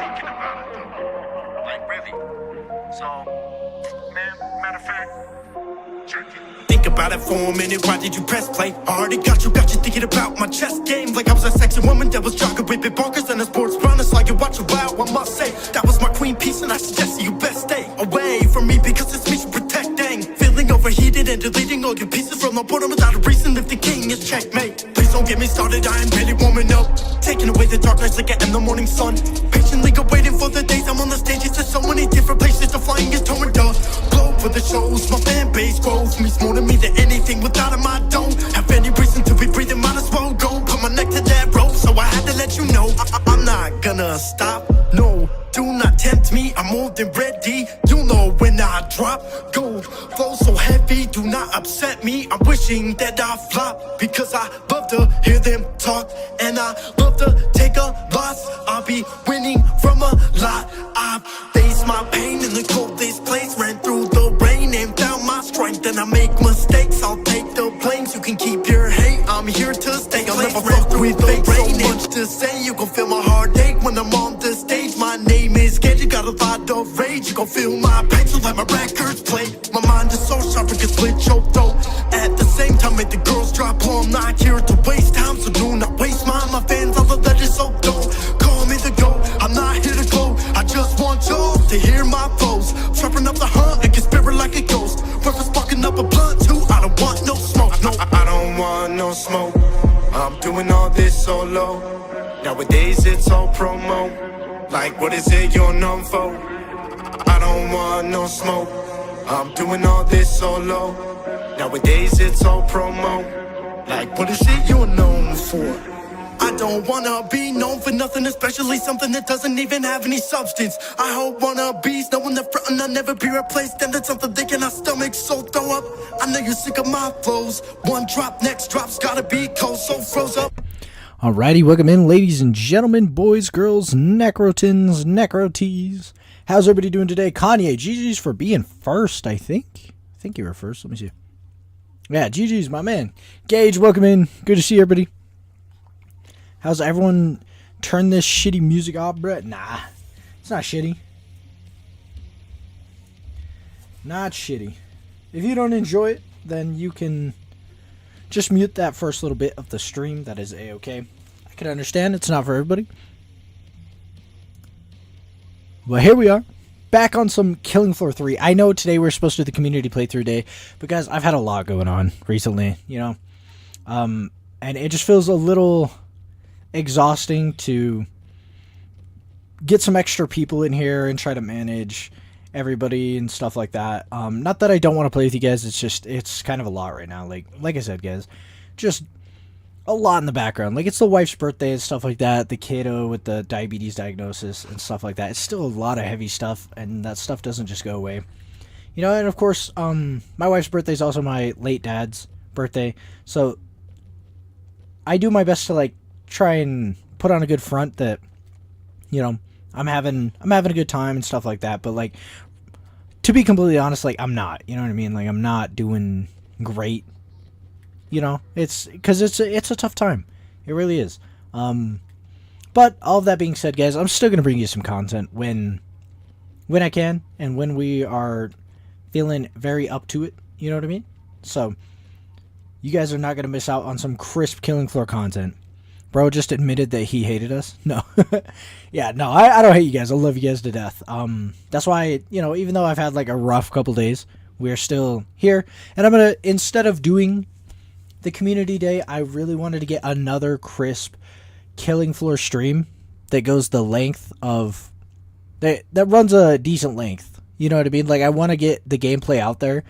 thinking about it though. Like really. So, man, matter of fact, check it. Think about it for a minute, why did you press play? I already got you thinking about my chess game. Like I was a sexy woman that was jogging with big bonkers and a sports bra. It's like you watch a wow, I must say that was my queen piece, and I suggest you best stay away from me because it's me to protect. Dang, feeling overheated and deleting all your pieces from the bottom without a reason. If the king is checkmate, please don't get me started, I am barely warming up. Taking away the dark nights like I am the morning sun. Patiently go waiting for the days I'm on the stages. There's so many different places to flying is torn up. Blow for the shows, my fan base grows. Means more to me than anything. Without him I don't have any reason to be breathing. Might as well go. Put my neck to that rope, so I had to let you know I'm not gonna stop. No, do not tempt me, I'm more than ready. You know when I drop gold, flow so heavy, do not upset me. I'm wishing that I flop, because I love to hear them talk, and I love to take a loss. I'll be winning from a lot. I've faced my pain in the coldest place, ran through the rain and found my strength. And I make mistakes, I'll take the blames. You can keep your hate, I'm here to stay. I'll never fuck with the rain. So much to say, you gon' feel my heartache when I'm on the stage. My name is Gage, you got a lot of rage. You gon' feel my pain, so let my records play. My mind is so sharp, it can split your throat. At the same time, make the girls drop low. I'm not here to waste time, so do not waste mine. My fans, all the letters, so don't call me the GOAT. I'm not here to glow, I just want y'all to hear my flows. Sharpen up the hunt and get spirit like a ghost. Purpose sparking up a blunt too, I don't want no smoke. No, I don't want no smoke. I'm doing all this solo. Nowadays it's all promo. Like what is it you're known for? I don't want no smoke. I'm doing all this solo. Nowadays it's all promo. Like what is it you're known for? I don't wanna be known for nothing, especially something that doesn't even have any substance. I hope wannabes knowing the front and I'll never be replaced. And that's something they cannot stomach, so throw up. I know you're sick of my flows. One drop, next drop's gotta be cold, so froze up. Alrighty, welcome in, ladies and gentlemen, boys, girls, necrotins, necrotees. How's everybody doing today? Kanye, GG's for being first, I think. I think you were first. Let me see. Yeah, GG's, my man. Gage, welcome in. Good to see everybody. How's everyone turn this shitty music off, Brett? Nah, it's not shitty. Not shitty. If you don't enjoy it, then you can just mute that first little bit of the stream. That is A-okay. I can understand it's not for everybody. But here we are, back on some Killing Floor 3. I know today we're supposed to do the community playthrough day, because I've had a lot going on recently, you know. And it just feels a little exhausting to get some extra people in here and try to manage everybody and stuff like that. Not that I don't want to play with you guys, it's just, it's kind of a lot right now. Like I said, guys, just a lot in the background. Like, it's the wife's birthday and stuff like that, the kiddo with the diabetes diagnosis and stuff like that. It's still a lot of heavy stuff, and that stuff doesn't just go away. You know, and of course, my wife's birthday is also my late dad's birthday, so I do my best to, like, try and put on a good front that, you know, I'm having a good time and stuff like that. But, like, to be completely honest, like, I'm not, you know what I mean? Like, I'm not doing great, you know? It's because it's a tough time. It really is. But all of that being said, guys, I'm still gonna bring you some content when I can, and when we are feeling very up to it, you know what I mean? So you guys are not gonna miss out on some crisp Killing Floor content. Bro just admitted that he hated us. No. Yeah, no, I don't hate you guys. I love you guys to death. That's why, you know, even though I've had like a rough couple days, we're still here. And I'm going to, instead of doing the community day, I really wanted to get another crisp Killing Floor stream that goes the length of, that runs a decent length. You know what I mean? Like, I want to get the gameplay out there.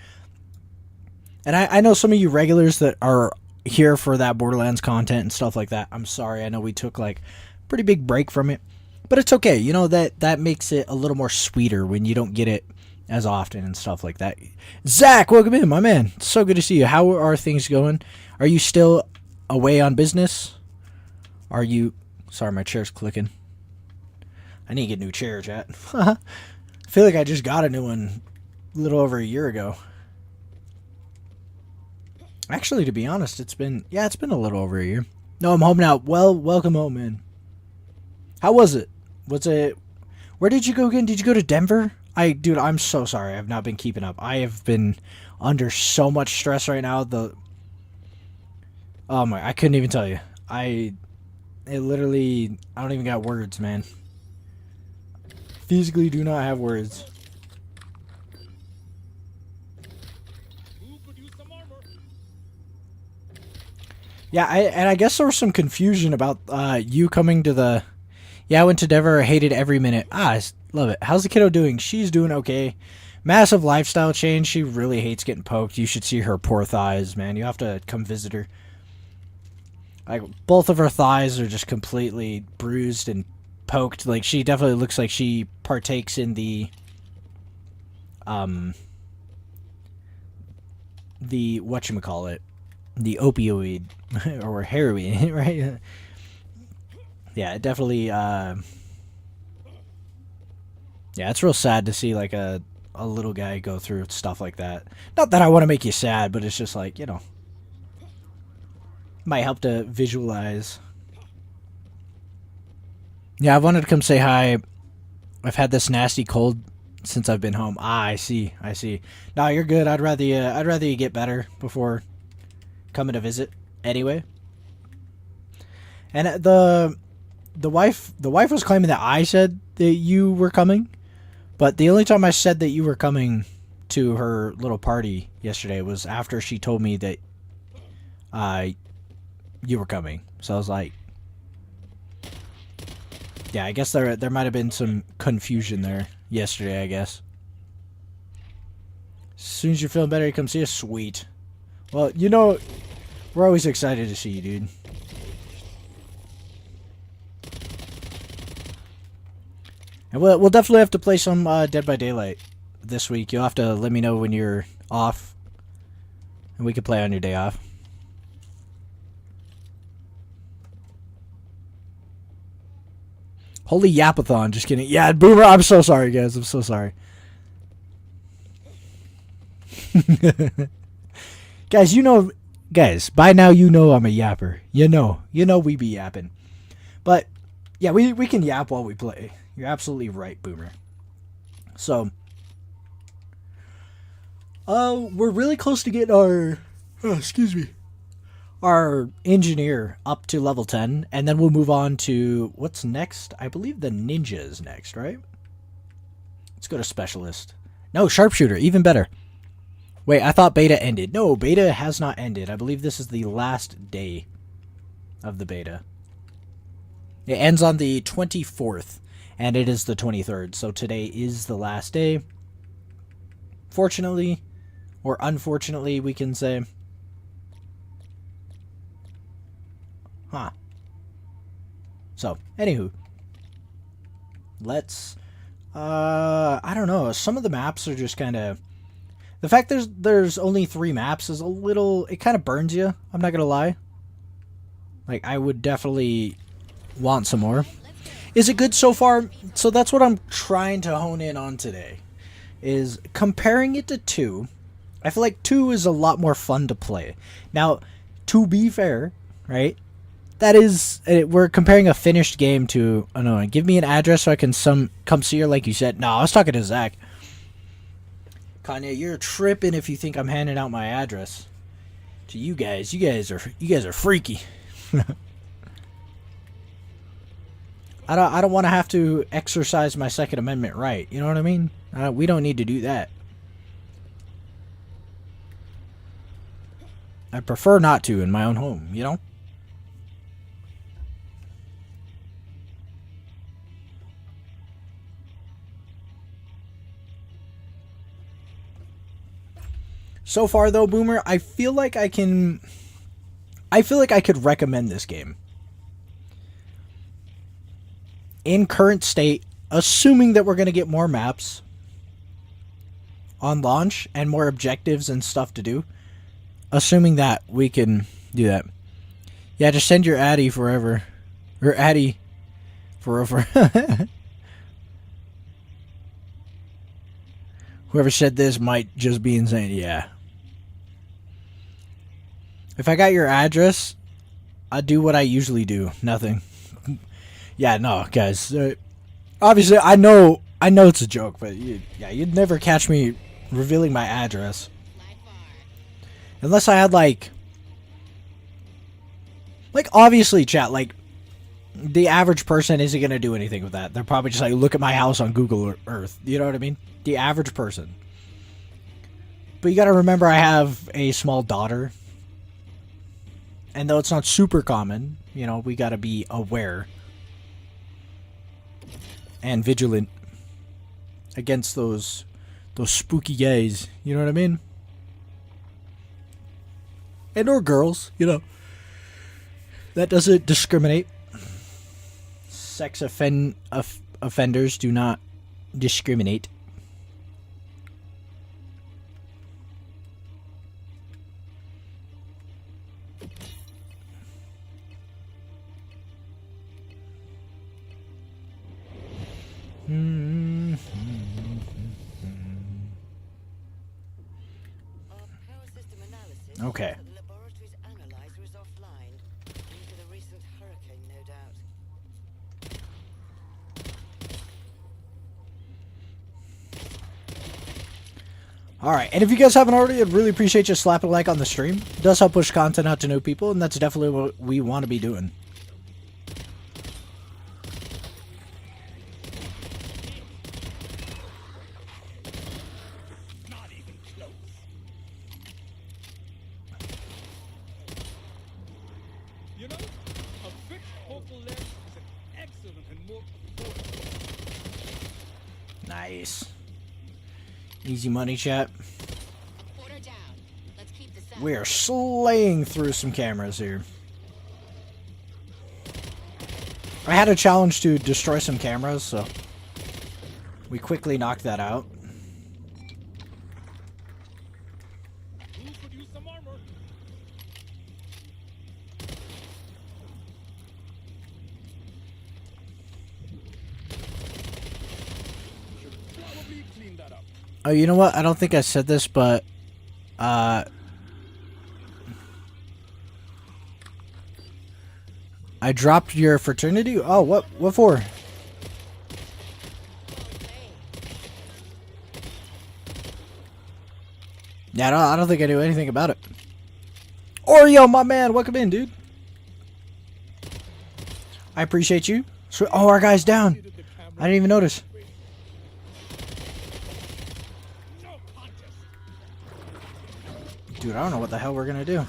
And I know some of you regulars that are here for that Borderlands content and stuff like that. I'm sorry, I know we took like a pretty big break from it, but it's okay. You know, that makes it a little more sweeter when you don't get it as often and stuff like that. Zach, welcome in, my man. So good to see you. How are things going? Are you still away on business? Are you... Sorry, my chair's clicking. I need to get a new chair, chat. I feel like I just got a new one a little over a year ago. Actually, to be honest, it's been a little over a year. No, I'm home now. Well, welcome home, man. How was it? Where did you go again? Did you go to Denver? Dude, I'm so sorry. I've not been keeping up. I have been under so much stress right now. Oh my, I couldn't even tell you. I don't even got words, man. Physically do not have words. Yeah, I guess there was some confusion about you coming to the... Yeah, I went to Denver. I hated every minute. I love it. How's the kiddo doing? She's doing okay. Massive lifestyle change. She really hates getting poked. You should see her poor thighs, man. You have to come visit her. Like, both of her thighs are just completely bruised and poked. Like, she definitely looks like she partakes in the whatchamacallit, the opioid or heroin, right? Yeah, it definitely, yeah, it's real sad to see, like, a little guy go through stuff like that. Not that I want to make you sad, but it's just like, you know, might help to visualize. Yeah, I wanted to come say hi. I've had this nasty cold since I've been home. Ah, I see. No, you're good. I'd rather you get better before coming to visit. Anyway, and the wife was claiming that I said that you were coming, but the only time I said that you were coming to her little party yesterday was after she told me that you were coming. So I was like, yeah, I guess there might have been some confusion there yesterday, I guess. As soon as you're feeling better, you come see us. Sweet. Well, you know, we're always excited to see you, dude. And we'll definitely have to play some Dead by Daylight this week. You'll have to let me know when you're off, and we can play on your day off. Holy yapathon, just kidding. Yeah, Boomer, I'm so sorry, guys. I'm so sorry. Guys, by now you know I'm a yapper. You know we be yapping. But, yeah, we can yap while we play. You're absolutely right, Boomer. So, we're really close to getting our engineer up to level 10, and then we'll move on to what's next. I believe the ninja is next, right? Let's go to specialist. No, sharpshooter, even better. Wait, I thought beta ended. No, beta has not ended. I believe this is the last day of the beta. It ends on the 24th, and it is the 23rd, so today is the last day. Fortunately, or unfortunately, we can say. Huh. So, anywho. Let's, I don't know. Some of the maps are just kind of... The fact there's only 3 maps is a little... It kind of burns you. I'm not going to lie. Like, I would definitely want some more. Is it good so far? So that's what I'm trying to hone in on today. Is comparing it to 2. I feel like 2 is a lot more fun to play. Now, to be fair, right? That is, we're comparing a finished game to, I don't know, give me an address so I can come see her like you said. No, I was talking to Zach. Kanye, you're tripping if you think I'm handing out my address to you guys. You guys are freaky. I don't want to have to exercise my Second Amendment right. You know what I mean? We don't need to do that. I prefer not to in my own home, you know? So far, though, Boomer, I feel like I could recommend this game. In current state, assuming that we're going to get more maps on launch and more objectives and stuff to do, assuming that we can do that. Yeah, just send your Addy forever. Or Addy forever. Whoever said this might just be insane. Yeah. If I got your address, I'd do what I usually do. Nothing. Yeah, no, guys. Obviously, I know it's a joke, but yeah, you'd never catch me revealing my address. Unless I had, like, obviously, chat, like, the average person isn't going to do anything with that. They're probably just like, look at my house on Google Earth. You know what I mean? The average person. But you got to remember, I have a small daughter. And though it's not super common, you know, we got to be aware and vigilant against those spooky guys. You know what I mean? And or girls, you know. That doesn't discriminate. Sex offenders do not discriminate. Okay. Alright, and if you guys haven't already, I'd really appreciate you slapping a like on the stream. It does help push content out to new people, and that's definitely what we want to be doing. Not even close. You know, a fixed focal length is an excellent and more Nice. Easy money, chat. We are slaying through some cameras here. I had a challenge to destroy some cameras, so we quickly knocked that out. Who could use some armor? Should probably clean that up. Oh, you know what? I don't think I said this, but I dropped your fraternity. Oh, what for? Yeah, I don't think I knew anything about it. Oreo, my man, welcome in, dude. I appreciate you. Oh, our guy's down. I didn't even notice. Dude, I don't know what the hell we're gonna do.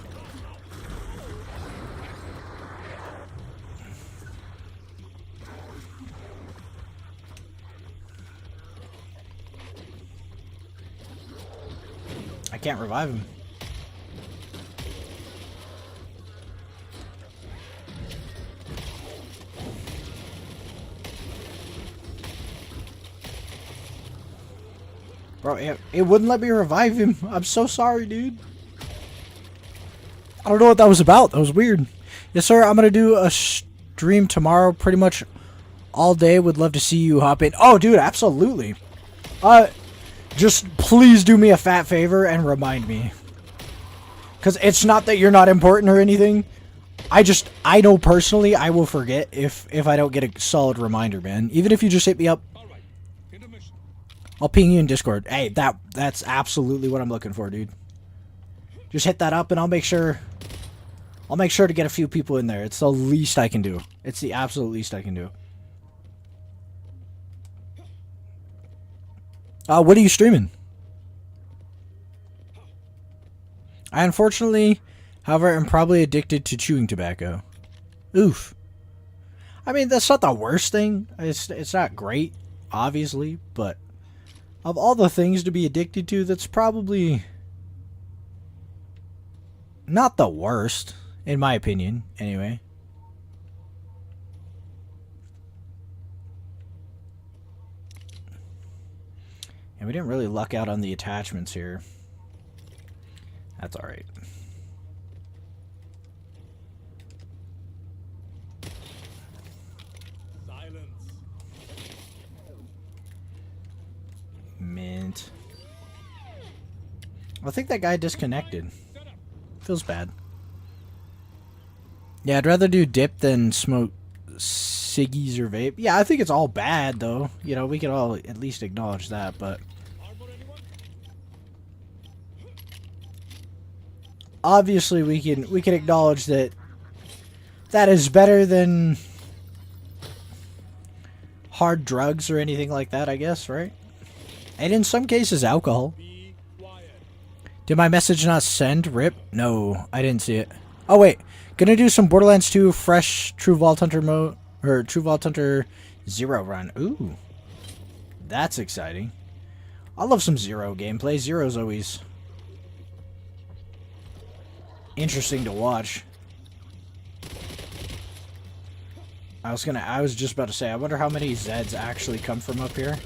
I can't revive him. Bro, it wouldn't let me revive him. I'm so sorry, dude. I don't know what that was about. That was weird. Yes, sir. I'm going to do a stream tomorrow pretty much all day. Would love to see you hop in. Oh, dude, absolutely. Just please do me a fat favor and remind me. Because it's not that you're not important or anything. I know personally I will forget if I don't get a solid reminder, man. Even if you just hit me up. I'll ping you in Discord. Hey, that's absolutely what I'm looking for, dude. Just hit that up and I'll make sure to get a few people in there. It's the least I can do. It's the absolute least I can do. What are you streaming? I unfortunately, however, am probably addicted to chewing tobacco. Oof. I mean, that's not the worst thing. It's not great, obviously, but of all the things to be addicted to, that's probably not the worst, in my opinion, anyway. And we didn't really luck out on the attachments here. That's alright. Silence. Mint. I think that guy disconnected. Feels bad. Yeah, I'd rather do dip than smoke ciggies or vape. Yeah, I think it's all bad though. You know, we can all at least acknowledge that, but obviously we can acknowledge that that is better than hard drugs or anything like that, I guess, right? And in some cases, alcohol. Did my message not send? Rip? No, I didn't see it. Oh, wait. Gonna do some Borderlands 2 fresh True Vault Hunter mode, or True Vault Hunter Zero run. Ooh. That's exciting. I love some Zero gameplay. Zero's always interesting to watch. I was just about to say, I wonder how many Zeds actually come from up here.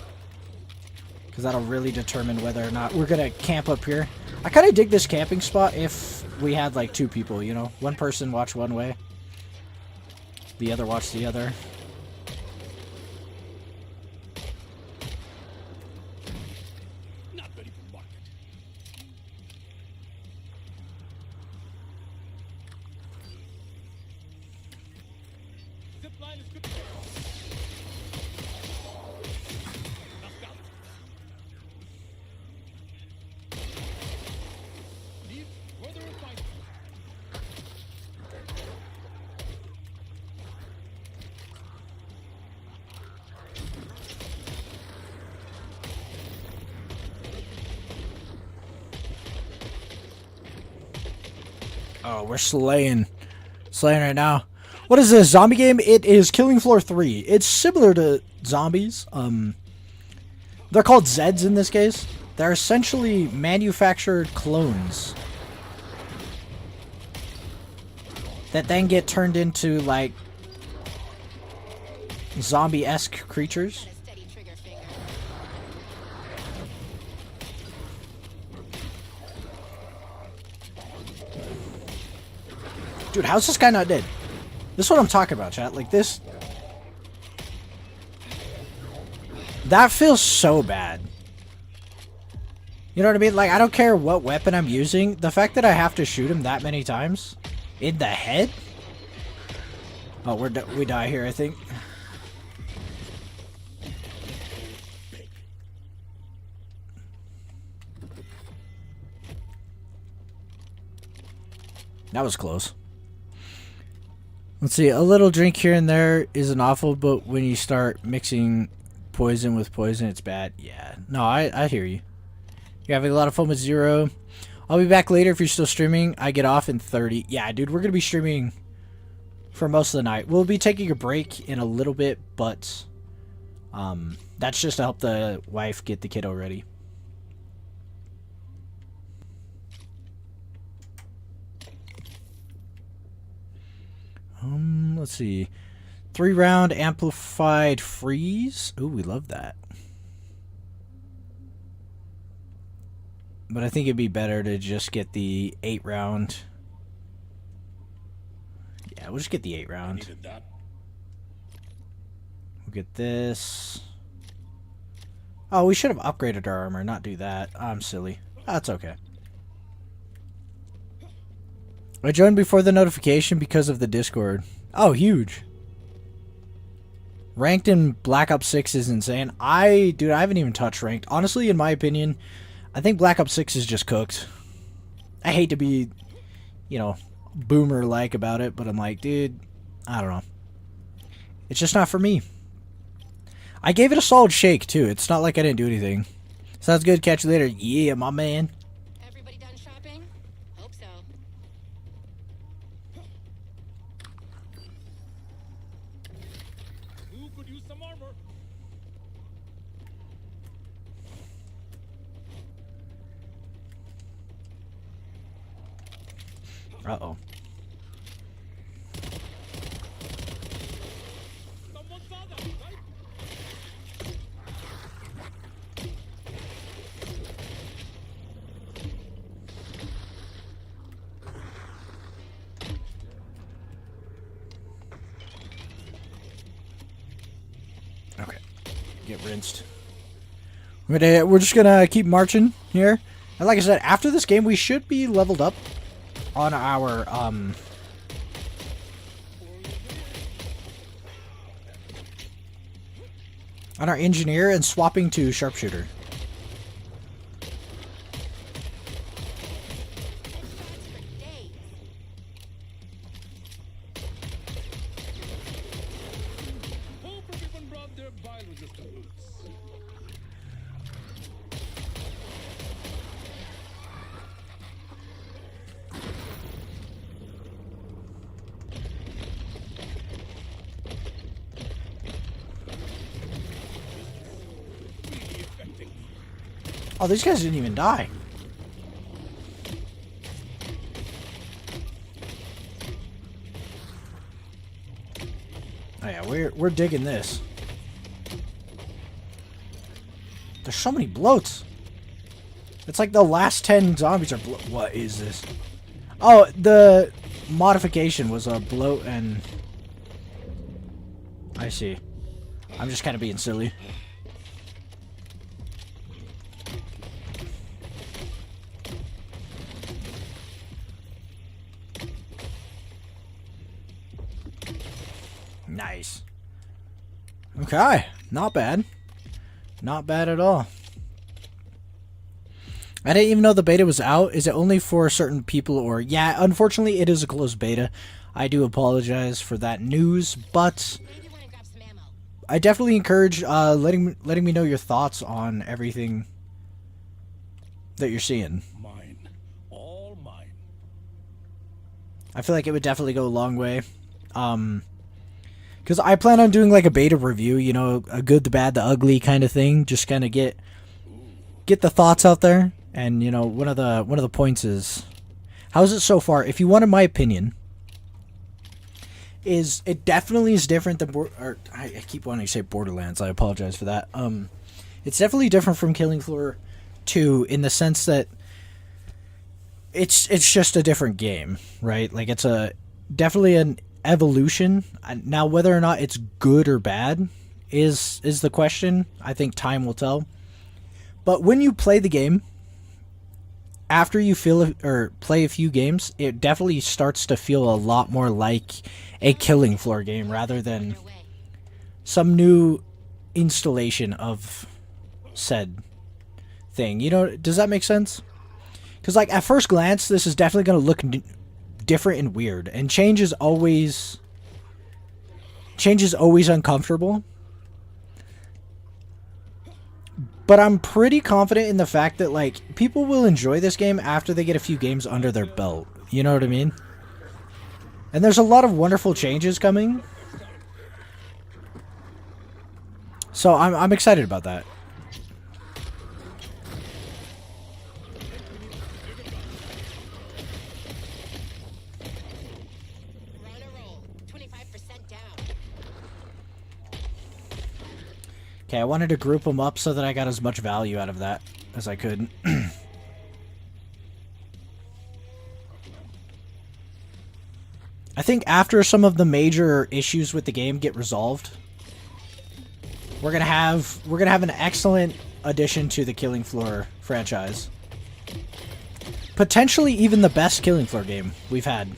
Because that'll really determine whether or not we're gonna camp up here. I kind of dig this camping spot if we had like two people, you know? One person watch one way, the other watch the other. Not ready for market. Zip line is good to go. Now scout. Need further refinement. Oh, we're slaying right now. What is this, zombie game? It is Killing Floor 3. It's similar to zombies. They're called Zeds in this case. They're essentially manufactured clones that then get turned into like zombie-esque creatures. Dude, how's this guy not dead? This is what I'm talking about, chat. Like this. That feels so bad. You know what I mean? Like, I don't care what weapon I'm using. The fact that I have to shoot him that many times in the head. Oh, we die here, I think. That was close. Let's see, a little drink here and there isn't awful, but when you start mixing poison with poison, it's bad. Yeah, no, I hear you. You're having a lot of fun with Zero. I'll be back later if you're still streaming. I get off in 30. Yeah, dude, we're going to be streaming for most of the night. We'll be taking a break in a little bit, but that's just to help the wife get the kiddo ready. Let's see. 3-round amplified freeze. Ooh, we love that. But I think it'd be better to just get the 8-round. Yeah, we'll just get the 8-round. Needed that. We'll get this. Oh, we should have upgraded our armor, not do that. I'm silly. That's okay. I joined before the notification because of the Discord. Oh, huge. Ranked in Black Ops 6 is insane. Dude, I haven't even touched ranked. Honestly, in my opinion, I think Black Ops 6 is just cooked. I hate to be, you know, boomer-like about it, but I'm like, dude, I don't know. It's just not for me. I gave it a solid shake, too. It's not like I didn't do anything. Sounds good. Catch you later. Yeah, my man. Everybody done shopping? Hope so. Who could use some armor? Uh-oh. Someone saw that, right? Okay. Get rinsed. We're just gonna keep marching here. And like I said, after this game, we should be leveled up on our, on our engineer and swapping to sharpshooter. Hope everyone brought their bile-resistant boots. Really affecting me. Oh, these guys didn't even die. Oh yeah, we're digging this. There's so many bloats. It's like the last 10 zombies are what is this? Oh, the modification was a bloat and... I see. I'm just kind of being silly. Nice. Okay, not bad. Not bad at all. I didn't even know the beta was out. Is it only for certain people or... Yeah, unfortunately it is a closed beta. I do apologize for that news, but Maybe want to grab some ammo. I definitely encourage letting me know your thoughts on everything that you're seeing. Mine. All mine. I feel like it would definitely go a long way. Because I plan on doing like a beta review, you know, a good, the bad, the ugly kind of thing. Just kind of get the thoughts out there. And you know, one of the points is, how's it so far? If you wanted my opinion, is it definitely is different than I keep wanting to say Borderlands. I apologize for that. It's definitely different from Killing Floor 2 in the sense that it's just a different game, right? Like it's definitely an evolution. Now whether or not it's good or bad is the question. I think time will tell. But when you play the game, after you play a few games, it definitely starts to feel a lot more like a Killing Floor game rather than Their way. some new installation of said thing. You know, does that make sense? Because like at first glance, this is definitely going to look different and weird, and change is always uncomfortable. But I'm pretty confident in the fact that like people will enjoy this game after they get a few games under their belt. You know what I mean? And there's a lot of wonderful changes coming. So I'm excited about that. We're on a roll. 25% down. Okay, I wanted to group them up so that I got as much value out of that as I could. I think after some of the major issues with the game get resolved, we're gonna have an excellent addition to the Killing Floor franchise. Potentially even the best Killing Floor game we've had.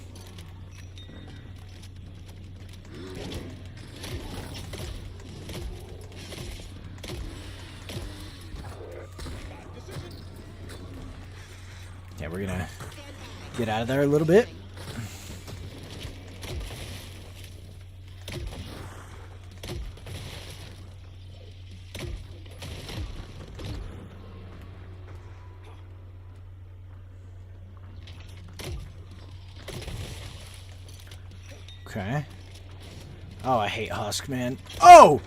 Yeah, we're gonna get out of there a little bit. Okay. Oh, I hate Husk, man. Oh!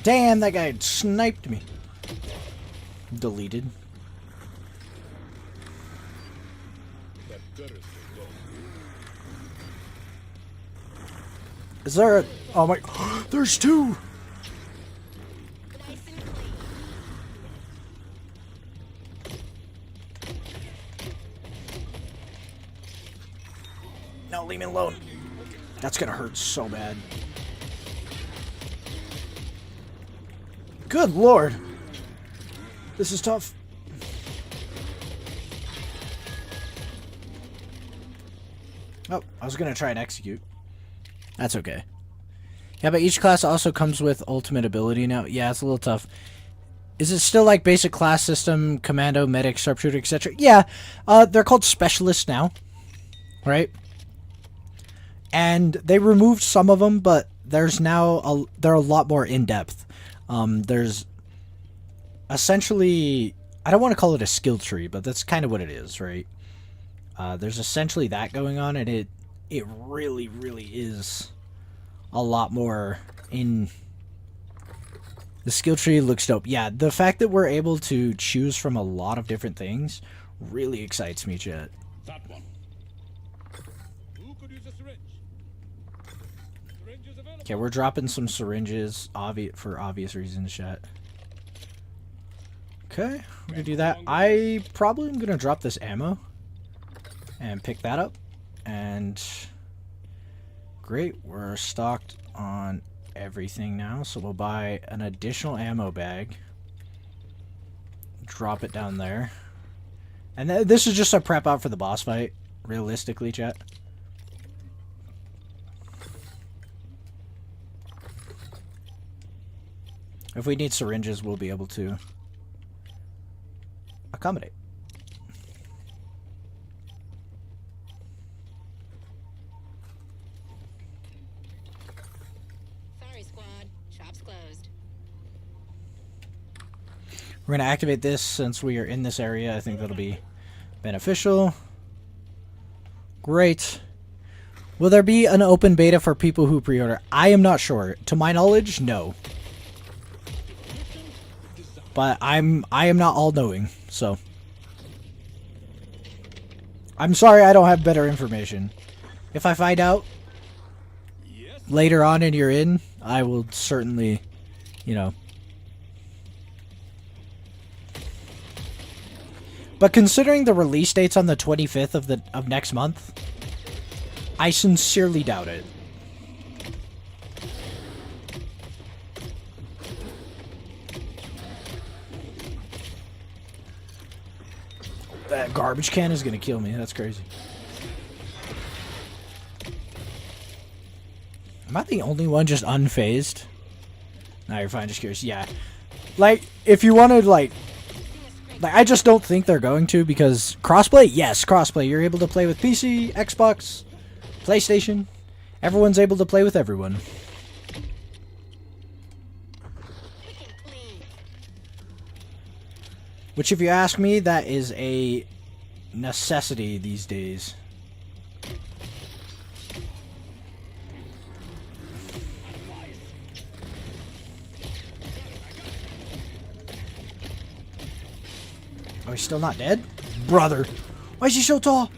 Damn, that guy sniped me. Deleted. Is there a... Oh my... There's two! Nice and clean. No, leave me alone. That's gonna hurt so bad. Good lord. This is tough. Oh, I was gonna try and execute. That's okay. Yeah, but each class also comes with ultimate ability now. Yeah, it's a little tough. Is it still like basic class system, commando, medic, sharpshooter, etc.? Yeah, they're called specialists now, right? And they removed some of them, but there's now they're a lot more in depth. There's essentially, I don't want to call it a skill tree, but that's kind of what it is, right? There's essentially that going on, and it really, really is a lot more in. The skill tree looks dope. Yeah, the fact that we're able to choose from a lot of different things really excites me, chat. That one. Who could use a syringe? Syringe is available. Okay, we're dropping some syringes, for obvious reasons, chat. Okay, we're gonna do that. I probably am gonna drop this ammo and pick that up. And great, we're stocked on everything now, so we'll buy an additional ammo bag, drop it down there, and this is just a prep out for the boss fight, realistically, chat. If we need syringes, we'll be able to accommodate. We're going to activate this since we are in this area. I think that'll be beneficial. Great. Will there be an open beta for people who pre-order? I am not sure. To my knowledge, no. But I am not all-knowing, so. I'm sorry I don't have better information. If I find out later on and you're in, I will certainly, you know. But considering the release date's on the 25th of next month, I sincerely doubt it. That garbage can is gonna kill me. That's crazy. Am I the only one just unfazed? Nah, you're fine. Just curious. Yeah. Like, if you wanted, like, I just don't think they're going to, because crossplay? Yes, crossplay. You're able to play with PC, Xbox, PlayStation. Everyone's able to play with everyone. Which, if you ask me, that is a necessity these days. Oh, he's still not dead? Brother. Why is he so tall?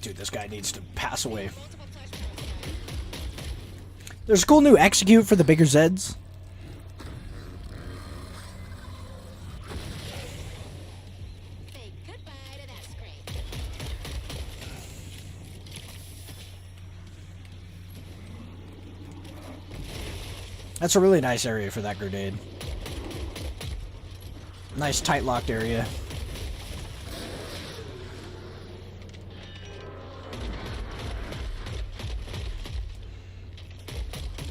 Dude, this guy needs to pass away. There's a cool new execute for the bigger Zeds. Say goodbye to that scrape. That's a really nice area for that grenade. Nice tight locked area.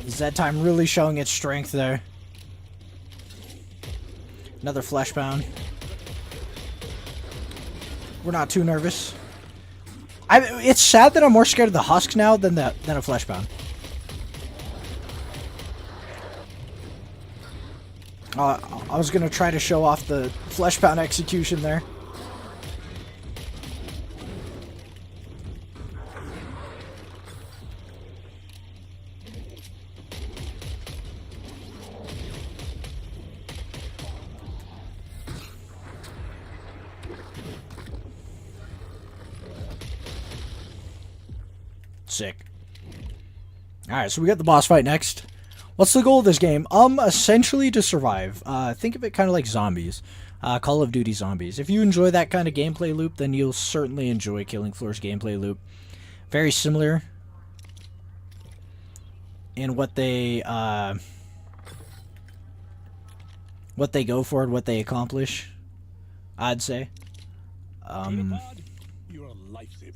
Z time really showing its strength there. Another flesh pound. We're not too nervous. It's sad that I'm more scared of the husks now than a flesh pound. I was gonna try to show off the flesh pound execution there. Sick. Alright, so we got the boss fight next. What's the goal of this game? Essentially to survive. Think of it kind of like zombies. Call of Duty Zombies. If you enjoy that kind of gameplay loop, then you'll certainly enjoy Killing Floor's gameplay loop. Very similar in what they go for and what they accomplish, I'd say. Pod, you're a lifesaver.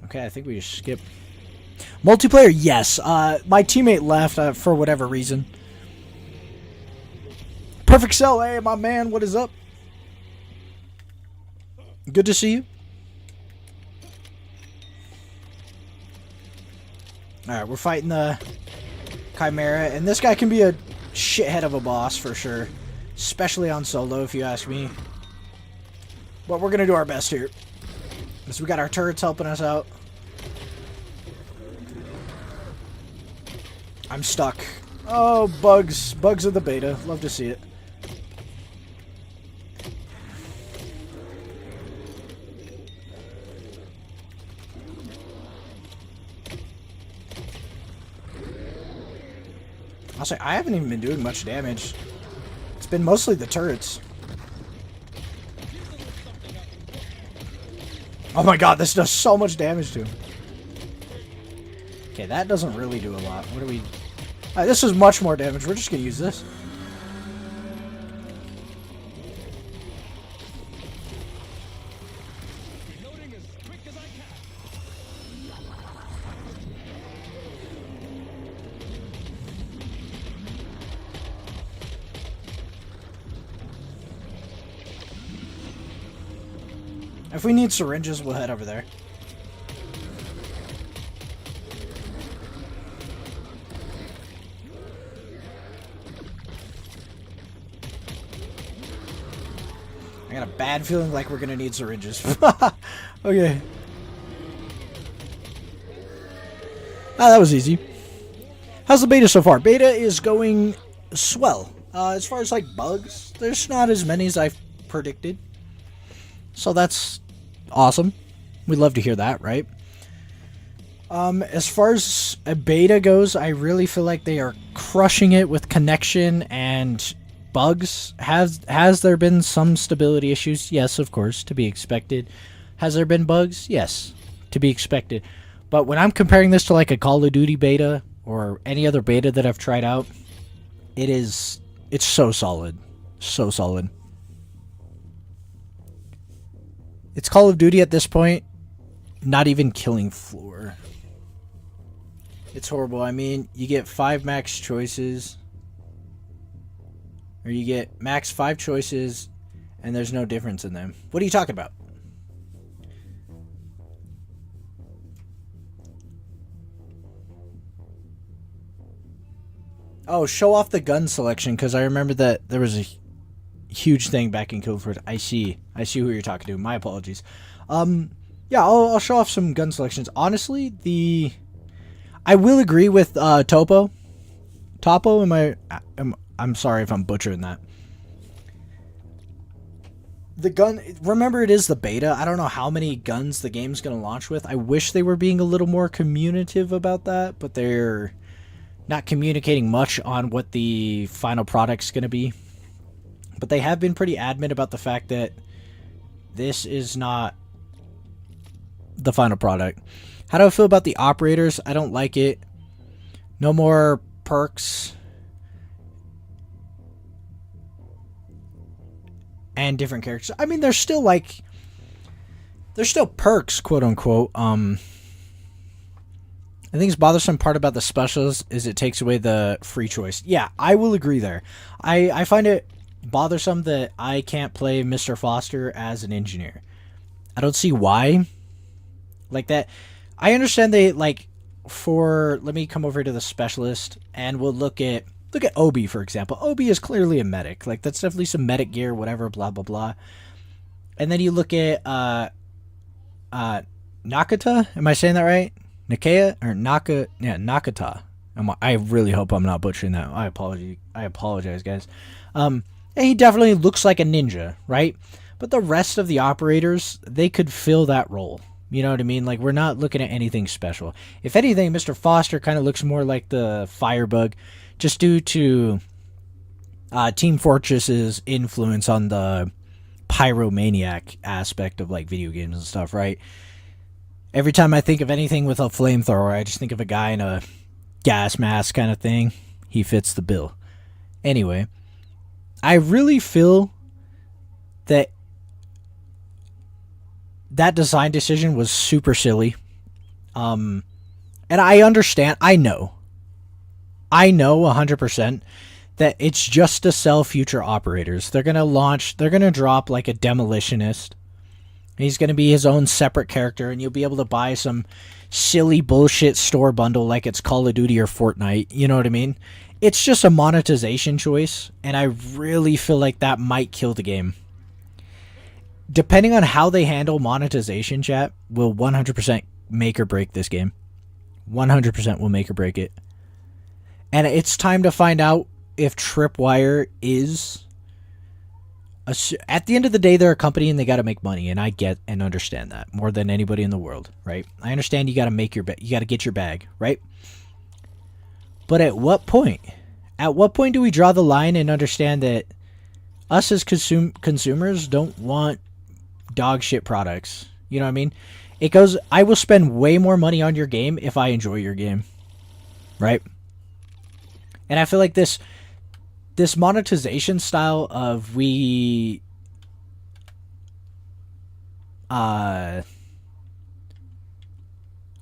Okay, I think we just skip. Multiplayer, yes. My teammate left for whatever reason. Perfect Cell, hey, my man, what is up? Good to see you. Alright, we're fighting the Chimera, and this guy can be a shithead of a boss for sure. Especially on solo, if you ask me. But we're gonna do our best here. So we got our turrets helping us out. I'm stuck. Oh, bugs. Bugs of the beta. Love to see it. I'll say, I haven't even been doing much damage. It's been mostly the turrets. Oh my god, this does so much damage to him. Okay, that doesn't really do a lot. What do we... this is much more damage. We're just gonna use this. Reloading as quick as I can. If we need syringes, we'll head over there. I got a bad feeling like we're gonna need syringes. Okay. Ah, that was easy. How's the beta so far? Beta is going swell. As far as like bugs, there's not as many as I predicted. So that's awesome. We'd love to hear that, right? As far as a beta goes, I really feel like they are crushing it with connection and bugs. Has there been some stability issues? Yes, of course, to be expected. Has there been bugs? Yes, to be expected. But when I'm comparing this to like a Call of Duty beta or any other beta that I've tried out, it's so solid. So solid. It's Call of Duty at this point, not even killing floor. It's horrible. I mean, you get 5 max choices. Or you get max 5 choices, and there's no difference in them. What are you talking about? Oh, show off the gun selection, because I remember that there was a huge thing back in Guild Wars. I see who you're talking to. My apologies. Yeah, I'll show off some gun selections. Honestly, I will agree with Topo. I'm sorry if I'm butchering that. The gun, remember it is the beta. I don't know how many guns the game's going to launch with. I wish they were being a little more communicative about that, but they're not communicating much on what the final product's going to be. But they have been pretty adamant about the fact that this is not the final product. How do I feel about the operators? I don't like it. No more perks. And different characters. I mean, there's still perks, quote unquote. I think it's bothersome part about the specials is it takes away the free choice. Yeah, I will agree there. I find it bothersome that I can't play Mr. Foster as an engineer. I don't see why. Like that. I understand they let me come over to the specialist and we'll look at Obi, for example. Obi is clearly a medic. Like that's definitely some medic gear, whatever, blah blah blah. And then you look at Nakata. Am I saying that right? Nakaya or Naka? Yeah, Nakata. I really hope I'm not butchering that. I apologize, guys. And he definitely looks like a ninja, right? But the rest of the operators, they could fill that role. You know what I mean? Like, we're not looking at anything special. If anything, Mr. Foster kind of looks more like the Firebug, just due to Team Fortress's influence on the pyromaniac aspect of, like, video games and stuff, right? Every time I think of anything with a flamethrower, I just think of a guy in a gas mask kind of thing. He fits the bill. Anyway, I really feel that design decision was super silly. And I understand. I know 100% that it's just to sell future operators. They're going to drop like a demolitionist. He's going to be his own separate character, and you'll be able to buy some silly bullshit store bundle like it's Call of Duty or Fortnite. You know what I mean? It's just a monetization choice, and I really feel like that might kill the game. Depending on how they handle monetization, chat, will 100% make or break this game. 100% will make or break it. And it's time to find out if Tripwire is... At the end of the day, they're a company and they got to make money, and I get and understand that more than anybody in the world, right? I understand you got to make you got to get your bag, right? But at what point? At what point do we draw the line and understand that us as consumers don't want dog shit products? You know what I mean? It goes, I will spend way more money on your game if I enjoy your game, right? And I feel like this monetization style of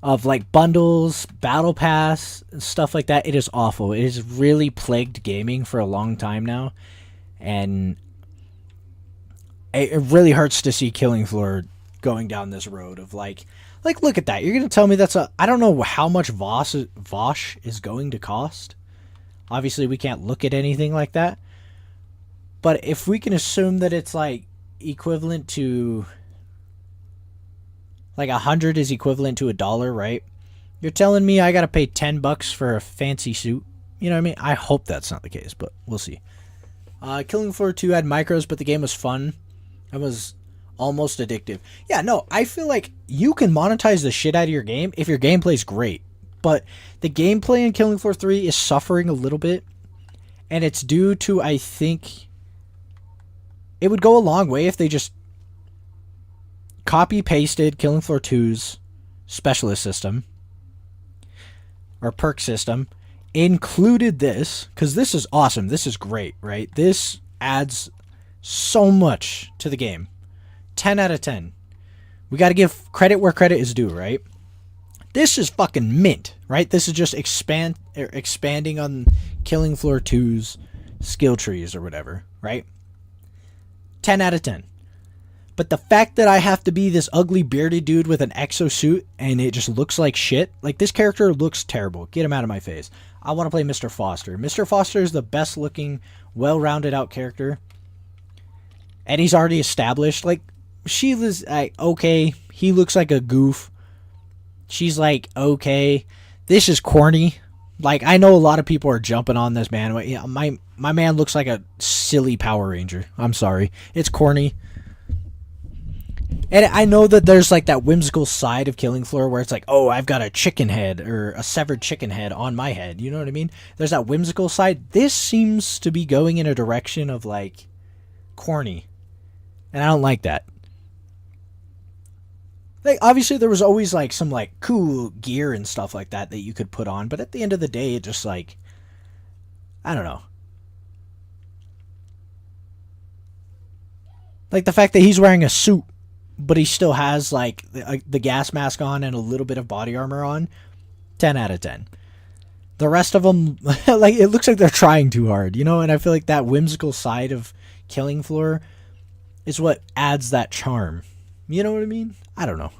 of like bundles, battle pass, and stuff like that, it is awful. It has really plagued gaming for a long time now, and it really hurts to see Killing Floor going down this road of like look at that. You're gonna tell me that's I don't know how much Vosh is going to cost. Obviously, we can't look at anything like that. But if we can assume that it's like equivalent to... like 100 is equivalent to $1, right? You're telling me I gotta pay $10 for a fancy suit? You know what I mean? I hope that's not the case, but we'll see. Killing Floor 2 had micros, but the game was fun. It was almost addictive. Yeah, no, I feel like you can monetize the shit out of your game if your gameplay's great. But the gameplay in Killing Floor 3 is suffering a little bit. And it's due to, I think... it would go a long way if they just copy-pasted Killing Floor 2's specialist system. Or perk system. Included this. Because this is awesome. This is great, right? This adds so much to the game. 10 out of 10. We got to give credit where credit is due, right? This is fucking mint, right? This is just expanding on Killing Floor 2's skill trees or whatever, right? 10 out of 10. But the fact that I have to be this ugly bearded dude with an exosuit and it just looks like shit, like this character looks terrible. Get him out of my face. I want to play Mr. Foster. Mr. Foster is the best looking, well-rounded out character. And he's already established. Like, Sheila's okay. He looks like a goof. She's like, okay, this is corny. Like, I know a lot of people are jumping on this man. Yeah, my man looks like a silly Power Ranger. I'm sorry. It's corny. And I know that there's like that whimsical side of Killing Floor where it's like, oh, I've got a chicken head or a severed chicken head on my head. You know what I mean? There's that whimsical side. This seems to be going in a direction of like corny. And I don't like that. Like, obviously there was always like some like cool gear and stuff like that you could put on, but at the end of the day it just like, I don't know. Like the fact that he's wearing a suit but he still has like the gas mask on and a little bit of body armor on, 10 out of 10. The rest of them, like, it looks like they're trying too hard, you know, and I feel like that whimsical side of Killing Floor is what adds that charm. You know what I mean? I don't know.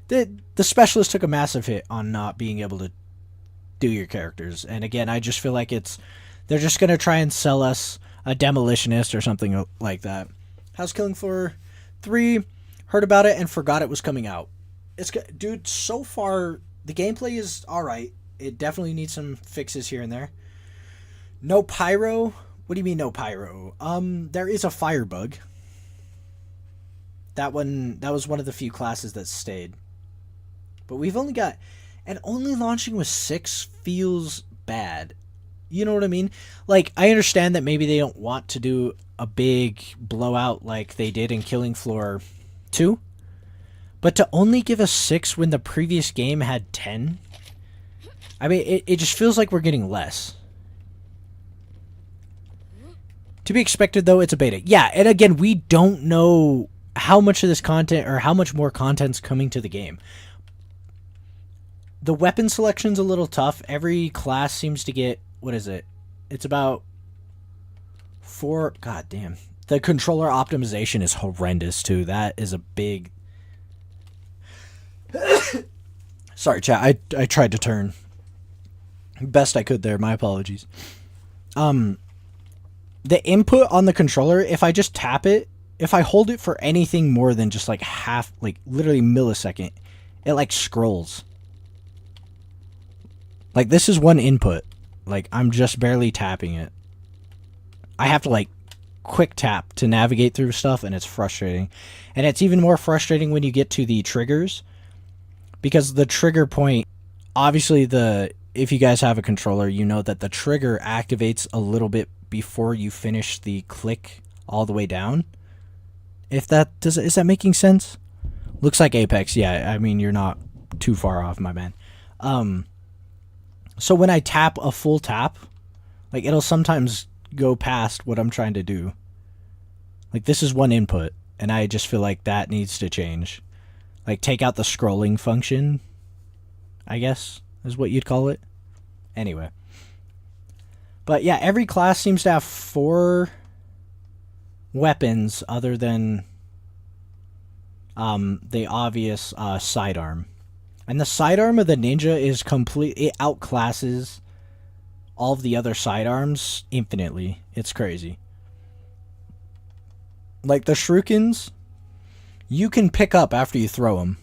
The specialist took a massive hit on not being able to do your characters. And again, I just feel like they're just going to try and sell us a demolitionist or something like that. How's Killing Floor 3? Heard about it and forgot it was coming out. Dude, so far, the gameplay is alright. It definitely needs some fixes here and there. No pyro? What do you mean no pyro? There is a fire bug. That was one of the few classes that stayed. But we've only got... and only launching with 6 feels bad. You know what I mean? Like, I understand that maybe they don't want to do a big blowout like they did in Killing Floor 2. But to only give us 6 when the previous game had 10... I mean, it just feels like we're getting less. To be expected, though, it's a beta. Yeah, and again, we don't know how much of this content or how much more content's coming to the game. The weapon selection's a little tough. Every class seems to get, what is it? It's about 4, god damn. The controller optimization is horrendous, too. That is a big... Sorry, chat. I tried to turn. Best I could there. My apologies. The input on the controller, if I just tap it, if I hold it for anything more than just like half, like literally millisecond, it like scrolls. Like this is one input. Like I'm just barely tapping it. I have to like quick tap to navigate through stuff, and it's frustrating. And it's even more frustrating when you get to the triggers, because the trigger point, obviously if you guys have a controller, you know that the trigger activates a little bit before you finish the click all the way down. Is that making sense? Looks like Apex. Yeah, I mean, you're not too far off, my man. So when I tap a full tap, like it'll sometimes go past what I'm trying to do. Like this is one input, and I just feel like that needs to change. Like take out the scrolling function, I guess is what you'd call it. Anyway. But yeah, every class seems to have 4 weapons other than the obvious sidearm. And the sidearm of the ninja is it outclasses all of the other sidearms infinitely. It's crazy. Like the shurikens, you can pick up after you throw them.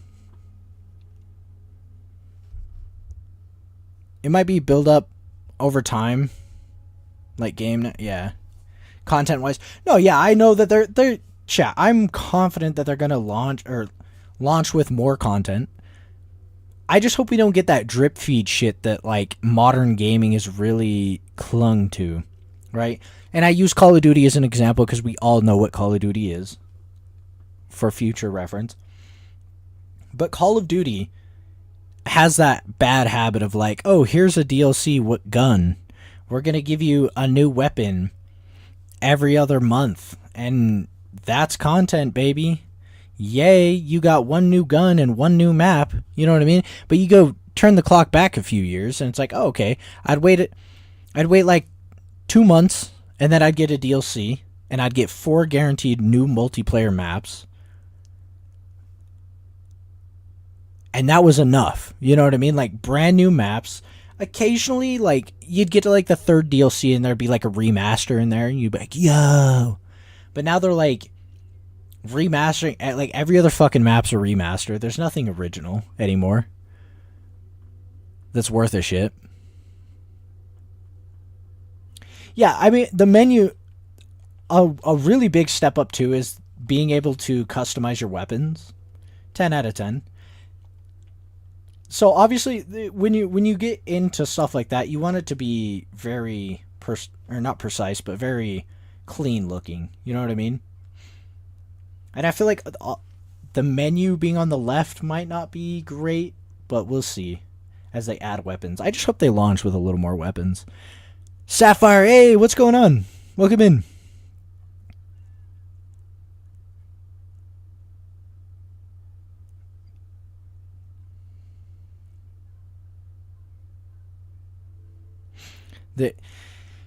It might be build up over time, like game, yeah, content wise. No, yeah, I know that they're chat. I'm confident that they're gonna launch with more content. I just hope we don't get that drip feed shit that like modern gaming is really clung to, right? And I use Call of Duty as an example because we all know what Call of Duty is, for future reference. But Call of Duty has that bad habit of like, oh, here's a DLC gun. We're going to give you a new weapon every other month. And that's content, baby. Yay, you got one new gun and one new map. You know what I mean? But you go turn the clock back a few years and it's like, oh, okay. I'd wait like 2 months and then I'd get a DLC and I'd get 4 guaranteed new multiplayer maps. And that was enough. You know what I mean? Like brand new maps. Occasionally, like you'd get to like the 3rd DLC and there'd be like a remaster in there and you'd be like, yo. But now they're like remastering, like every other fucking map's a remaster. There's nothing original anymore that's worth a shit. Yeah, I mean, the menu, a really big step up too is being able to customize your weapons. 10 out of 10. So obviously, when you get into stuff like that, you want it to be very not precise, but very clean looking. You know what I mean? And I feel like the menu being on the left might not be great, but we'll see as they add weapons. I just hope they launch with a little more weapons. Sapphire, hey, what's going on? Welcome in.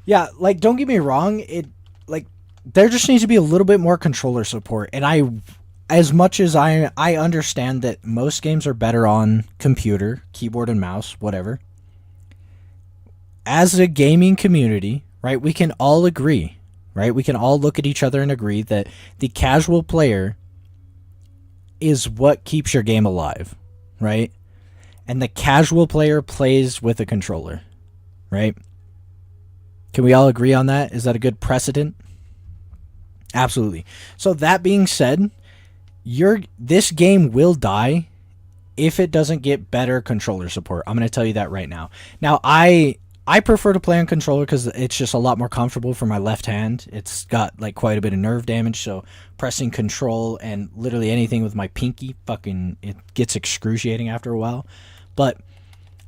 Yeah, like don't get me wrong, it like there just needs to be a little bit more controller support. And as much as I understand that most games are better on computer, keyboard and mouse, whatever. As a gaming community, right, we can all agree, right? We can all look at each other and agree that the casual player is what keeps your game alive, right? And the casual player plays with a controller, right? Can we all agree on that? Is that a good precedent? Absolutely. So that being said, this game will die if it doesn't get better controller support. I'm going to tell you that right now. Now, I prefer to play on controller because it's just a lot more comfortable for my left hand. It's got like quite a bit of nerve damage, so pressing control and literally anything with my pinky, it gets excruciating after a while. But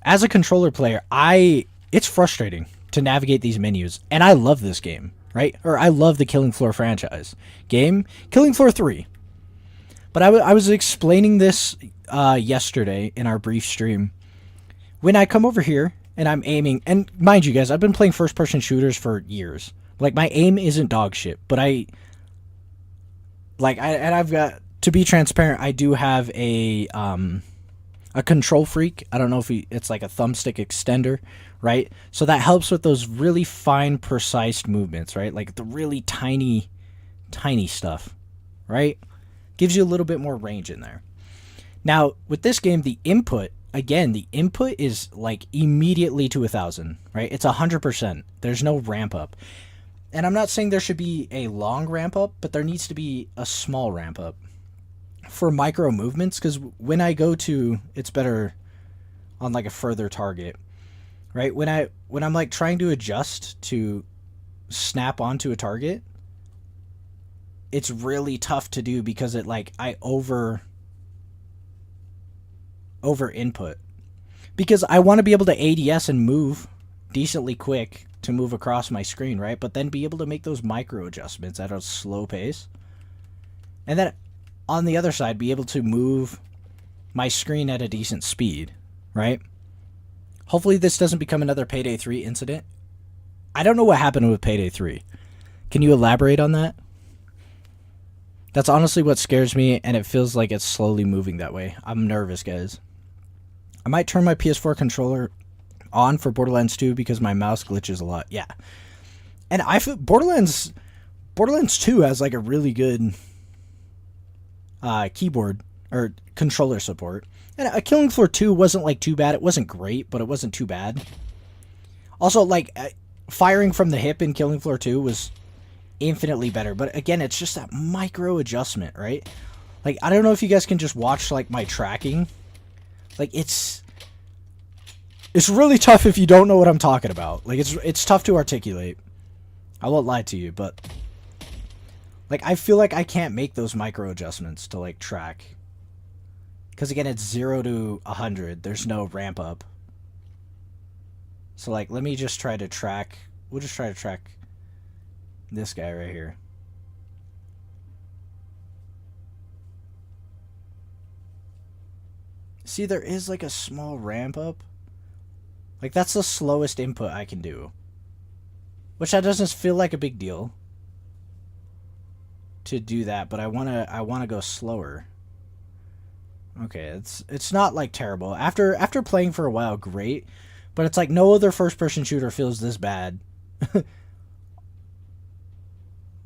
as a controller player, it's frustrating to navigate these menus, and I love this game. right? Or I love the Killing Floor franchise. Game, Killing Floor 3. But I was explaining this yesterday in our brief stream. When I come over here and I'm aiming, and mind you guys, I've been playing first-person shooters for years. Like, my aim isn't dog shit, but I've got, to be transparent, I do have a control freak. I don't know if it's like a thumbstick extender, right? So that helps with those really fine, precise movements, right? Like the really tiny, tiny stuff, right? Gives you a little bit more range in there. Now, with this game, the input is like immediately to 1,000, right? It's 100%. There's no ramp up. And I'm not saying there should be a long ramp up, but there needs to be a small ramp up for micro movements, because when I go to, it's better on like a further target, right? When I'm like trying to adjust to snap onto a target, it's really tough to do because it like I over input, because I want to be able to ADS and move decently quick to move across my screen, right? But then be able to make those micro adjustments at a slow pace, and then on the other side be able to move my screen at a decent speed, right? Hopefully this doesn't become another Payday 3 incident. I don't know what happened with Payday 3. Can you elaborate on that? That's honestly what scares me, and it feels like it's slowly moving that way. I'm nervous, guys. I might turn my PS4 controller on for Borderlands 2 because my mouse glitches a lot. Yeah. And I feel Borderlands 2 has like a really good keyboard or controller support. And Killing Floor 2 wasn't like too bad. It wasn't great, but it wasn't too bad. Also, like firing from the hip in Killing Floor 2 was infinitely better. But again, it's just that micro adjustment, right? Like, I don't know if you guys can just watch like my tracking. Like, it's really tough if you don't know what I'm talking about. Like, it's tough to articulate. I won't lie to you, but like, I feel like I can't make those micro adjustments to like track. Because again, it's 0 to 100. There's no ramp up. So like, let me just try to track. We'll just try to track this guy right here. See, there is like a small ramp up. Like, that's the slowest input I can do. Which that doesn't feel like a big deal to do that, but I wanna go slower. Okay, it's not like terrible. After playing for a while, great, but it's like no other first-person shooter feels this bad.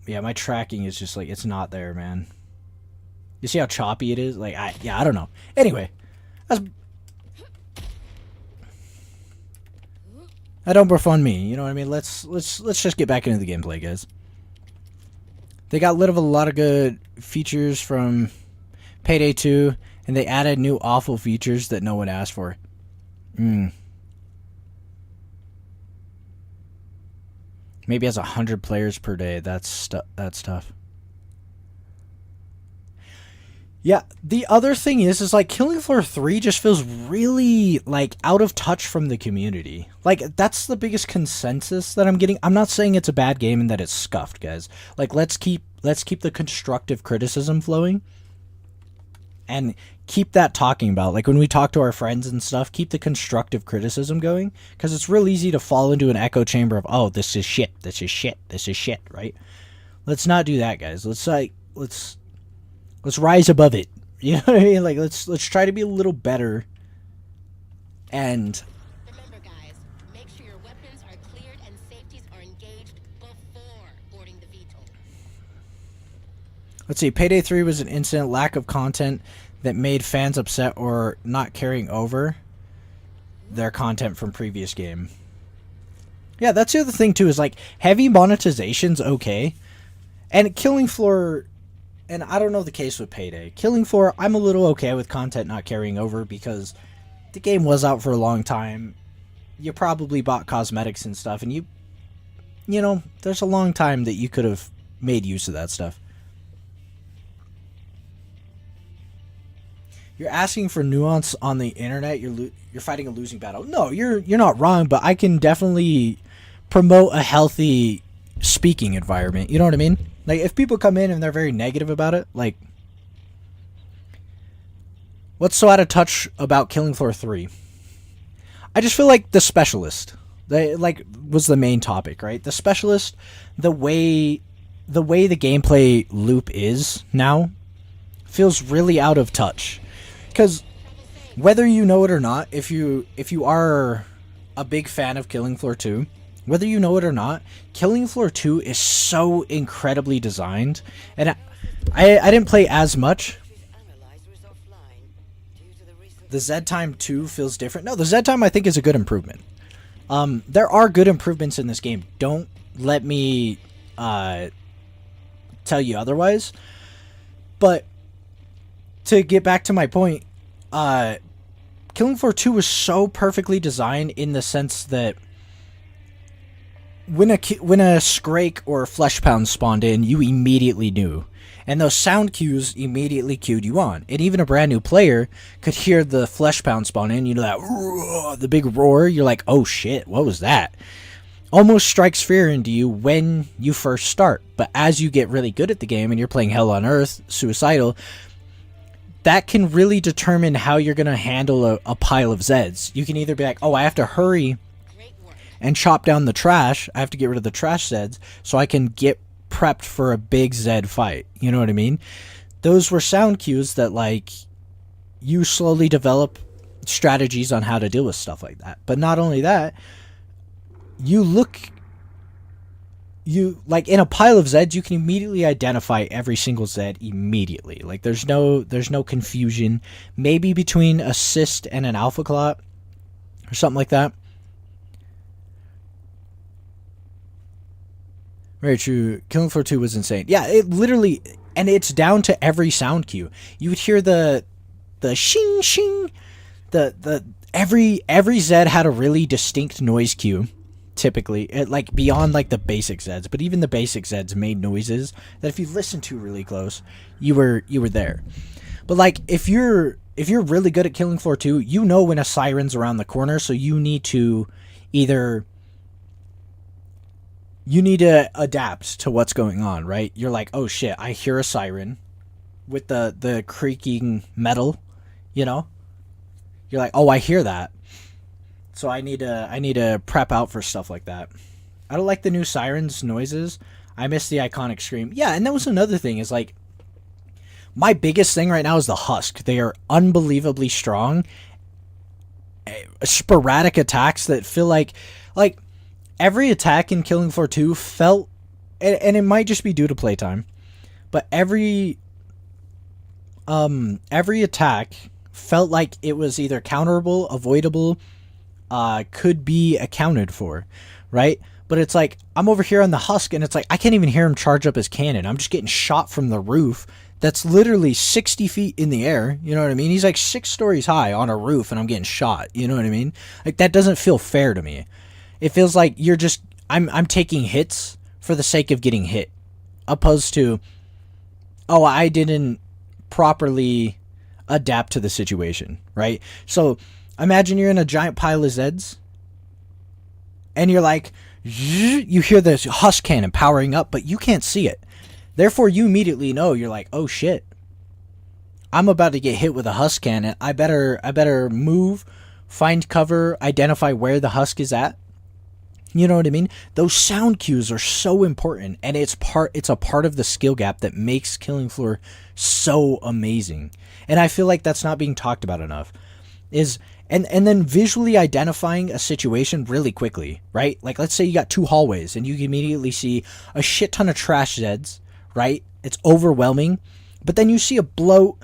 Yeah, my tracking is just like, it's not there, man. You see how choppy it is? Like, I don't know. Anyway, that don't befund me, you know what I mean? Let's just get back into the gameplay, guys. They got rid of a lot of good features from Payday 2, and they added new awful features that no one asked for. Maybe as 100 players per day, that's tough. Yeah, the other thing is like Killing Floor 3 just feels really like out of touch from the community. Like, that's the biggest consensus that I'm getting. I'm not saying it's a bad game and that it's scuffed, guys. Like, let's keep the constructive criticism flowing and keep that talking about. Like, when we talk to our friends and stuff, keep the constructive criticism going, because it's real easy to fall into an echo chamber of, oh, this is shit, this is shit, this is shit, right? Let's not do that, guys. Let's rise above it. You know what I mean? Like, let's try to be a little better. And Remember, guys, make sure your weapons are cleared and safeties are engaged before boarding the VTOL. let's see. Payday 3 was an incident, lack of content that made fans upset or not carrying over their content from previous game. Yeah, that's the other thing too, is like heavy monetization's okay. And Killing Floor, and I don't know the case with Payday. Killing Floor, I'm a little okay with content not carrying over because the game was out for a long time. You probably bought cosmetics and stuff, and you know, there's a long time that you could have made use of that stuff. You're asking for nuance on the internet. You're fighting a losing battle. No, you're not wrong, but I can definitely promote a healthy speaking environment. You know what I mean? Like, if people come in and they're very negative about it, like, what's so out of touch about Killing Floor 3? I just feel like the specialist, was the main topic, right? The specialist, the way the gameplay loop is now feels really out of touch. Because whether you know it or not, if you are a big fan of Killing Floor 2, whether you know it or not, Killing Floor 2 is so incredibly designed. And I didn't play as much. The Z Time 2 feels different. No, the Z Time I think is a good improvement. There are good improvements in this game. Don't let me tell you otherwise. But to get back to my point, Killing Floor 2 was so perfectly designed in the sense that when a Skrake or a Flesh Pound spawned in, you immediately knew. And those sound cues immediately cued you on. And even a brand new player could hear the Flesh Pound spawn in, you know, that roar, the big roar. You're like, oh shit, what was that? Almost strikes fear into you when you first start. But as you get really good at the game and you're playing Hell on Earth, Suicidal, that can really determine how you're going to handle a pile of Zeds. You can either be like, oh, I have to hurry and chop down the trash. I have to get rid of the trash Zeds so I can get prepped for a big Zed fight. You know what I mean? Those were sound cues that, like, you slowly develop strategies on how to deal with stuff like that. But not only that, you like, in a pile of Zeds, you can immediately identify every single Zed immediately. Like, there's no confusion. Maybe between a Cyst and an Alpha Clot or something like that. Very true. Killing Floor 2 was insane. Yeah, it literally, and it's down to every sound cue. You would hear the shing shing. Every Zed had a really distinct noise cue. Typically, like, beyond like the basic Zeds, but even the basic Zeds made noises that if you listen to really close, you were there. But like, if you're really good at Killing Floor 2, you know when a siren's around the corner, so you need to adapt to what's going on, right? You're like, oh shit, I hear a siren with the creaking metal, you know? You're like, oh, I hear that. So I need to prep out for stuff like that. I don't like the new sirens noises. I miss the iconic scream. Yeah, and that was another thing is, like, my biggest thing right now is the Husk. They are unbelievably strong. Sporadic attacks that feel like every attack in Killing Floor 2 felt, and it might just be due to playtime, but every attack felt like it was either counterable, avoidable, could be accounted for, right? But it's like, I'm over here on the Husk, and it's like, I can't even hear him charge up his cannon. I'm just getting shot from the roof that's literally 60 feet in the air, you know what I mean? He's like 6 stories high on a roof, and I'm getting shot, you know what I mean? Like, that doesn't feel fair to me. It feels like you're just, I'm taking hits for the sake of getting hit, opposed to, oh, I didn't properly adapt to the situation, right? So imagine you're in a giant pile of Zeds, and you're like, you hear this Husk cannon powering up, but you can't see it. Therefore, you immediately know, you're like, oh shit, I'm about to get hit with a Husk cannon. I better move, find cover, identify where the Husk is at. You know what I mean? Those sound cues are so important, and it's a part of the skill gap that makes Killing Floor so amazing. And I feel like that's not being talked about enough. And then visually identifying a situation really quickly, right? Like, let's say you got 2 hallways, and you can immediately see a shit ton of trash Zeds, right? It's overwhelming. But then you see a bloat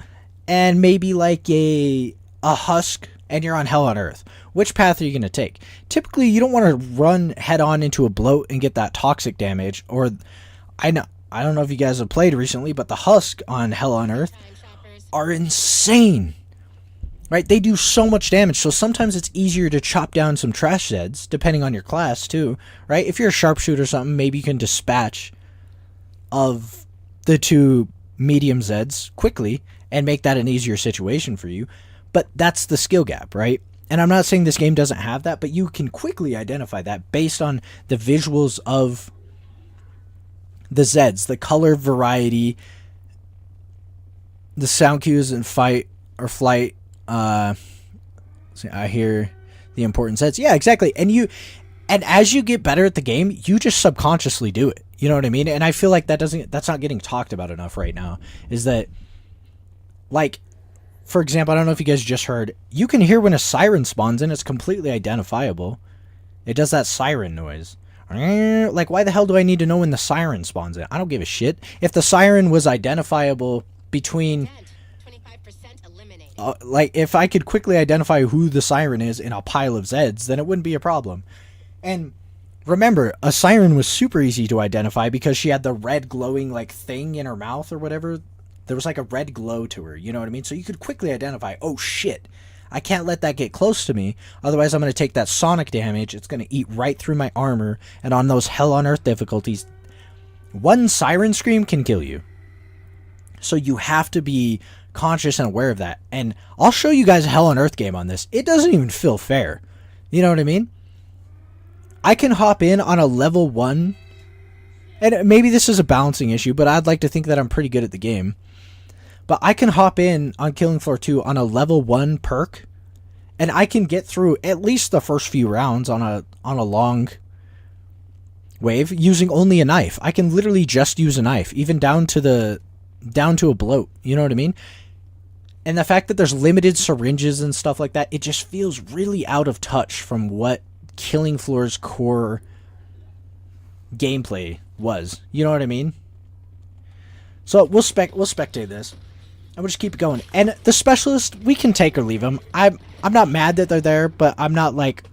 and maybe like a Husk, and you're on Hell on Earth. Which path are you going to take? Typically, you don't want to run head on into a bloat and get that toxic damage. Or, I don't know if you guys have played recently, but the Husk on Hell on Earth are insane. Right? They do so much damage. So sometimes it's easier to chop down some trash Zeds, depending on your class too. Right? If you're a sharpshooter or something, maybe you can dispatch of the 2 medium Zeds quickly and make that an easier situation for you. But that's the skill gap, right? And I'm not saying this game doesn't have that, but you can quickly identify that based on the visuals of the Zeds, the color variety, the sound cues in fight or flight. See, I hear the important Zeds. Yeah, exactly. And as you get better at the game, you just subconsciously do it. You know what I mean? And I feel like that's not getting talked about enough right now. Is that, like, for example, I don't know if you guys just heard, you can hear when a siren spawns in. It's completely identifiable. It does that siren noise. Like, why the hell do I need to know when the siren spawns in? I don't give a shit. If the siren was identifiable between... 25% eliminated. like, if I could quickly identify who the siren is in a pile of Zeds, then it wouldn't be a problem. And remember, a siren was super easy to identify because she had the red glowing, like, thing in her mouth or whatever. There was, like, a red glow to her, you know what I mean? So you could quickly identify, oh, shit, I can't let that get close to me, otherwise I'm going to take that sonic damage. It's going to eat right through my armor, and on those Hell on Earth difficulties, one siren scream can kill you. So you have to be conscious and aware of that. And I'll show you guys a Hell on Earth game on this. It doesn't even feel fair. You know what I mean? I can hop in on a level 1, and maybe this is a balancing issue, but I'd like to think that I'm pretty good at the game. But I can hop in on Killing Floor 2 on a level 1 perk, and I can get through at least the first few rounds on a long wave using only a knife. I can literally just use a knife, even down to a bloat. You know what I mean? And the fact that there's limited syringes and stuff like that, it just feels really out of touch from what Killing Floor's core gameplay was. You know what I mean? So we'll spectate this, and we'll just keep it going. And the specialist, we can take or leave them. I'm not mad that they're there, but I'm not, like,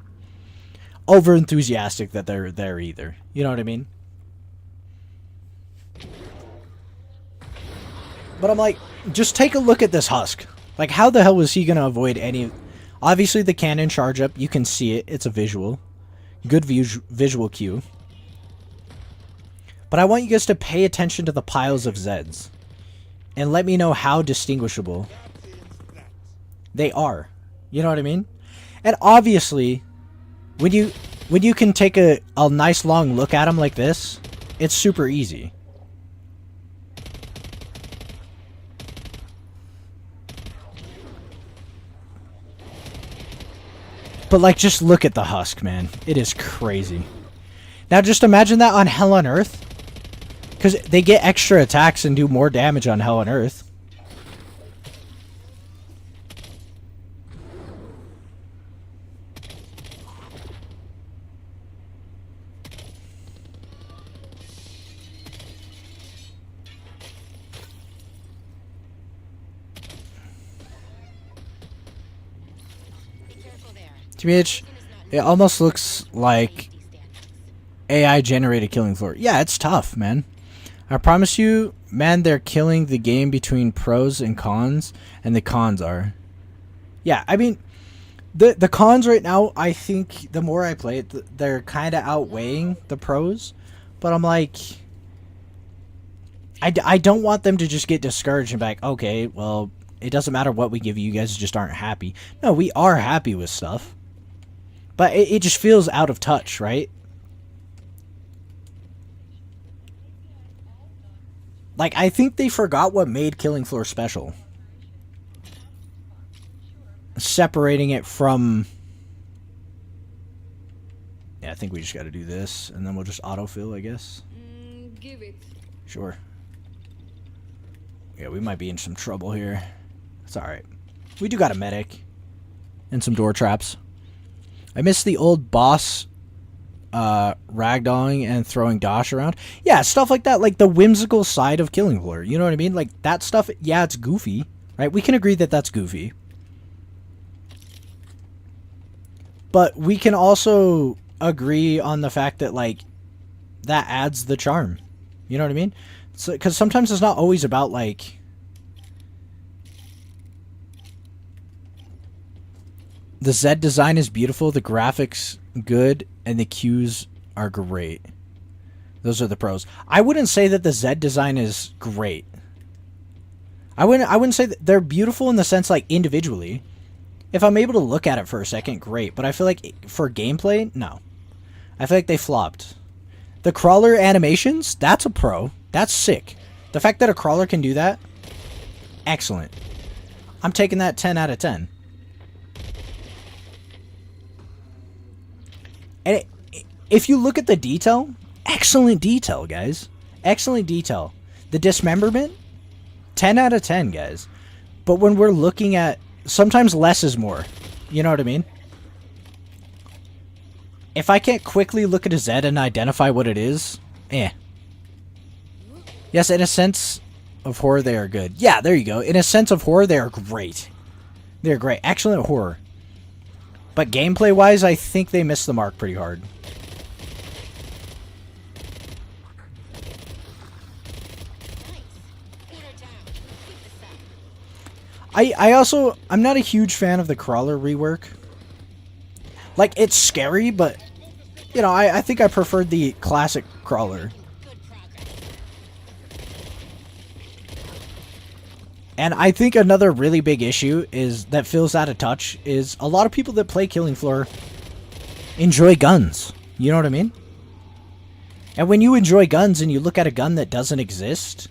over enthusiastic that they're there either. You know what I mean? But I'm like, just take a look at this husk. Like, how the hell was he gonna avoid any? Obviously, the cannon charge up. You can see it. It's a visual, good visual cue. But I want you guys to pay attention to the piles of Zeds, and let me know how distinguishable they are. You know what I mean? And obviously, when you can take a nice long look at them like this, it's super easy. But, like, just look at the husk, man. It is crazy. Now, just imagine that on Hell on Earth. Because they get extra attacks and do more damage on Hell on Earth. Be careful there. To me, it almost looks like AI generated Killing Floor. Yeah, it's tough, man. I promise you, man, they're killing the game between pros and cons, and the cons are. Yeah, I mean, the cons right now, I think the more I play it, they're kind of outweighing the pros, but I'm like, I don't want them to just get discouraged and be like, okay, well, it doesn't matter what we give you, you guys just aren't happy. No, we are happy with stuff, but it just feels out of touch, right? Like, I think they forgot what made Killing Floor special. Separating it from... Yeah, I think we just got to do this, and then we'll just autofill, I guess. Give it. Sure. Yeah, we might be in some trouble here. It's alright. We do got a medic. And some door traps. I miss the old boss ragdolling and throwing Dosh around. Yeah, stuff like that, like the whimsical side of Killing Floor. You know what I mean? Like, that stuff, yeah, it's goofy, right? We can agree that that's goofy. But we can also agree on the fact that, like, that adds the charm. You know what I mean? So, because sometimes it's not always about, like... The Zed design is beautiful, the graphics good, and the cues are great. Those are the pros. I wouldn't say that the Zed design is great. I wouldn't say that they're beautiful in the sense, like, individually. If I'm able to look at it for a second, great. But I feel like for gameplay, no. I feel like they flopped. The crawler animations, that's a pro. That's sick. The fact that a crawler can do that, excellent. I'm taking that 10 out of 10. And if you look at the detail, excellent detail, guys. Excellent detail. The dismemberment, 10 out of 10, guys. But when we're looking at, sometimes less is more. You know what I mean? If I can't quickly look at a Z and identify what it is, eh. Yes, in a sense of horror, they are good. Yeah, there you go. In a sense of horror, they are great. They're great. Excellent horror. But gameplay-wise, I think they missed the mark pretty hard. I'm not a huge fan of the crawler rework. Like, it's scary, but, you know, I think I preferred the classic crawler. And I think another really big issue is that feels out of touch is a lot of people that play Killing Floor enjoy guns. You know what I mean? And when you enjoy guns and you look at a gun that doesn't exist,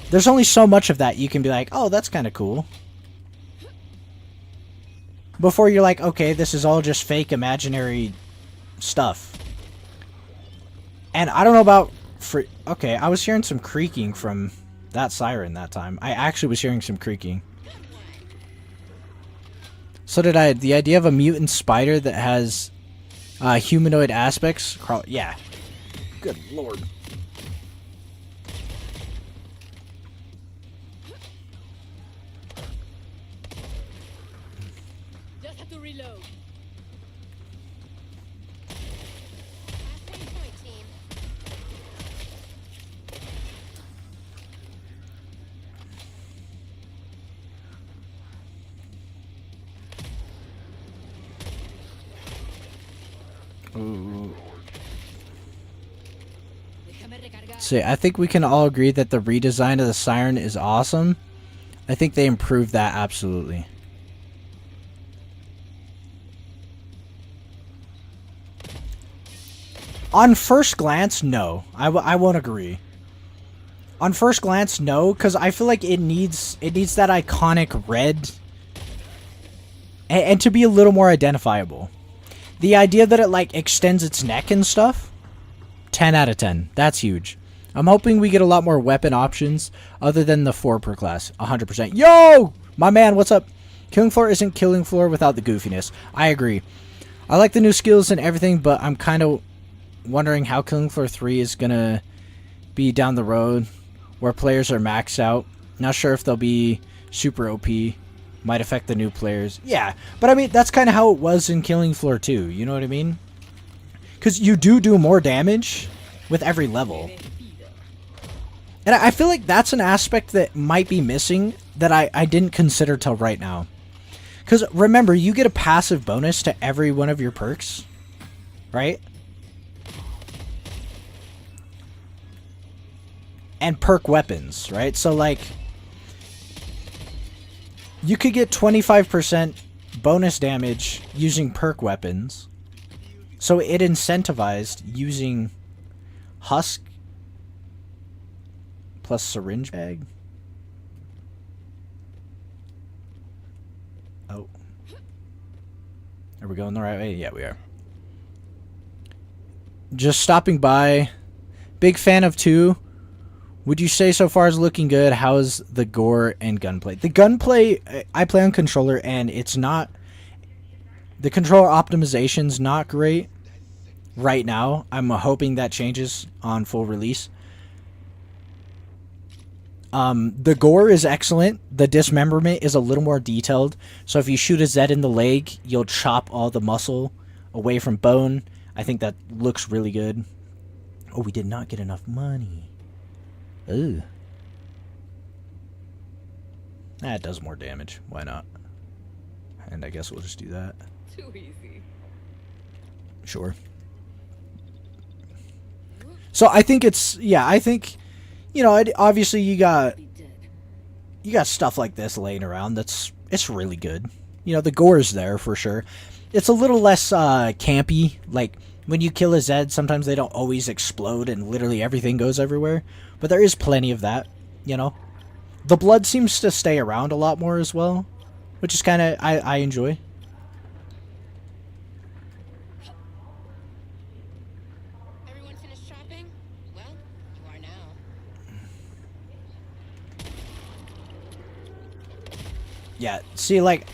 there's only so much of that you can be like, oh, that's kind of cool. Before you're like, okay, this is all just fake imaginary stuff. And I don't know about... Okay, I was hearing some creaking from that siren that time. I actually was hearing some creaking. So did I. The idea of a mutant spider that has humanoid aspects. Yeah. Good lord. Just have to reload. Last point, team. Ooh. See, I think we can all agree that the redesign of the siren is awesome. I think they improved that absolutely. On first glance, no. I won't agree. On first glance, no, because I feel like it needs that iconic red and to be a little more identifiable. The idea that it like extends its neck and stuff, 10 out of 10. That's huge. I'm hoping we get a lot more weapon options other than the 4 per class. 100%. Yo! My man, what's up? Killing Floor isn't Killing Floor without the goofiness. I agree. I like the new skills and everything, but I'm kind of wondering how Killing Floor 3 is going to be down the road where players are maxed out. Not sure if they'll be super OP. Might affect the new players. Yeah, but I mean, that's kind of how it was in Killing Floor 2. You know what I mean? Because you do more damage with every level. And I feel like that's an aspect that might be missing that I didn't consider till right now. Because remember, you get a passive bonus to every one of your perks. Right? And perk weapons, right? So like, you could get 25% bonus damage using perk weapons. So it incentivized using husk plus syringe bag. Oh. Are we going the right way? Yeah, we are. Just stopping by. Big fan of 2. Would you say so far is looking good? How's the gore and gunplay? The gunplay, I play on controller and it's not... The controller optimization's not great right now. I'm hoping that changes on full release. The gore is excellent. The dismemberment is a little more detailed. So if you shoot a Z in the leg, you'll chop all the muscle away from bone. I think that looks really good. Oh, we did not get enough money. Ooh. That does more damage. Why not? And I guess we'll just do that. Too easy. Sure. So I think it's... Yeah, I think... You know, obviously you got stuff like this laying around it's really good. You know, the gore is there for sure. it's a little less campy. Like when you kill a Zed, sometimes they don't always explode and literally everything goes everywhere. But there is plenty of that, you know. The blood seems to stay around a lot more as well, which is kind of I enjoy. Everyone finished shopping? Well, you are now. Yeah, see, like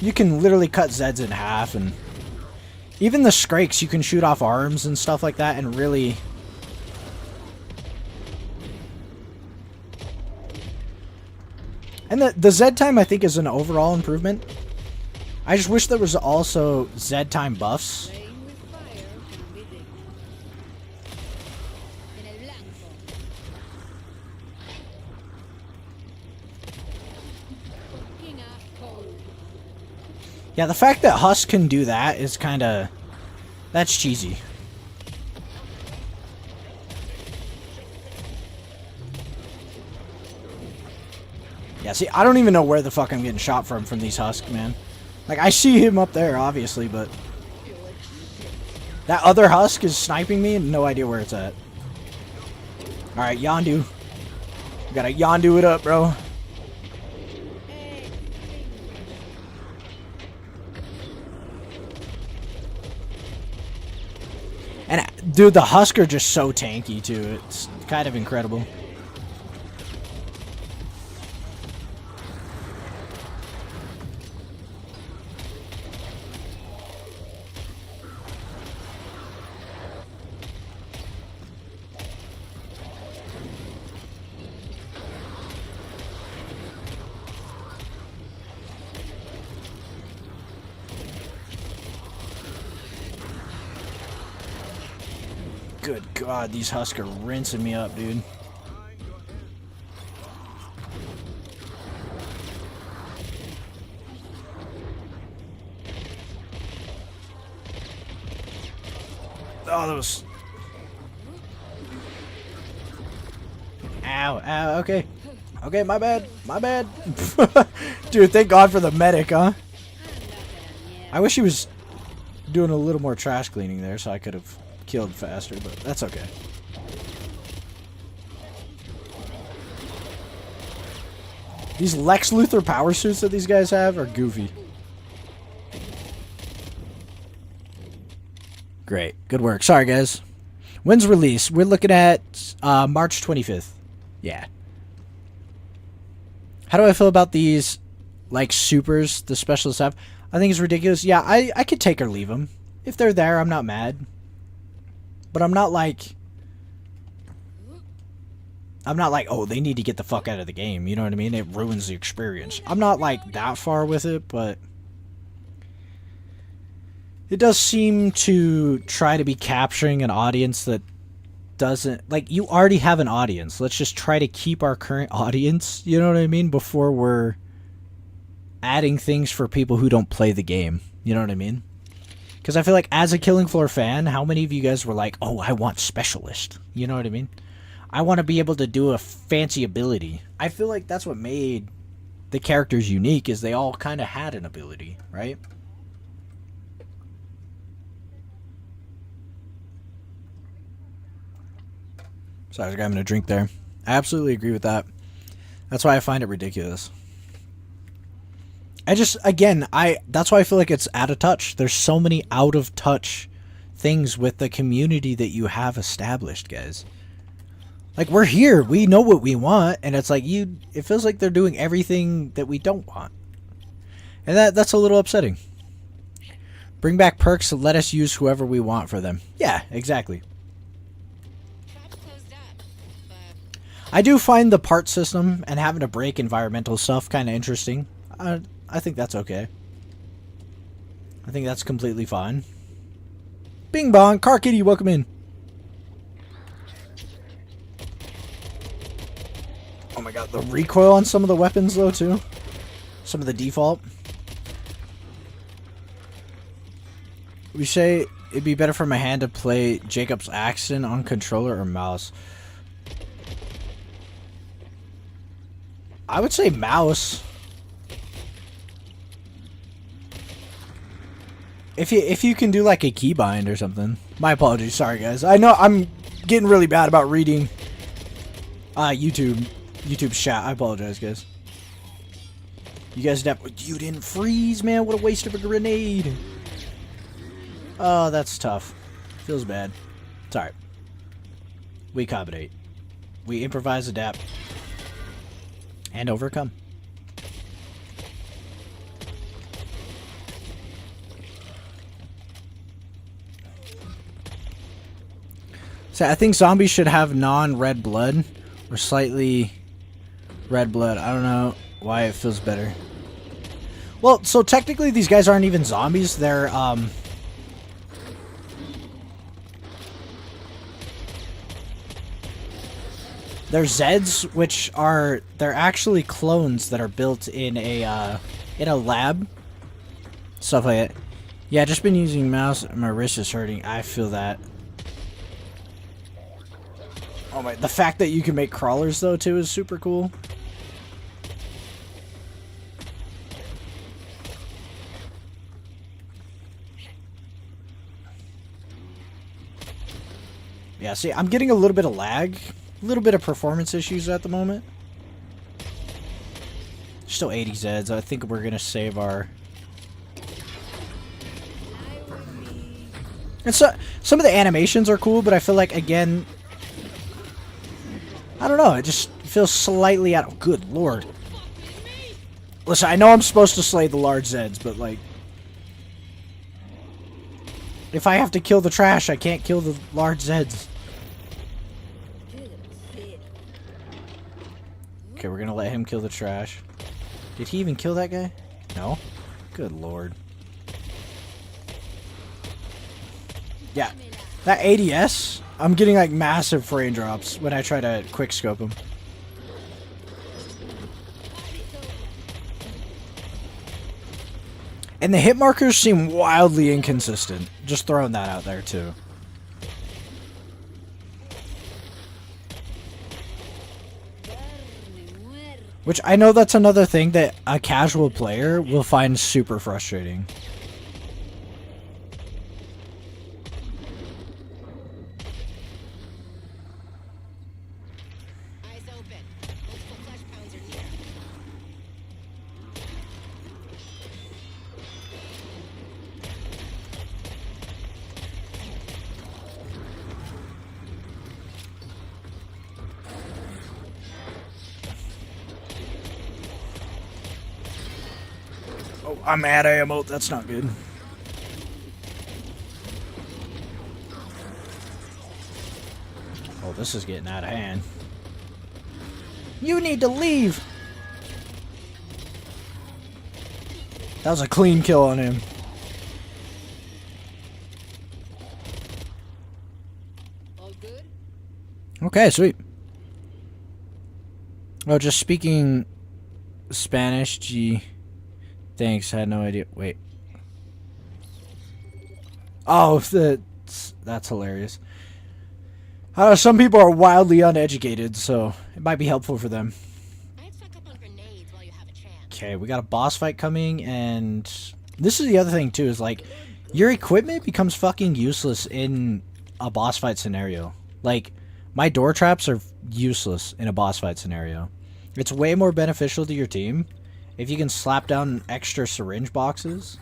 you can literally cut Zeds in half, and even the Skrakes you can shoot off arms and stuff like that, and really. And the Z time, I think, is an overall improvement. I just wish there was also Z time buffs. Playing with fire can be dangerous. En el blanco. King of cold. Yeah, the fact that Husk can do that is kind of... That's cheesy. Yeah, see, I don't even know where the fuck I'm getting shot from these Husks, man. Like, I see him up there, obviously, but... That other Husk is sniping me and no idea where it's at. Alright, Yondu. We gotta Yondu it up, bro. And, dude, the Husk are just so tanky, too. It's kind of incredible. Good God, these Husks are rinsing me up, dude. Oh, that was... Ow, ow, okay. Okay, my bad, my bad. Dude, thank God for the medic, huh? I wish he was doing a little more trash cleaning there so I could have killed faster, but that's okay. These Lex Luthor power suits that these guys have are goofy. Great. Good work. Sorry, guys. When's release? We're looking at March 25th. Yeah. How do I feel about these, like, supers the specialists have? I think it's ridiculous. Yeah, I could take or leave them. If they're there, I'm not mad. But I'm not like, oh, they need to get the fuck out of the game. You know what I mean? It ruins the experience. I'm not like that far with it, but it does seem to try to be capturing an audience that doesn't, like, you already have an audience. Let's just try to keep our current audience, you know what I mean, before we're adding things for people who don't play the game. You know what I mean? Because I feel like as a Killing Floor fan, how many of you guys were like, oh, I want Specialist? You know what I mean? I want to be able to do a fancy ability. I feel like that's what made the characters unique, is they all kind of had an ability, right? Sorry, I was grabbing a drink there. I absolutely agree with that. That's why I find it ridiculous. I just, again, that's why I feel like it's out of touch. There's so many out of touch things with the community that you have established, guys. Like, we're here. We know what we want, and it's like, it feels like they're doing everything that we don't want. And that's a little upsetting. Bring back perks and let us use whoever we want for them. Yeah, exactly. Shops closed up, but I do find the part system and having to break environmental stuff kind of interesting. I think that's okay. I think that's completely fine. Bing bong, Car Kitty, welcome in. Oh my god, the recoil on some of the weapons though too. Some of the default. We say it'd be better for my hand to play Jacob's Accent on controller or mouse. I would say mouse. If you can do like a keybind or something. My apologies. Sorry, guys. I know I'm getting really bad about reading YouTube chat. I apologize, guys. You guys you didn't freeze, man. What a waste of a grenade. Oh, that's tough. Feels bad. It's alright. We accommodate. We improvise, adapt, and overcome. So I think zombies should have non-red blood or slightly red blood. I don't know why it feels better. Well, so technically these guys aren't even zombies. They're Zeds, which they're actually clones that are built in a lab. Stuff like that. Yeah, just been using mouse. My wrist is hurting. I feel that. Oh my! The fact that you can make crawlers though too is super cool. Yeah, see, I'm getting a little bit of lag, a little bit of performance issues at the moment. Still 80 Zeds. I think we're gonna save our. And so some of the animations are cool, but I feel like again, I don't know. It just feels slightly out of. Good lord. Listen, I know I'm supposed to slay the large Zeds, but like, if I have to kill the trash, I can't kill the large Zeds. Okay, we're gonna let him kill the trash. Did he even kill that guy? No? Good lord. Yeah. That ADS, I'm getting like massive frame drops when I try to quick scope him. And the hit markers seem wildly inconsistent. Just throwing that out there too. Which I know that's another thing that a casual player will find super frustrating. Eyes open. Multiple flesh pounds are near. Oh, I'm out of ammo. That's not good. Oh, this is getting out of hand. You need to leave. That was a clean kill on him. All good? Okay, sweet. Oh, just speaking Spanish, G. Thanks, I had no idea. Wait. Oh, that's hilarious. I don't know, some people are wildly uneducated, so it might be helpful for them. I'd stock up on grenades while you have a chance. Okay, we got a boss fight coming, and this is the other thing, too, is like, your equipment becomes fucking useless in a boss fight scenario. Like, my door traps are useless in a boss fight scenario. It's way more beneficial to your team if you can slap down extra syringe boxes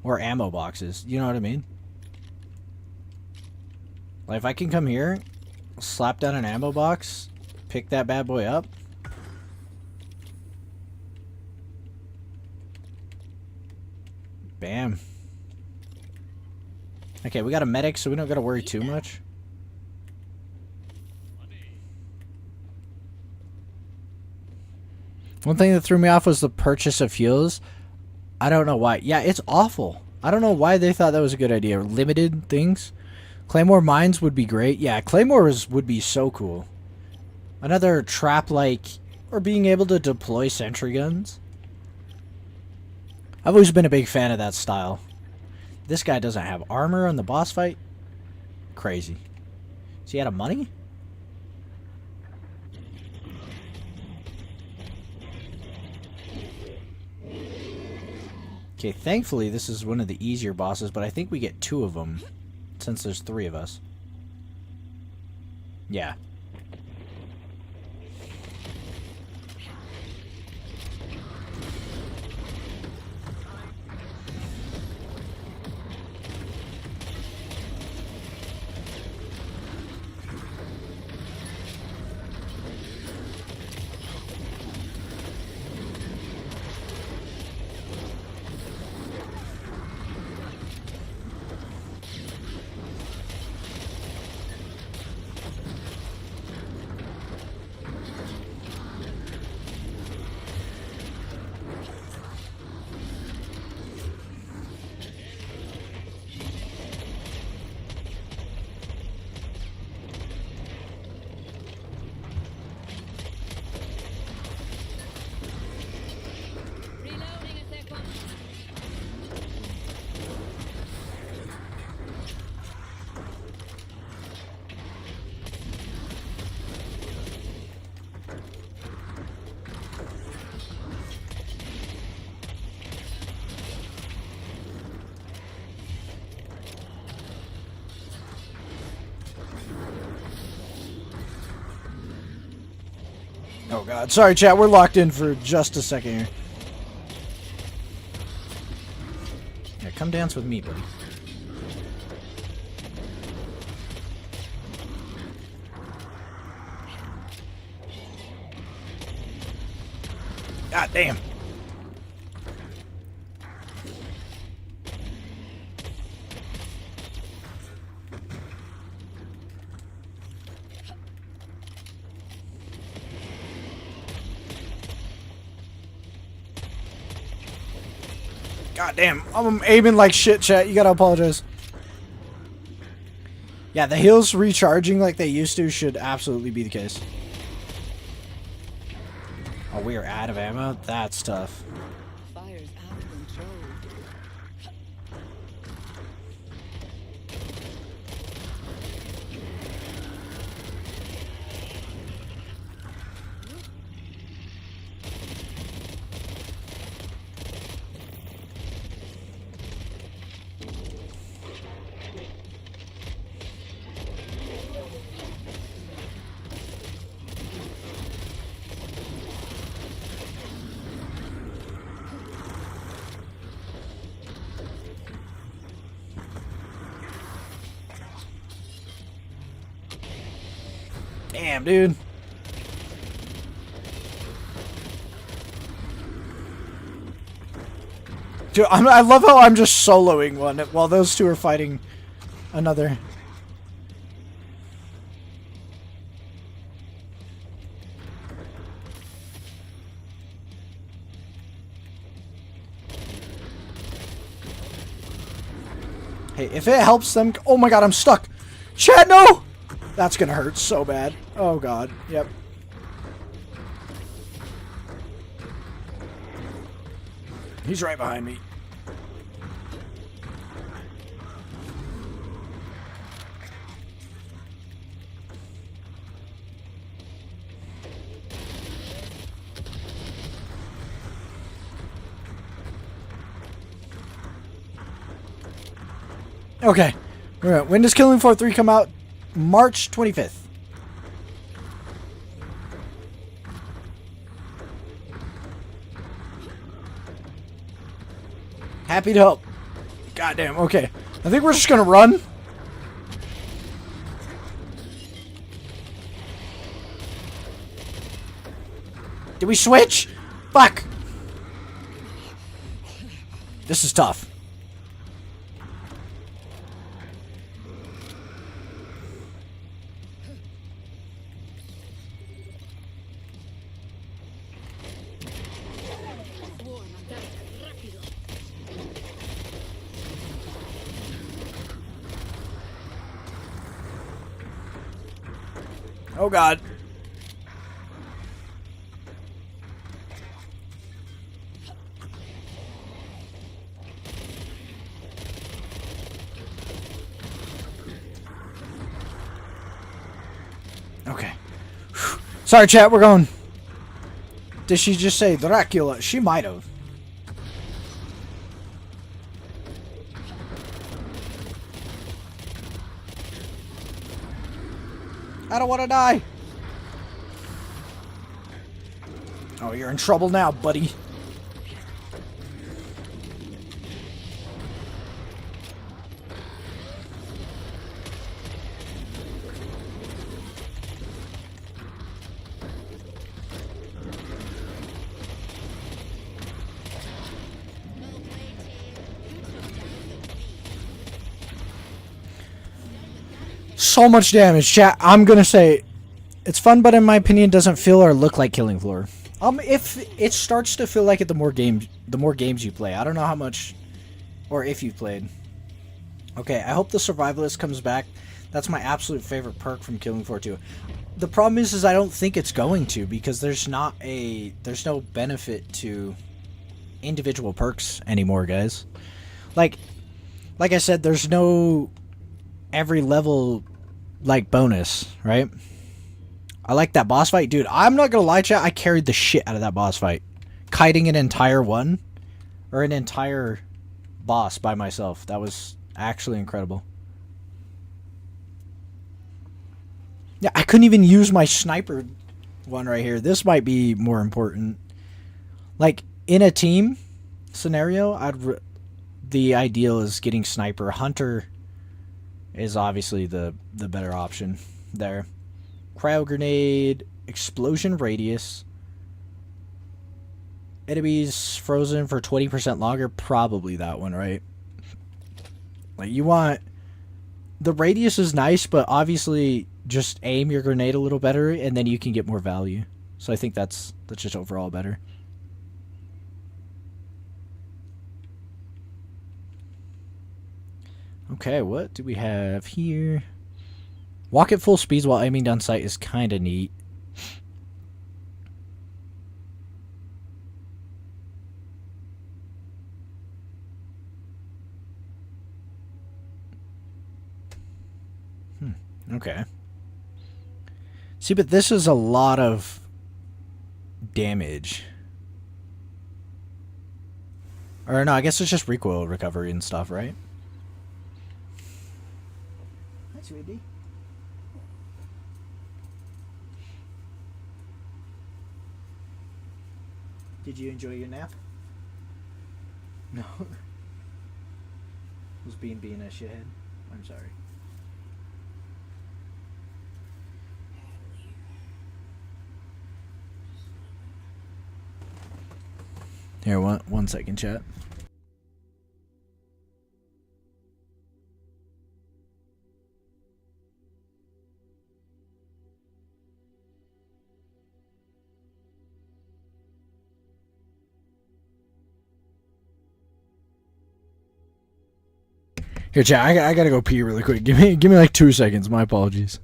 or ammo boxes. You know what I mean? Like, if I can come here, slap down an ammo box, pick that bad boy up. Bam. Okay, we got a medic, so we don't got to worry too much. One thing that threw me off was the purchase of heals. I don't know why. Yeah, it's awful. I don't know why they thought that was a good idea. Limited things. Claymore mines would be great. Yeah, claymores would be so cool. Another trap-like, or being able to deploy sentry guns. I've always been a big fan of that style. This guy doesn't have armor on the boss fight. Crazy. Is he out of money? Okay, thankfully this is one of the easier bosses, but I think we get 2 of them since there's 3 of us. Yeah. Reloading a second. Oh god. Sorry, chat. We're locked in for just a second here. Yeah, come dance with me, buddy. God damn. God damn. I'm aiming like shit, chat. You gotta apologize. Yeah, the heals recharging like they used to should absolutely be the case. Oh, we are out of ammo? That's tough. Fire's out of control. Damn, dude. Dude, I love how I'm just soloing one while those two are fighting another. Hey, if it helps them... Oh my god, I'm stuck. Chat, no! That's gonna hurt so bad. Oh god, yep. He's right behind me. Okay. When does Killing Floor 3 come out? March 25th. Happy to help. Goddamn, okay. I think we're just gonna run. Did we switch? Fuck. This is tough. Oh god. Okay. Sorry, chat, we're going. Did she just say Dracula? She might have. I don't want to die. Oh, you're in trouble now, buddy. So much damage, chat. I'm gonna say it's fun, but in my opinion, doesn't feel or look like Killing Floor. If it starts to feel like it, the more games you play. I don't know how much, or if you've played. Okay, I hope the Survivalist comes back. That's my absolute favorite perk from Killing Floor 2. The problem is I don't think it's going to, because there's no benefit to individual perks anymore, guys. Like I said, there's no every level like bonus, right? I like that boss fight, dude. I'm not gonna lie, chat. I carried the shit out of that boss fight, kiting an entire boss by myself. That was actually incredible. Yeah, I couldn't even use my sniper one right here. This might be more important. Like in a team scenario, the ideal is getting sniper. Hunter is obviously the better option there. Cryo grenade, explosion radius. Enemies frozen for 20% longer. Probably that one, right? Like you want the radius is nice, but obviously just aim your grenade a little better, and then you can get more value. So I think that's just overall better. Okay, what do we have here? Walk at full speeds while aiming down sight is kind of neat. Okay. See, but this is a lot of damage. Or no, I guess it's just recoil recovery and stuff, right? Hi, sweetie. Did you enjoy your nap? No. Was being a shithead? I'm sorry. Here, one second, chat. Here, chat. I gotta go pee really quick. Give me like 2 seconds. My apologies.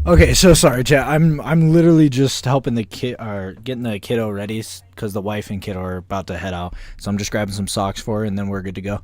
Okay, so sorry, chat. I'm literally just helping the kid or getting the kiddo ready because the wife and kiddo are about to head out. So I'm just grabbing some socks for her, and then we're good to go.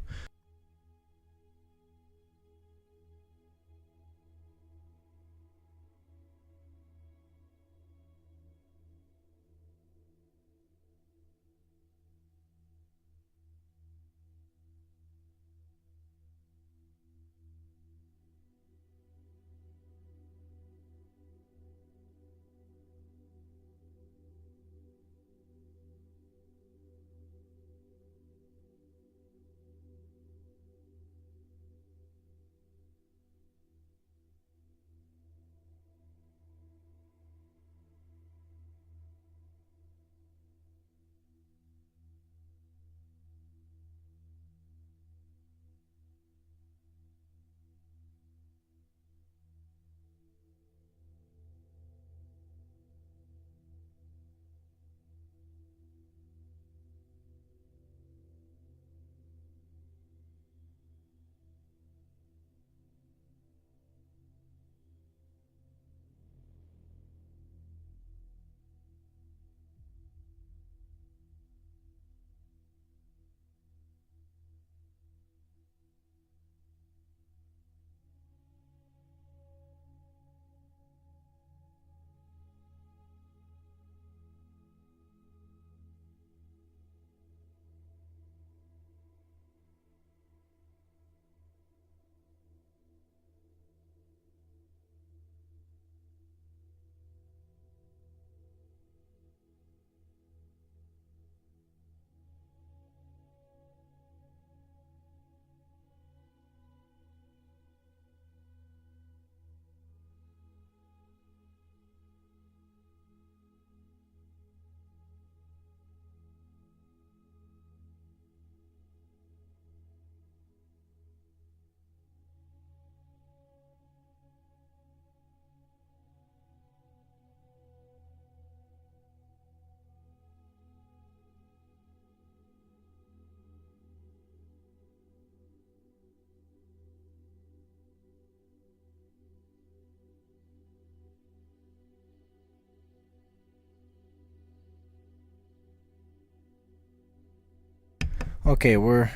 Okay, we're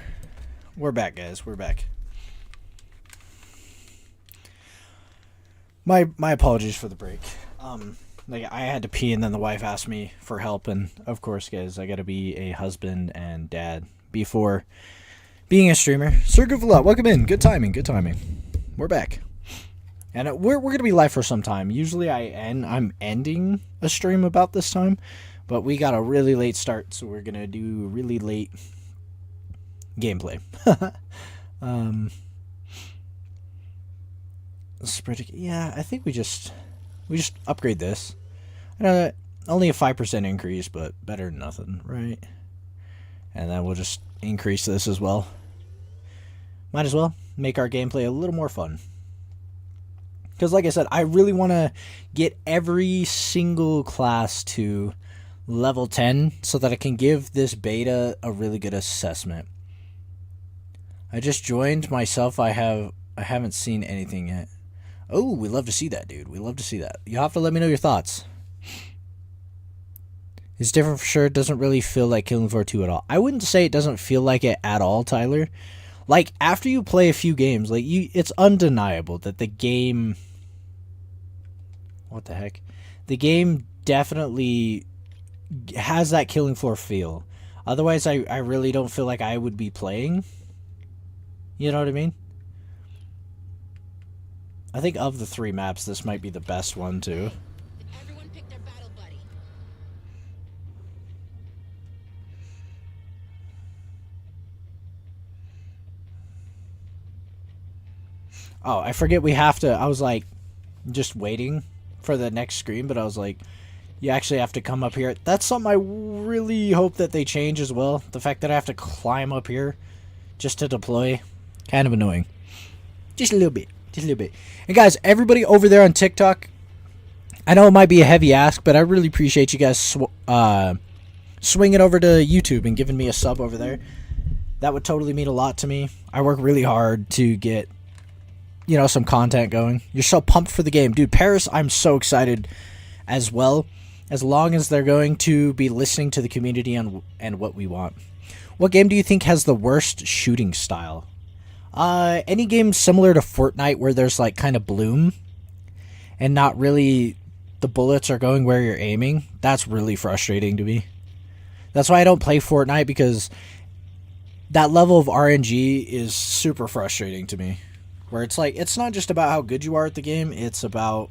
back, guys. We're back. My apologies for the break. Like I had to pee, and then the wife asked me for help, and of course, guys, I got to be a husband and dad before being a streamer. Sir Goofiness, welcome in. Good timing. Good timing. We're back, and we're gonna be live for some time. Usually, I'm ending a stream about this time, but we got a really late start, so we're gonna do really late gameplay. Yeah, I think we just upgrade this. I know only a 5% increase, but better than nothing, right? And then we'll just increase this as well. Might as well make our gameplay a little more fun. Because like I said, I really want to get every single class to level 10 so that I can give this beta a really good assessment. I just joined myself. I haven't seen anything yet. Oh, we love to see that, dude. We love to see that. You'll have to let me know your thoughts. It's different for sure. It doesn't really feel like Killing Floor 2 at all. I wouldn't say it doesn't feel like it at all, Tyler. Like, after you play a few games, like it's undeniable that the game... What the heck? The game definitely has that Killing Floor feel. Otherwise, I really don't feel like I would be playing. You know what I mean? I think of the 3 maps, this might be the best one, too. Did everyone pick their battle buddy? Oh, I forget we have to... I was, like, just waiting for the next screen, but I was like, you actually have to come up here. That's something I really hope that they change as well. The fact that I have to climb up here just to deploy. Kind of annoying. Just a little bit. Just a little bit. And guys, everybody over there on TikTok, I know it might be a heavy ask, but I really appreciate you guys swinging over to YouTube and giving me a sub over there. That would totally mean a lot to me. I work really hard to get you know, some content going. You're so pumped for the game. Dude, Paris, I'm so excited as well, as long as they're going to be listening to the community and what we want. What game do you think has the worst shooting style? Any game similar to Fortnite where there's like kind of bloom and not really the bullets are going where you're aiming. That's really frustrating to me. That's why I don't play Fortnite, because that level of RNG is super frustrating to me. Where it's like, it's not just about how good you are at the game, it's about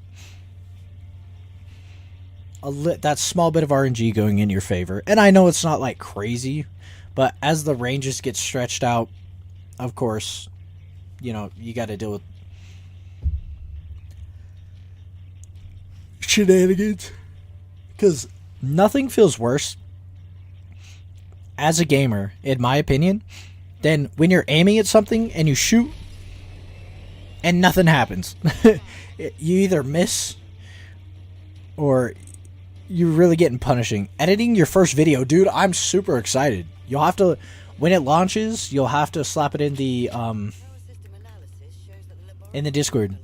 that small bit of RNG going in your favor. And I know it's not like crazy, but as the ranges get stretched out, of course, you know, you got to deal with shenanigans. Because nothing feels worse as a gamer, in my opinion, than when you're aiming at something and you shoot and nothing happens. You either miss or you're really getting punishing. Editing your first video, dude, I'm super excited. You'll have to, when it launches, you'll have to slap it in the Discord.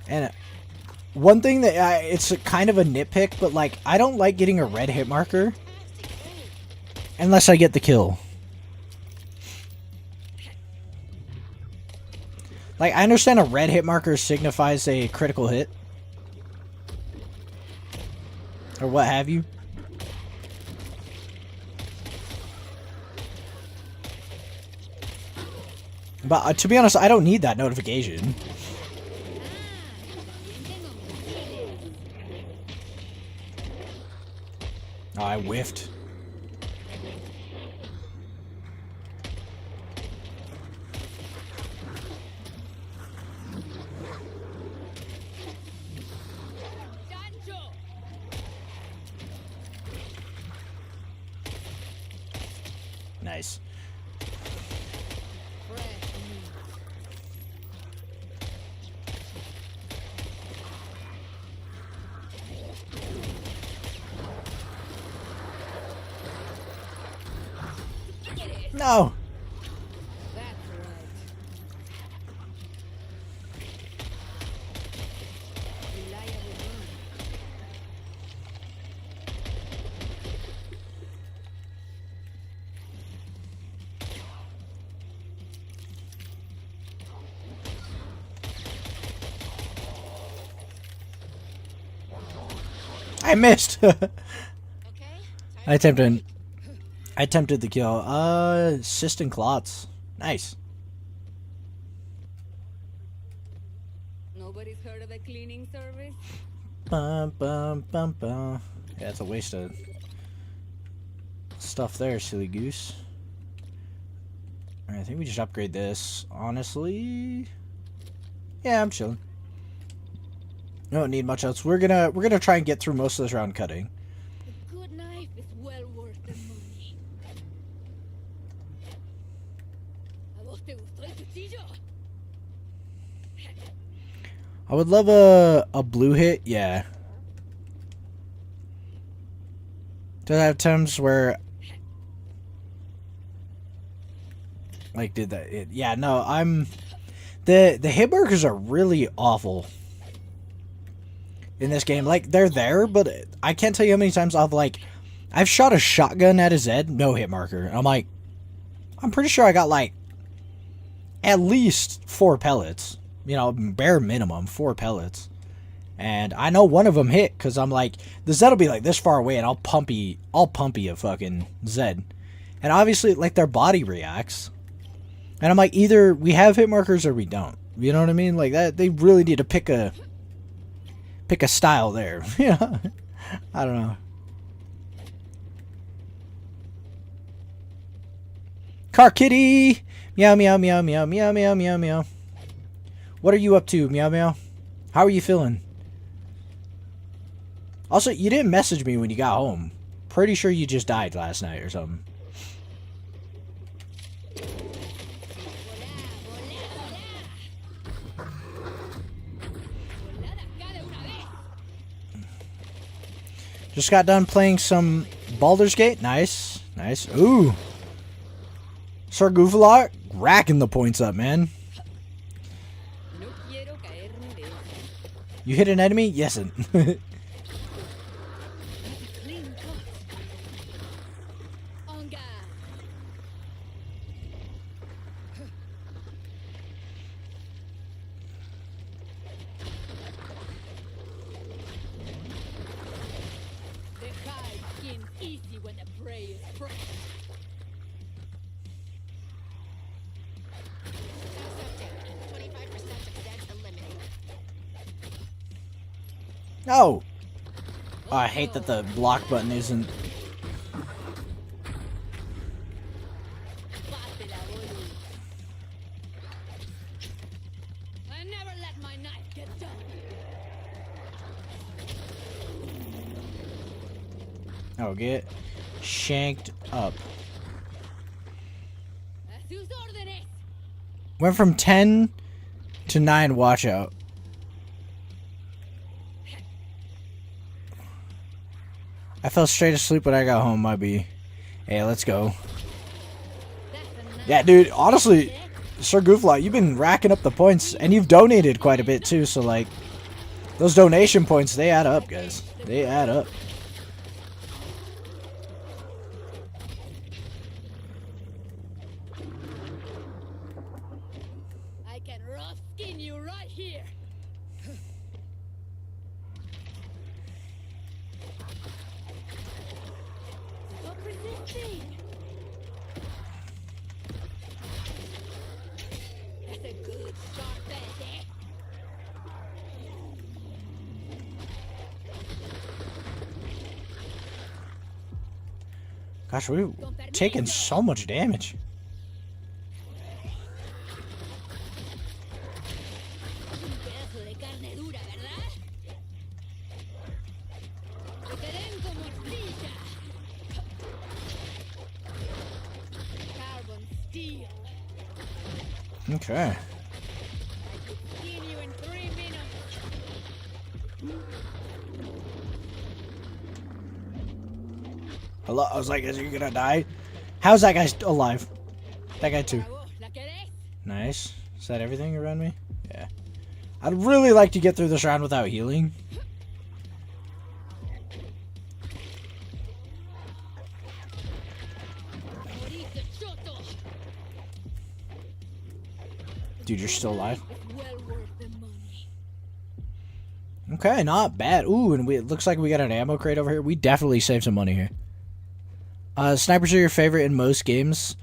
And one thing that it's kind of a nitpick, but like, I don't like getting a red hit marker unless I get the kill. Like, I understand a red hit marker signifies a critical hit or what have you. But to be honest, I don't need that notification. Oh, I whiffed. Nice. No. That's right. Reliable run. I missed. Okay? I attempted the kill. Cyst and clots. Nice. Nobody's heard of a cleaning service? Bum, bum, bum, bum. Yeah, it's a waste of stuff there, silly goose. Alright, I think we just upgrade this. Honestly, yeah, I'm chilling. Don't need much else. We're gonna try and get through most of this round cutting. A good knife is well worth the money. ¿A vos te gustó el cuchillo? I would love a blue hit, yeah. Does have times where like did that yeah, no, I'm the hit markers are really awful in this game. Like, they're there, but I can't tell you how many times I've shot a shotgun at his head, no hit marker. And I'm like, I'm pretty sure I got like at least 4 pellets. You know, bare minimum 4 pellets. And I know one of them hit, because I'm like, the Zed will be like this far away, and I'll pumpy a fucking Zed. And obviously, like, their body reacts. And I'm like, either we have hit markers or we don't. You know what I mean? Like, that, they really need to pick a style there. You know? I don't know. Car kitty! Meow, meow, meow, meow, meow, meow, meow, meow. What are you up to, meow, meow? How are you feeling? Also, you didn't message me when you got home. Pretty sure you just died last night or something. Just got done playing some Baldur's Gate. Nice. Nice. Ooh. Sir Goofalot racking the points up, man. No quiero caerme de eso. You hit an enemy? Yes. Clean cut. On guard. The hide skin easy when the prey is fresh. Status update. 25% of Zeds eliminated. Oh. Oh, I hate that the block button isn't. Bátela, boludo. I never let my knife get done. Oh, get shanked up. A sus órdenes. Went from 10 to 9. Watch out. I fell straight asleep when I got home. Might be. Hey, let's go. That's a nice Yeah, dude. Honestly, Sir Goofalot, you've been racking up the points, and you've donated quite a bit too. So like, those donation points, they add up, guys. They add up. I can rough skin you right here. Stop resisting. That's a good sharp edge, eh? Gosh, we've taken so much damage. Un pedazo de carne dura, ¿verdad? Te queden como astilla. Carbon steel. Okay. I could skin you in 3 minutes. Hello? I was like, is he gonna die? How's that guy alive? That guy too. Bravo, ¿la querés? Nice. Is that everything around me? Yeah. I'd really like to get through this round without healing. Morite, choto. Dude, you're still alive? It's well worth the money. Okay, not bad. Ooh, and it looks like we got an ammo crate over here. We definitely saved some money here. Snipers are your favorite in most games.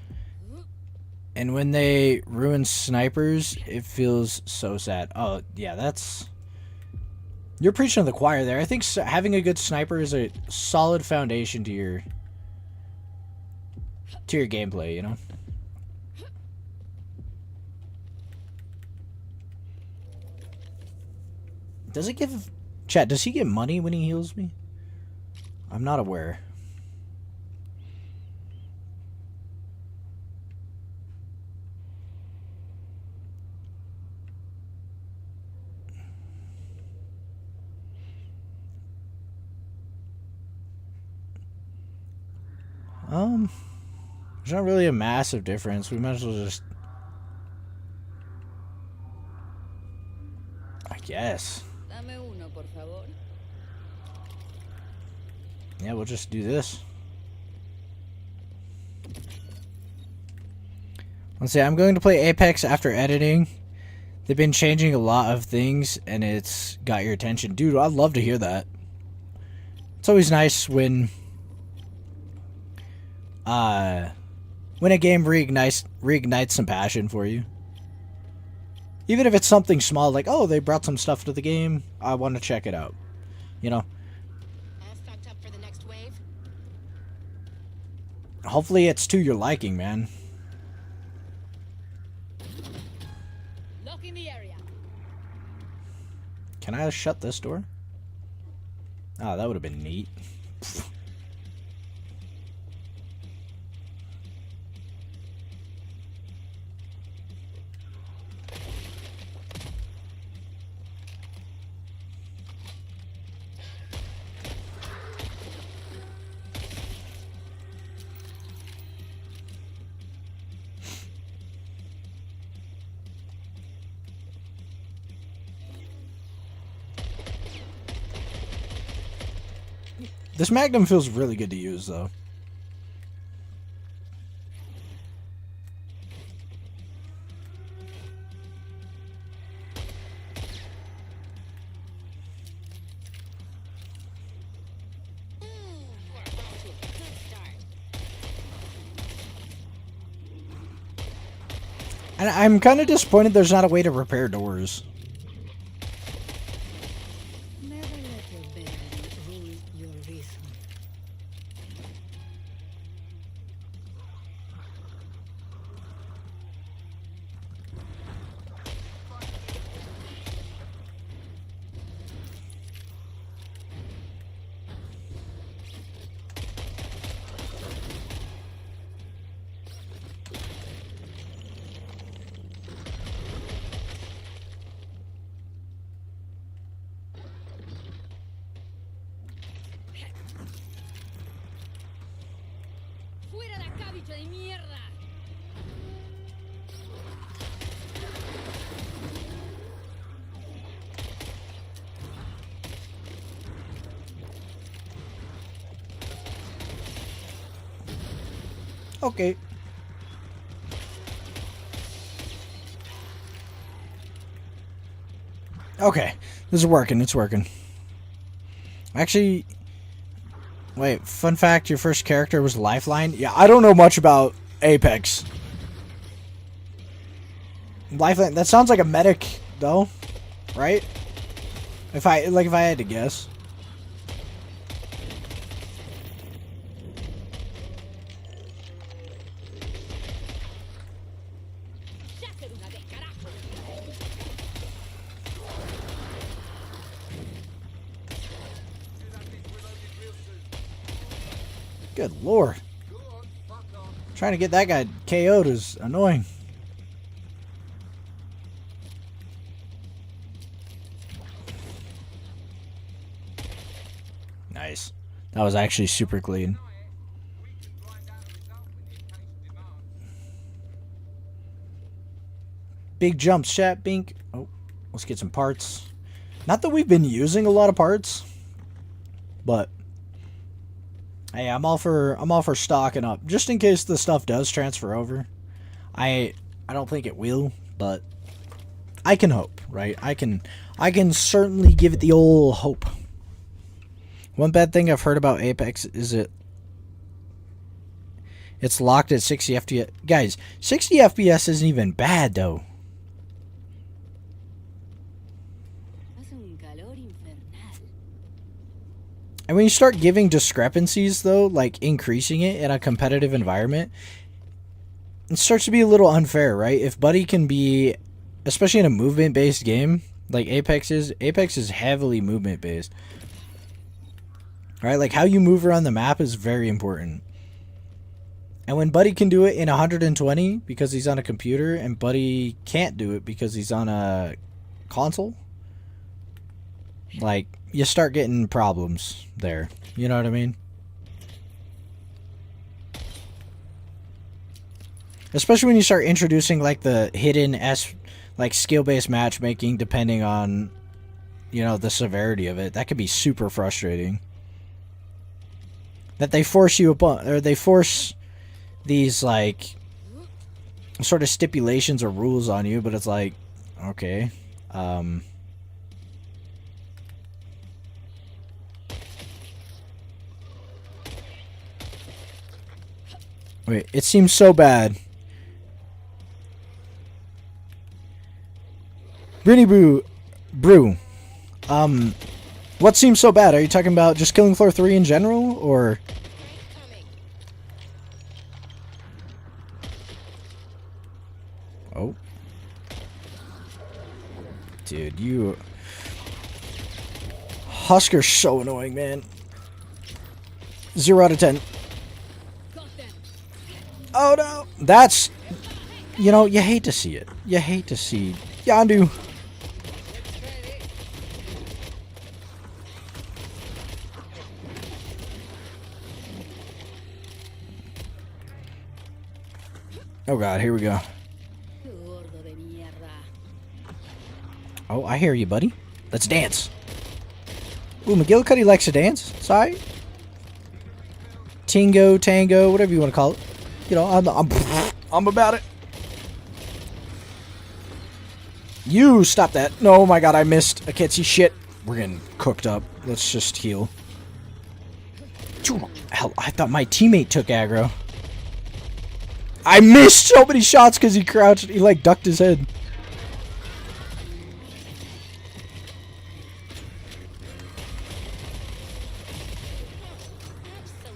And when they ruin snipers, it feels so sad. Oh, yeah, that's... You're preaching to the choir there. I think having a good sniper is a solid foundation to your gameplay, you know? Does it give... Chat, does he get money when he heals me? I'm not aware. There's not really a massive difference. We might as well just... I guess. Dame uno, por favor. Yeah, we'll just do this. Let's see, I'm going to play Apex after editing. They've been changing a lot of things, and it's got your attention. Dude, I'd love to hear that. It's always nice when a game reignites some passion for you. Even if it's something small, like, oh, they brought some stuff to the game, I want to check it out. You know? All stocked up for the next wave? Hopefully it's to your liking, man. Lock in the area. Can I shut this door? Oh, that would have been neat. This Magnum feels really good to use, though. We're off to a good start. And I'm kind of disappointed there's not a way to repair doors. Never let your belly rule your reason. ¡Fuera la cabicha de mierda! Okay. Okay. This is working. It's working. Actually, wait. Fun fact, your first character was Lifeline? Yeah, I don't know much about Apex. Lifeline, that sounds like a medic, though. Right? If I had to guess. ¡Ya una vez, carajo! Good lord. Trying to get that guy KO'd is annoying. Nice. That was actually super clean. Big jumps, chat, Bink. Oh, let's get some parts. Not that we've been using a lot of parts, but hey, I'm all for stocking up just in case the stuff does transfer over. I don't think it will, but I can hope, right? I can certainly give it the old hope. One bad thing I've heard about Apex is it's locked at 60 FPS. Guys, 60 FPS isn't even bad though. Hace un calor infernal. And when you start giving discrepancies, though, like increasing it in a competitive environment, it starts to be a little unfair, right? If Buddy can be, especially in a movement-based game, like Apex is heavily movement-based. Right? Like, how you move around the map is very important. And when Buddy can do it in 120 because he's on a computer, and Buddy can't do it because he's on a console, like, you start getting problems there. You know what I mean? Especially when you start introducing like the hidden like skill-based matchmaking depending on, you know, the severity of it. That could be super frustrating. That they force you upon, or they force these like sort of stipulations or rules on you, but it's like, okay, wait, it seems so bad. Brinny Brew. What seems so bad? Are you talking about just killing floor 3 in general, or? Oh. Dude, you... Husker's so annoying, man. 0 out of 10. Oh no! That's... You know, you hate to see it. You hate to see... Yandu. Oh god, here we go. Oh, I hear you, buddy. Let's dance. Ooh, McGillicuddy likes to dance. Sorry. Tingo, Tango, whatever you want to call it. You know, I'm about it. You stop that. No, oh my god, I missed. I can't see shit. We're getting cooked up. Let's just heal. Hell, I thought my teammate took aggro. I missed so many shots because he crouched. He like ducked his head.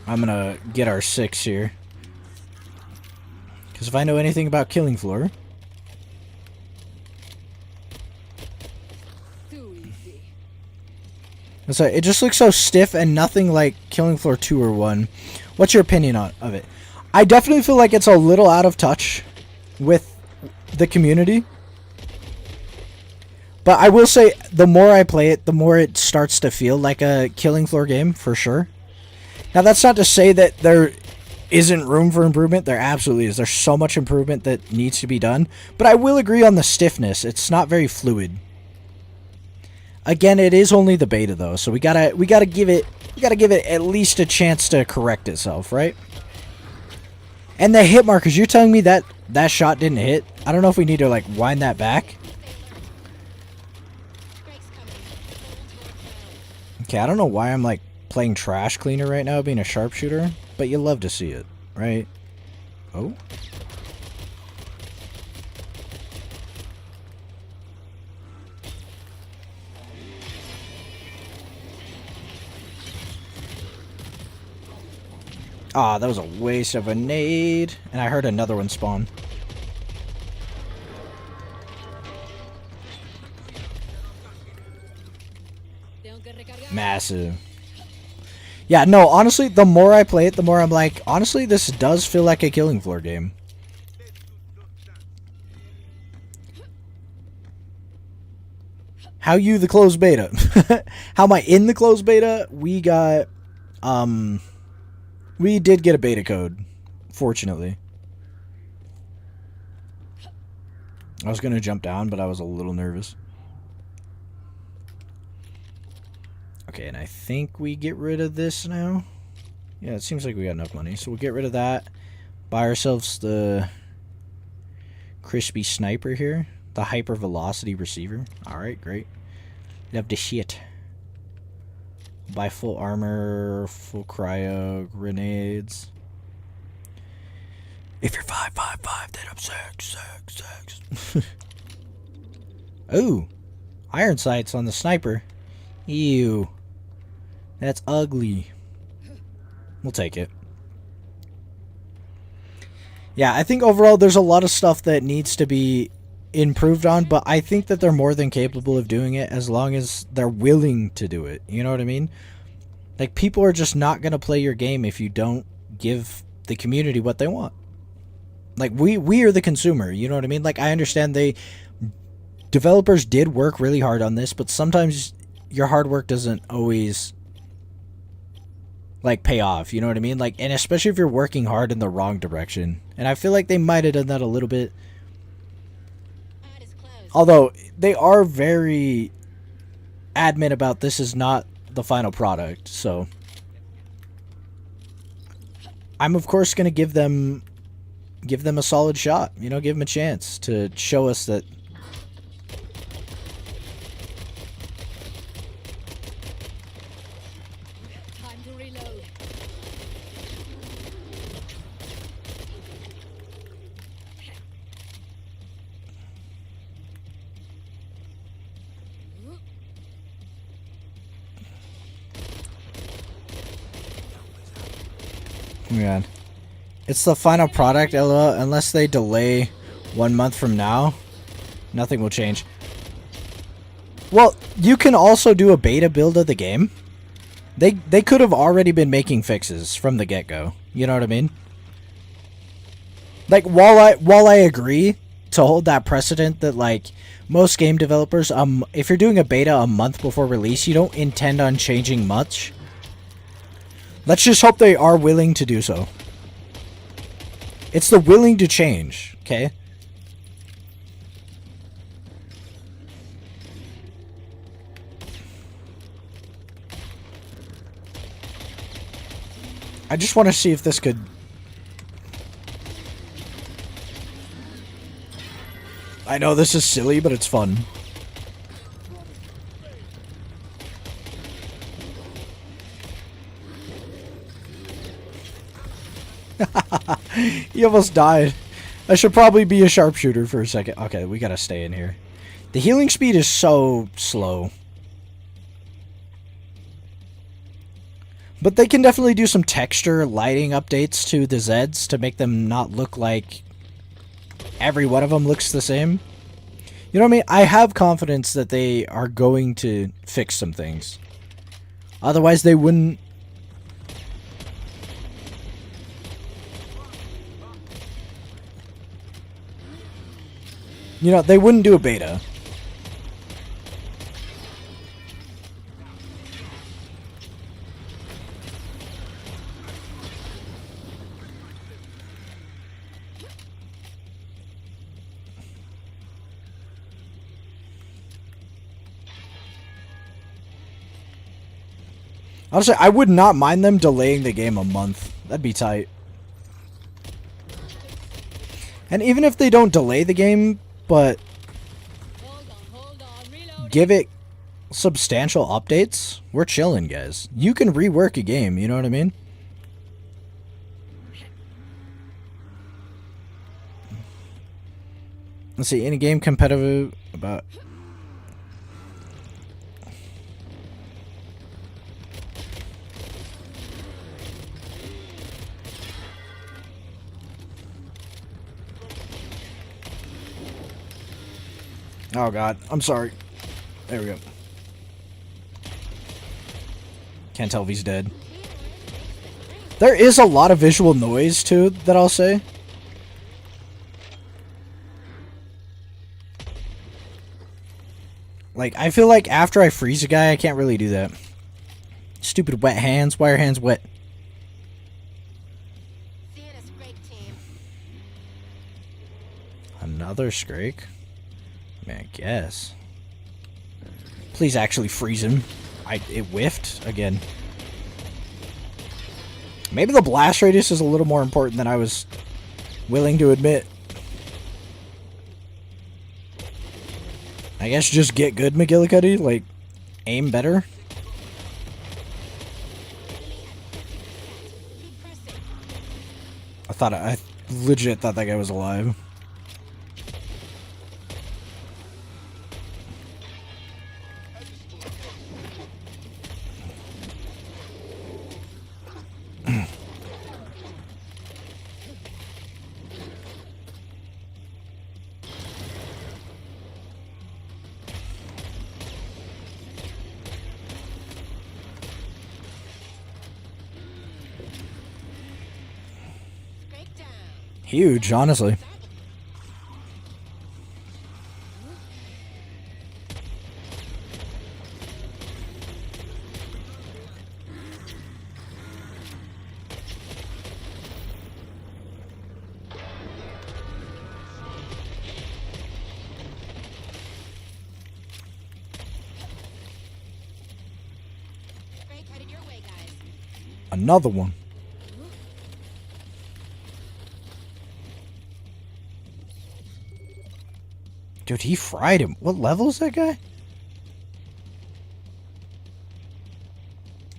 I'm gonna get our 6 here. Because if I know anything about Killing Floor... That's right, it just looks so stiff and nothing like Killing Floor 2 or 1. What's your opinion of it? I definitely feel like it's a little out of touch with the community. But I will say, the more I play it, the more it starts to feel like a Killing Floor game, for sure. Now, that's not to say that there isn't room for improvement. There absolutely is. There's so much improvement that needs to be done. But I will agree on the stiffness. It's not very fluid. Again, it is only the beta though, so we gotta give it at least a chance to correct itself, right? And the hit markers, you're telling me that that shot didn't hit? I don't know if we need to like wind that back. Okay, I don't know why I'm like playing trash cleaner right now, being a sharpshooter, but you love to see it, right? Oh. Ah, that was a waste of a nade. And I heard another one spawn. Massive. Yeah, no, honestly, the more I play it, the more I'm like, honestly, this does feel like a Killing Floor game. How you the closed beta? How am I in the closed beta? We got, we did get a beta code, fortunately. I was going to jump down, but I was a little nervous. Okay, and I think we get rid of this now. Yeah, it seems like we got enough money. So we'll get rid of that. Buy ourselves the crispy sniper here. The hyper velocity receiver. Alright, great. Love the shit. Buy full armor, full cryo, grenades. If you're 555, then I'm 6. Ooh, iron sights on the sniper. Ew, that's ugly. We'll take it. Yeah, I think overall there's a lot of stuff that needs to be improved on, but I think that they're more than capable of doing it as long as they're willing to do it. You know what I mean? Like, people are just not going to play your game if you don't give the community what they want. Like, we are the consumer, you know what I mean? Like, I understand developers did work really hard on this, but sometimes your hard work doesn't always, like, pay off, you know what I mean? Like, and especially if you're working hard in the wrong direction. And I feel like they might have done that a little bit. Although, they are very adamant about this is not the final product, so I'm of course going to give them a solid shot, you know, give them a chance to show us that Time to reload. oh my god. It's the final product, LOL. Unless they delay 1 month from now, nothing will change. Well, you can also do a beta build of the game. They could have already been making fixes from the get-go. You know what I mean? Like, while I agree to hold that precedent that, like, most game developers, if you're doing a beta a month before release, you don't intend on changing much. Let's just hope they are willing to do so. It's the willing to change, okay? I just want to see if this could... I know this is silly, but it's fun. He almost died. I should probably be a sharpshooter for a second. Okay, we gotta stay in here. The healing speed is so slow. But they can definitely do some texture lighting updates to the Zeds to make them not look like every one of them looks the same. You know what I mean? I have confidence that they are going to fix some things. Otherwise, they wouldn't... You know, they wouldn't do a beta. Honestly, I would not mind them delaying the game a month. That'd be tight. And even if they don't delay the game, but Hold on, reload. give it substantial updates, we're chilling, guys. You can rework a game, you know what I mean? Let's see, any game competitive about... Oh god, I'm sorry. There we go. Can't tell if he's dead. There is a lot of visual noise too, that I'll say. Like, I feel like after I freeze a guy, I can't really do that. Stupid wet hands. Why are your hands wet? Seeing a Scrake team. Another Scrake? I mean, I guess. Please actually freeze him. It whiffed again. Maybe the blast radius is a little more important than I was willing to admit. I guess just get good, McGillicuddy. Like, aim better. Keep pressing. I legit thought that guy was alive. Scrake down. Huge, honestly. Scrake headed your way, guys. Another one. Dude, he fried him. What level is that guy?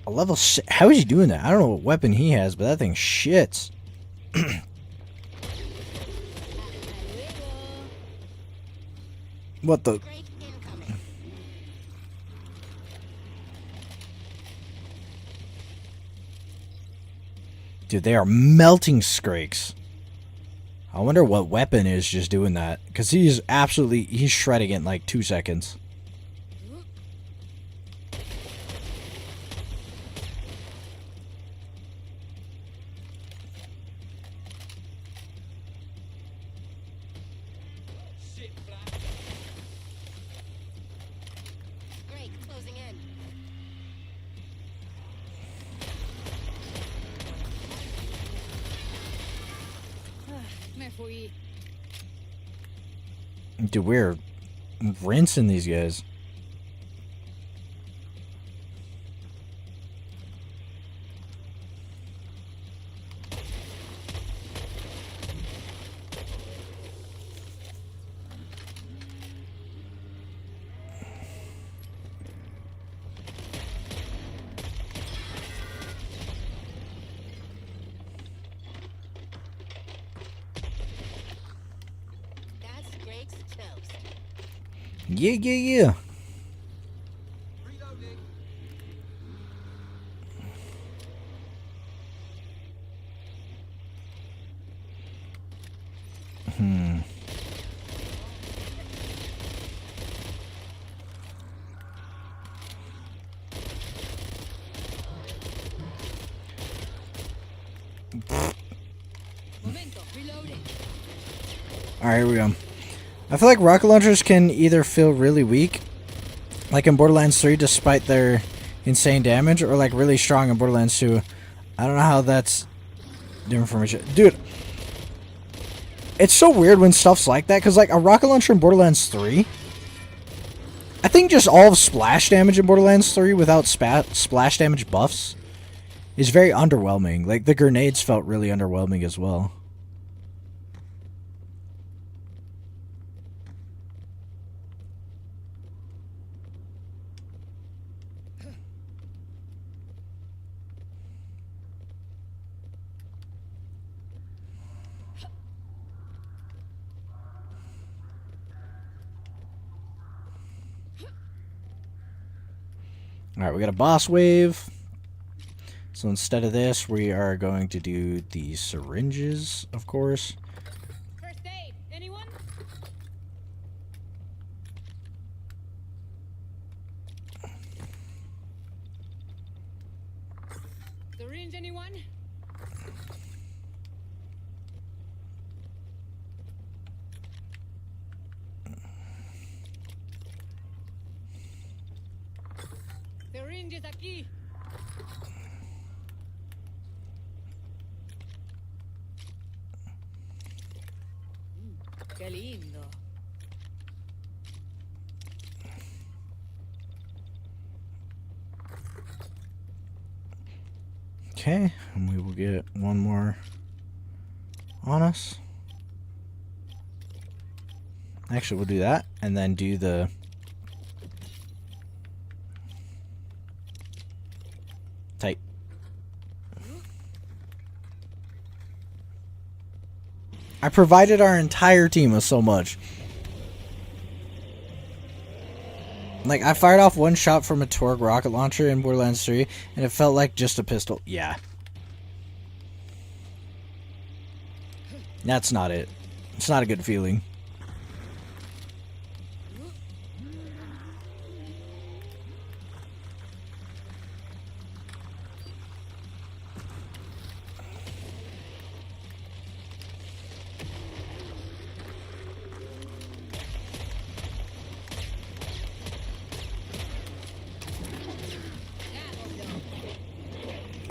A level 6. How is he doing that? I don't know what weapon he has, but that thing shits. What the? Scrake incoming. Dude, they are melting Skrakes. I wonder what weapon is just doing that. Because he's shredding it in like 2 seconds. Scrake closing in. Mais fouille. Dude, we're rinsing these guys. Greg's toast. Yeah, yeah, yeah. Momento, reloading. Alright, here we go. I feel like rocket launchers can either feel really weak, like in Borderlands 3, despite their insane damage, or like really strong in Borderlands 2. I don't know how that's different from each other. Dude, it's so weird when stuff's like that, because like a rocket launcher in Borderlands 3, I think just all of splash damage in Borderlands 3 without splash damage buffs is very underwhelming. Like the grenades felt really underwhelming as well. Alright, we got a boss wave. So instead of this, we are going to do the syringes, of course. First aid, anyone? Syringe, anyone? Syringes aquí. Qué lindo. Okay, and we will get one more on us. Actually, we'll do that, and then do the... tight. I provided our entire team with so much. Like, I fired off one shot from a Torgue rocket launcher in Borderlands 3, and it felt like just a pistol. Yeah. That's not it. It's not a good feeling.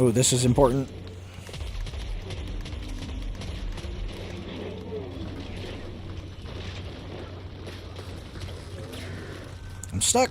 Oh, this is important. I'm stuck.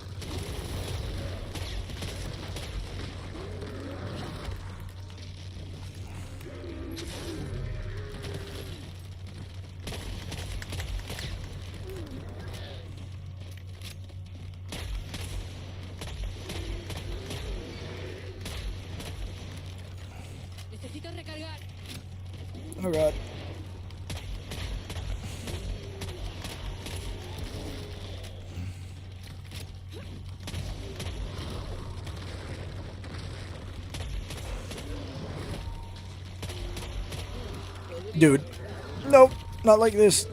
Necesito recargar. Oh god. Dude. Nope, not like this.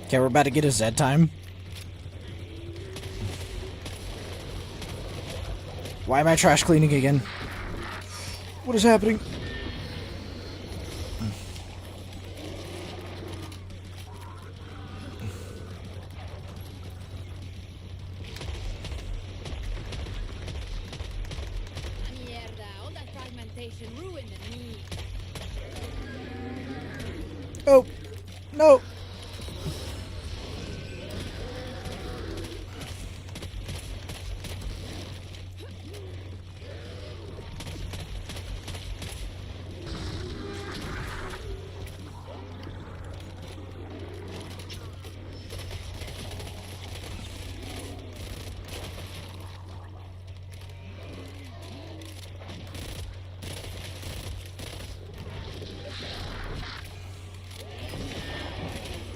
Okay, we're about to get a Z time. Why am I trash cleaning again? What is happening? Mierda, all that fragmentation ruined me. Oh, no.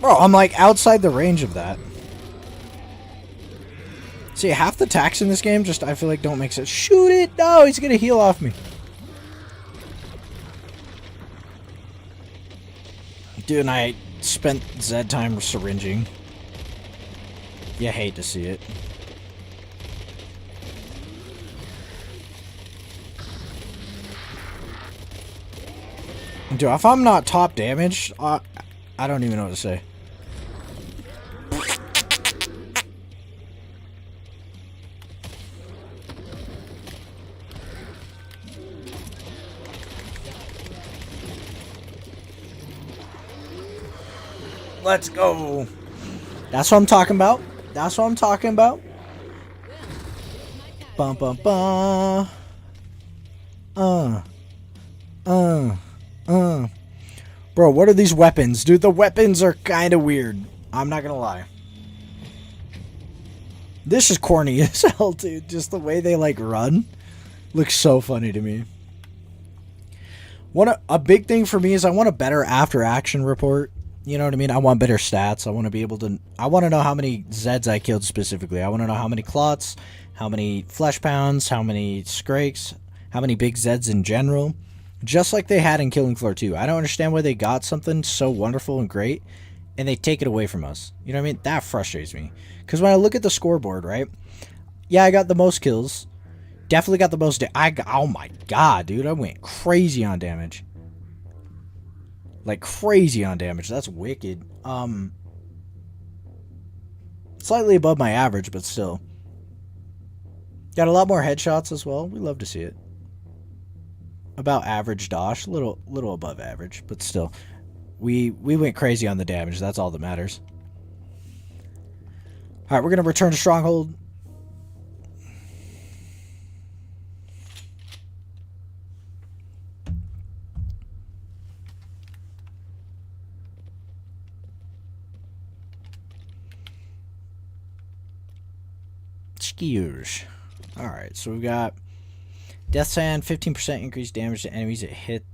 Bro, I'm like outside the range of that. See, half the attacks in this game just, I feel like, don't make sense. Shoot it! No, he's gonna heal off me. Dude, and I spent Z time syringing. You hate to see it. Dude, if I'm not top damage, I don't even know what to say. Let's go. That's what I'm talking about. That's what I'm talking about. Bum bum bum. Bro, what are these weapons? Dude, the weapons are kind of weird. I'm not gonna lie. This is corny as hell, dude. Just the way they, like, run looks so funny to me. A big thing for me is I want a better after-action report. You know what I mean? I want better stats. I want to be able to... I want to know how many Zeds I killed specifically. I want to know how many clots, how many flesh pounds, how many skrakes, how many big Zeds in general. Just like they had in Killing Floor 2. I don't understand why they got something so wonderful and great, and they take it away from us. You know what I mean? That frustrates me. Because when I look at the scoreboard, right? Yeah, I got the most kills. Definitely got the most... oh my god, dude. I went crazy on damage. Like, crazy on damage. That's wicked. Slightly above my average, but still. Got a lot more headshots as well. We love to see it. About average Dosh. Little above average, but still. We went crazy on the damage. That's all that matters. Alright, we're going to return to Stronghold. Skiers. Alright, so we've got Death Sand, 15% increased damage to enemies it hit,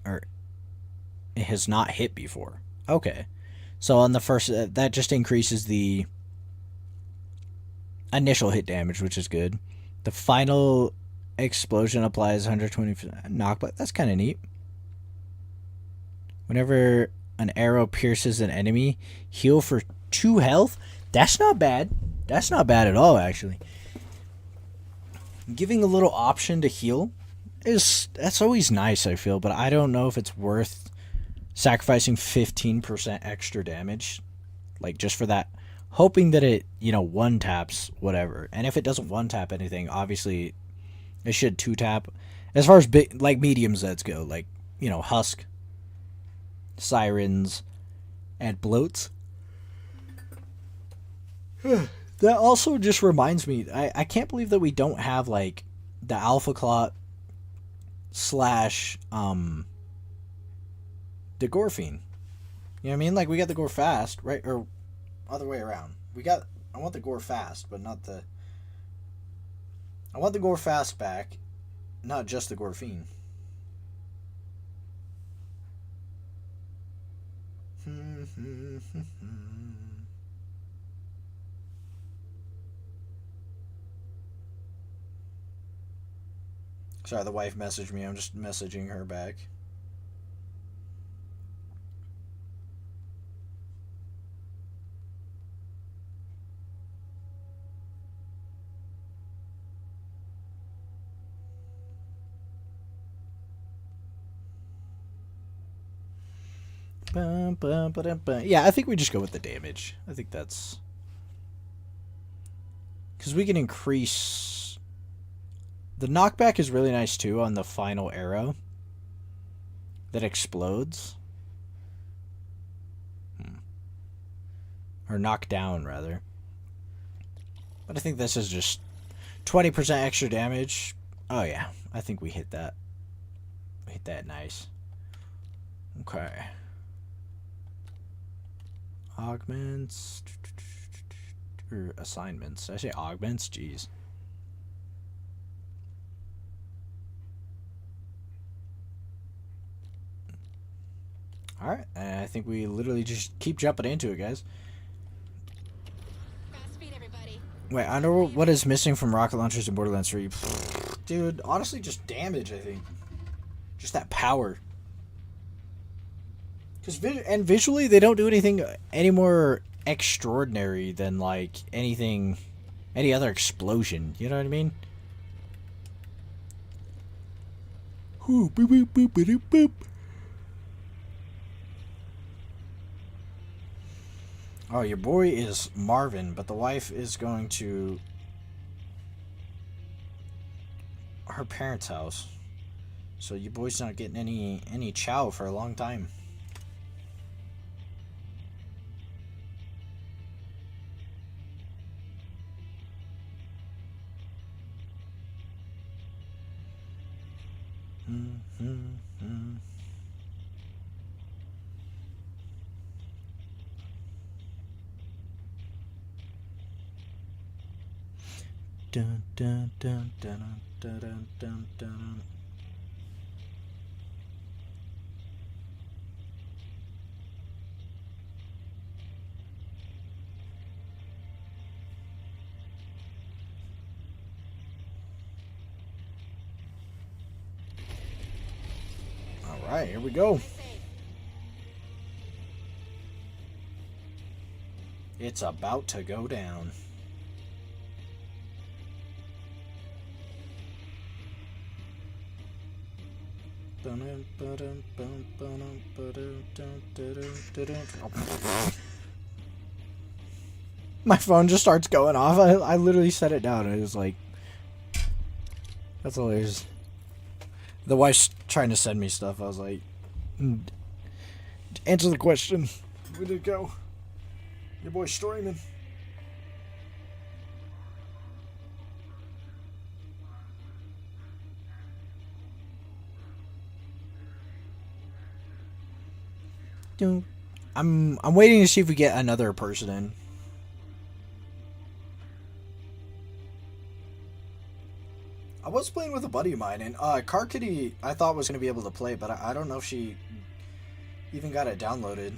or it has not hit before. Okay. So on the first, that just increases the initial hit damage, which is good. The final explosion applies 120% knockback. That's kind of neat. Whenever an arrow pierces an enemy, heal for 2 health. That's not bad. That's not bad at all, actually. Giving a little option to heal that's always nice, I feel, but I don't know if it's worth sacrificing 15% extra damage, like, just for that, hoping that it, you know, one taps whatever. And if it doesn't one tap anything, obviously it should 2 tap. As far as big, like, medium Zeds go, like, you know, Husk, Sirens, and Bloats. That also just reminds me, I can't believe that we don't have, like, the Alpha Clot slash, the Gorfine. You know what I mean? Like, we got the Gore Fast, right? Or other way around. I want the Gore Fast, but not the... I want the Gore Fast back, not just the Gorfine. Sorry, the wife messaged me. I'm just messaging her back. Yeah, I think we just go with the damage. I think that's... because we can increase... The knockback is really nice, too, on the final arrow that explodes. Or knock down, rather. But I think this is just 20% extra damage. Oh, yeah. I think we hit that. We hit that nice. Okay. Augments. Or assignments. Did I say augments? Jeez. Alright, I think we literally just keep jumping into it, guys. Godspeed, everybody. Wait, I know what is missing from rocket launchers in Borderlands 3. Dude, honestly, just damage, I think. Just that power. And visually, they don't do anything any more extraordinary than, like, any other explosion. You know what I mean? Ooh, boop, boop, boop, boop, boop. Oh, your boy is Marvin, but the wife is going to her parents' house. So your boy's not getting any chow for a long time. Dun, dun, dun, dun, dun, dun, dun, dun. All right, here we go. It's about to go down. My phone just starts going off. I literally set it down. It was like, that's hilarious. The wife's trying to send me stuff. I was like, answer the question. Where did it go? Your boy's streaming. I'm waiting to see if we get another person in. I was playing with a buddy of mine, and Car Kitty I thought was going to be able to play, but I don't know if she even got it downloaded.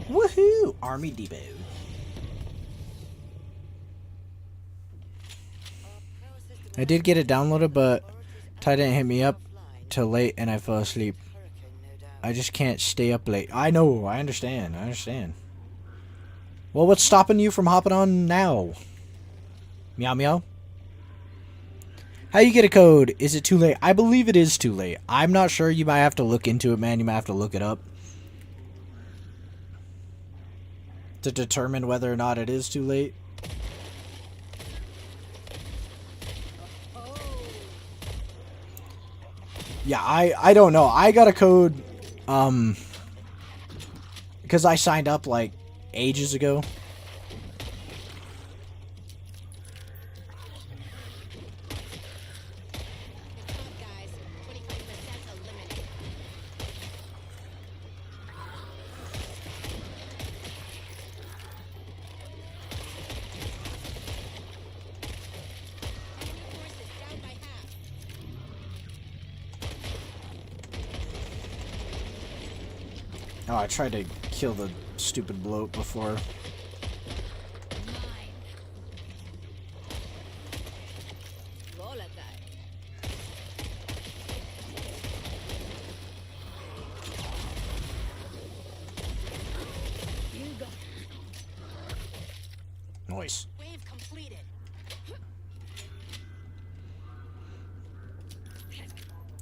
Woohoo! Army Depot. I did get it downloaded, but Ty didn't hit me up till late and I fell asleep. I just can't stay up late. I know, I understand. Well, what's stopping you from hopping on now? Meow meow. How you get a code? Is it too late? I believe it is too late. I'm not sure. You might have to look into it, man. You might have to look it up to determine whether or not it is too late. Yeah, I don't know. I got a code because I signed up like ages ago. Guys, 25% eliminated. Enemy forces down by half. Oh, I tried to kill the stupid bloat before. Mine. Volatile. You got Nice. Wave completed.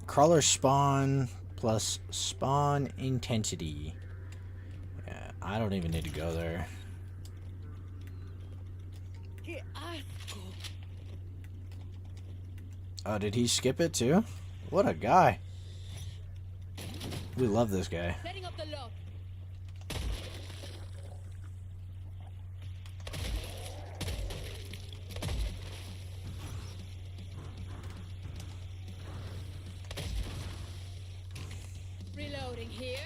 Crawler spawn plus spawn intensity. Yeah, I don't even need to go there. Que asco. Oh, did he skip it too? What a guy. We love this guy. Setting up the lock. Reloading here.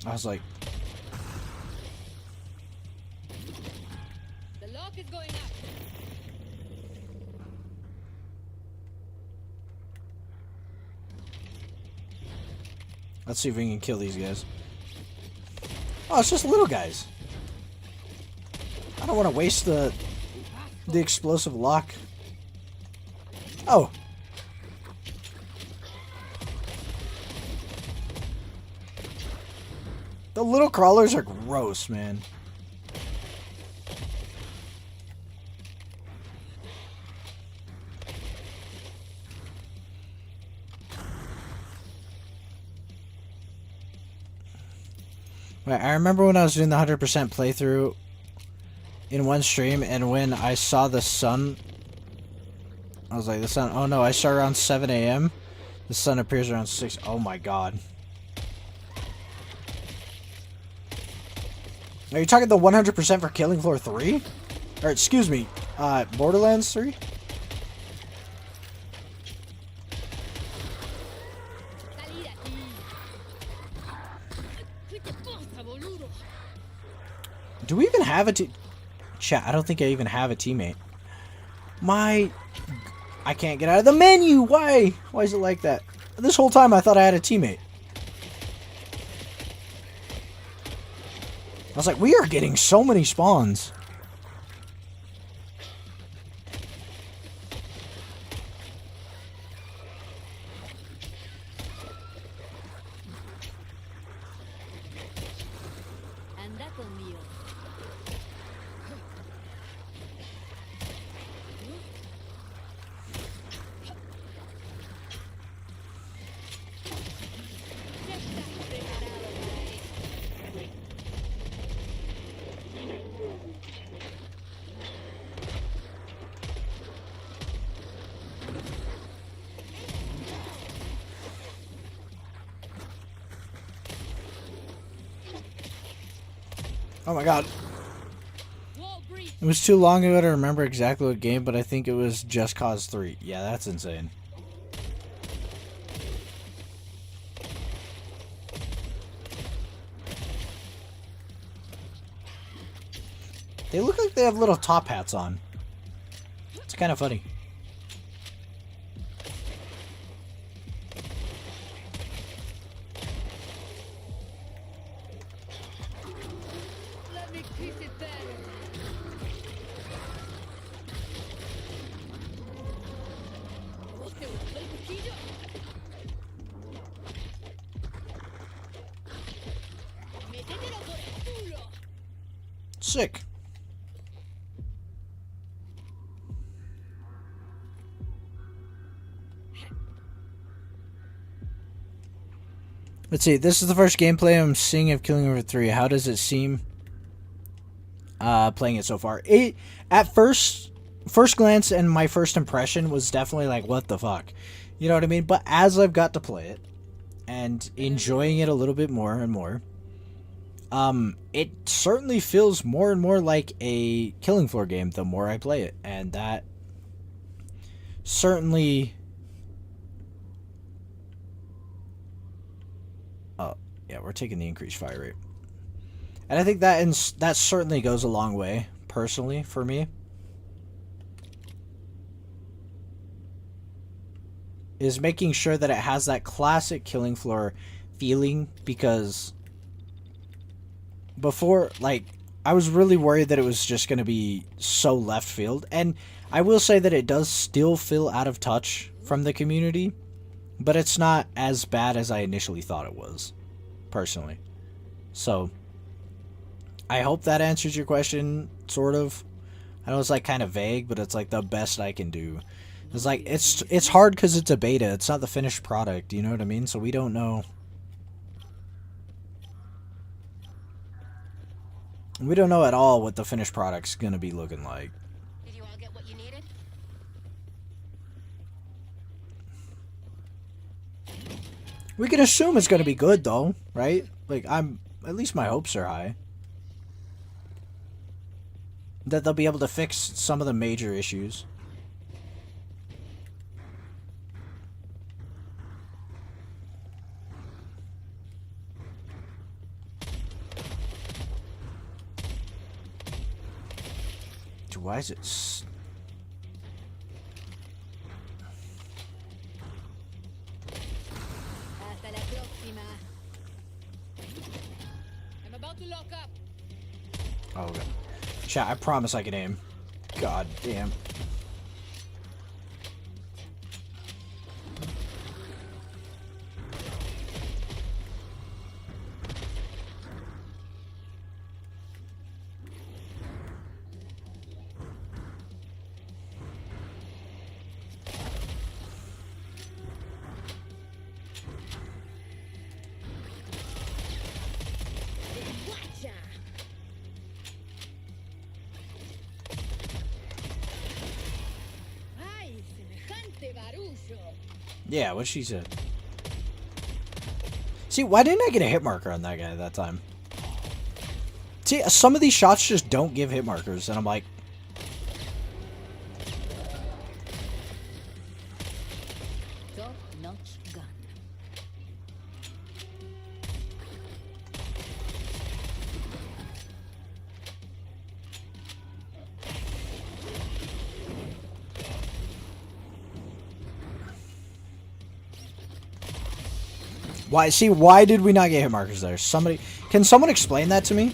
I was like, The lock is going up. let's see if we can kill these guys. Oh, it's just little guys. I don't want to waste the explosive lock. Oh. The little crawlers are gross, man. Right, I remember when I was doing the 100% playthrough in one stream, and when I saw the sun, I was like, the sun, oh no, I start around 7 a.m. The sun appears around 6. Oh my god. Are you talking the 100% for Killing Floor 3? Or, excuse me, Borderlands 3? Salir aquí. ¿Qué te pasa, boludo? Do we even have a chat? I don't think I even have a teammate. I can't get out of the menu. Why? Why is it like that? This whole time I thought I had a teammate. I was like, we are getting so many spawns. Anda conmigo. Ya estás preparado para esto. Oh my god. Wall breach. It was too long ago to remember exactly what game, but I think it was Just Cause 3. Yeah, that's insane. They look like they have little top hats on. It's kind of funny. Let me piece it better. ¿Vos te gustó el cuchillo? Métetelo por el culo. Sick. Let's see. This is the first gameplay I'm seeing of Killing Floor 3. How does it seem playing it so far? It at first glance and my first impression was definitely like, what the fuck? You know what I mean? But as I've got to play it and enjoying it a little bit more and more, it certainly feels more and more like a Killing Floor game the more I play it, and that certainly. Oh yeah, we're taking the increased fire rate, and I think that certainly goes a long way personally for me. Is making sure that it has that classic Killing Floor feeling, because before, like, I was really worried that it was just going to be so left field, and I will say that it does still feel out of touch from the community, but it's not as bad as I initially thought it was, personally. So, I hope that answers your question, sort of. I know it's like kind of vague, but it's like the best I can do. It's like it's hard because it's a beta. It's not the finished product. You know what I mean? So we don't know. We don't know at all what the finished product's gonna be looking like. Did you all get what you needed? We can assume it's gonna be good though, right? Like at least my hopes are high. That they'll be able to fix some of the major issues. Dude, why is it... Hasta la próxima. I'm about to lock up. Oh, God. Chat, I promise I can aim. God damn. Guacha. Ay, semejante barullo. Yeah, what she said. See, why didn't I get a hit marker on that guy at that time? See, some of these shots just don't give hit markers, and I'm like... Top-notch gun. Why? See, why did we not get hit markers there? Somebody... Can someone explain that to me?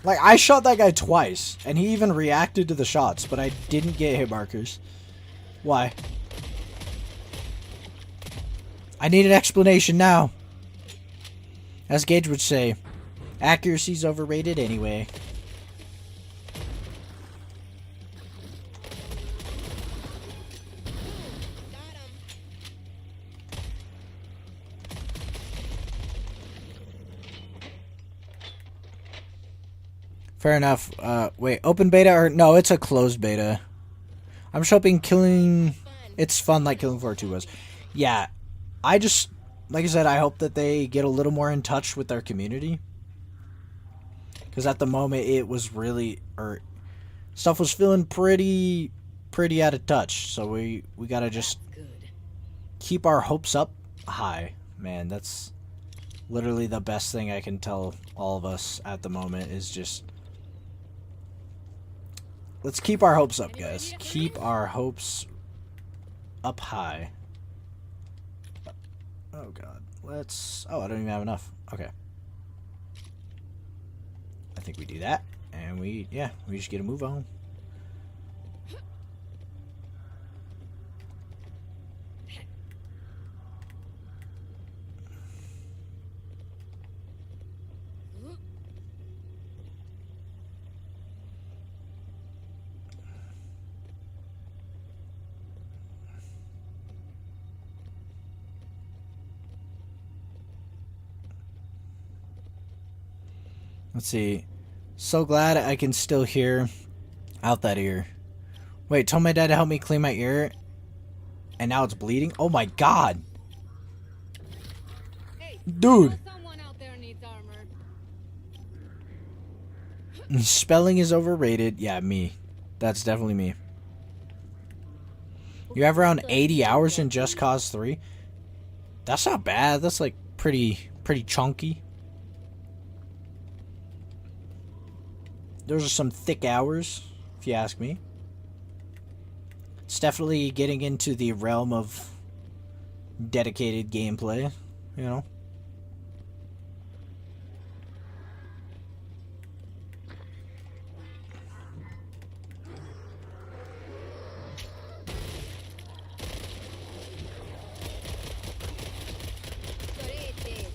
Like, I shot that guy twice, and he even reacted to the shots, but I didn't get hit markers. Why? I need an explanation now. As Gage would say, accuracy's overrated anyway. Got him. Fair enough. Wait, open beta or... No, it's a closed beta. I'm just hoping killing... It's fun like Killing Floor 2 was. Yeah, I just... Like I said, I hope that they get a little more in touch with their community. Because at the moment, it was really... stuff was feeling pretty out of touch. So we gotta just Good. keep our hopes up high. Man, that's literally the best thing I can tell all of us at the moment is just... Let's keep our hopes up, guys. Keep our hopes up high. Oh, God. Let's... Oh, I don't even have enough. Okay. I think we do that. And we just get a move on. Let's see. So glad I can still hear out that ear. Wait, told my dad to help me clean my ear, and now it's bleeding? Oh my God. Hey, Dude. someone out there needs armor. Spelling is overrated. Yeah, me. That's definitely me. You have around 80 hours in Just Cause 3? That's not bad. That's like pretty chunky. Those are some thick hours, if you ask me. It's definitely getting into the realm of dedicated gameplay, you know. Sorete.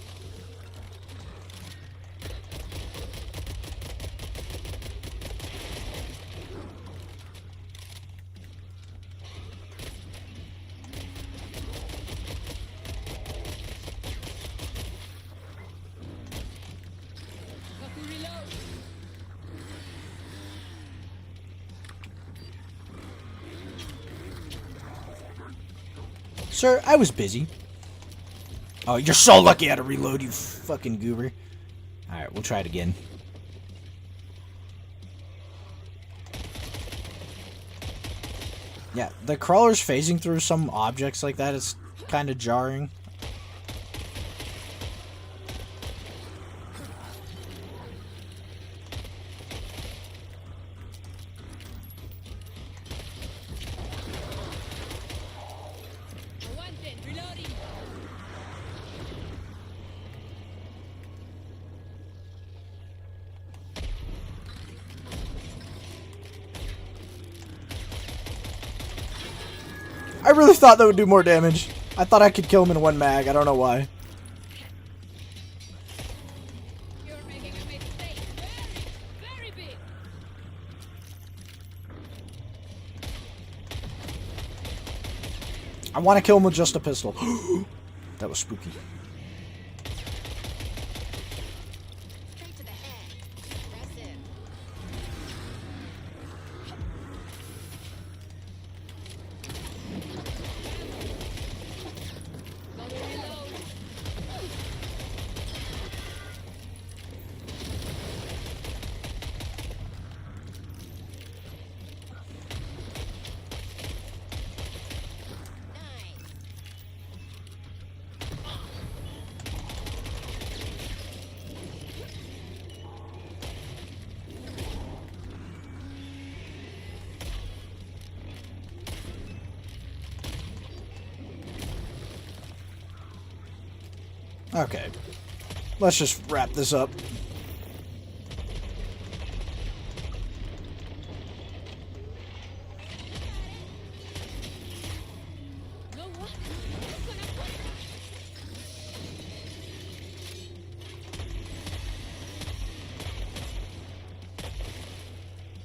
Sir, I was busy. Oh, you're so lucky I had to reload, you fucking goober. Alright, we'll try it again. Yeah, the crawler's phasing through some objects like that is kind of jarring. Aguanten, reloading. I really thought that would do more damage. I thought I could kill him in one mag. I don't know why. You're making a mistake. Very, very big. I want to kill him with just a pistol. That was spooky. Straight to the head. Impressive. Gotta reload. Nice. Okay. Let's just wrap this up. No what? Who's gonna put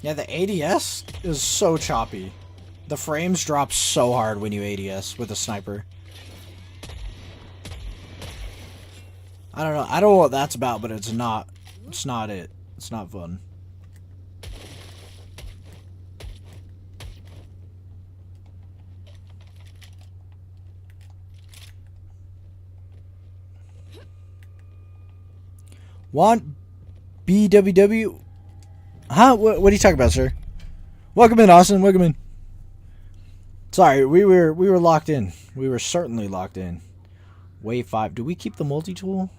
Yeah, the ADS is so choppy. The frames drop so hard when you ADS with a sniper. I don't know. I don't know what that's about, but it's not. It's not it. It's not fun. Want BWW? Huh? What are you talking about, sir? Welcome in, Austin. Welcome in. Sorry, we were locked in. We were certainly locked in. Wave 5. Do we keep the multi-tool?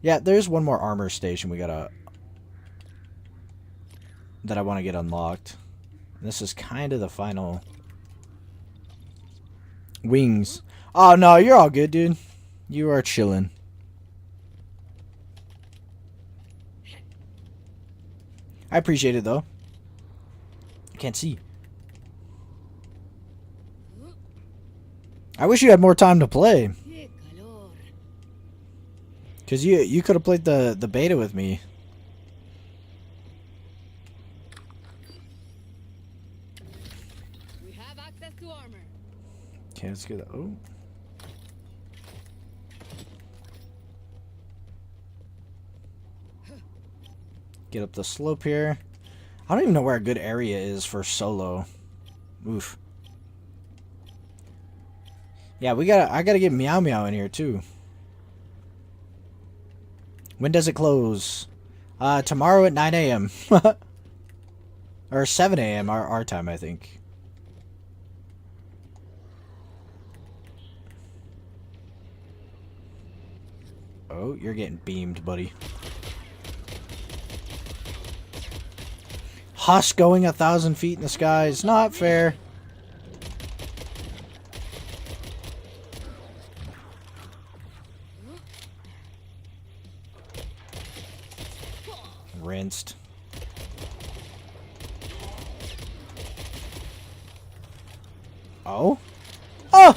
Yeah, there's one more armor station we gotta... that I want to get unlocked. This is kind of the final... Wings. Oh, no, you're all good, dude. You are chilling. I appreciate it, though. I can't see. I wish you had more time to play. qué calor? Because you could have played the beta with me. We have access to armor. Okay, let's get that. Oh. Get up the slope here. I don't even know where a good area is for solo. Oof. Yeah, I gotta get Meow Meow in here too. When does it close? Tomorrow at 9 a.m. Or 7 a.m. our time, I think. Oh, you're getting beamed, buddy. Husk going 1,000 feet in the sky is not fair. Rinsed. Oh? Oh!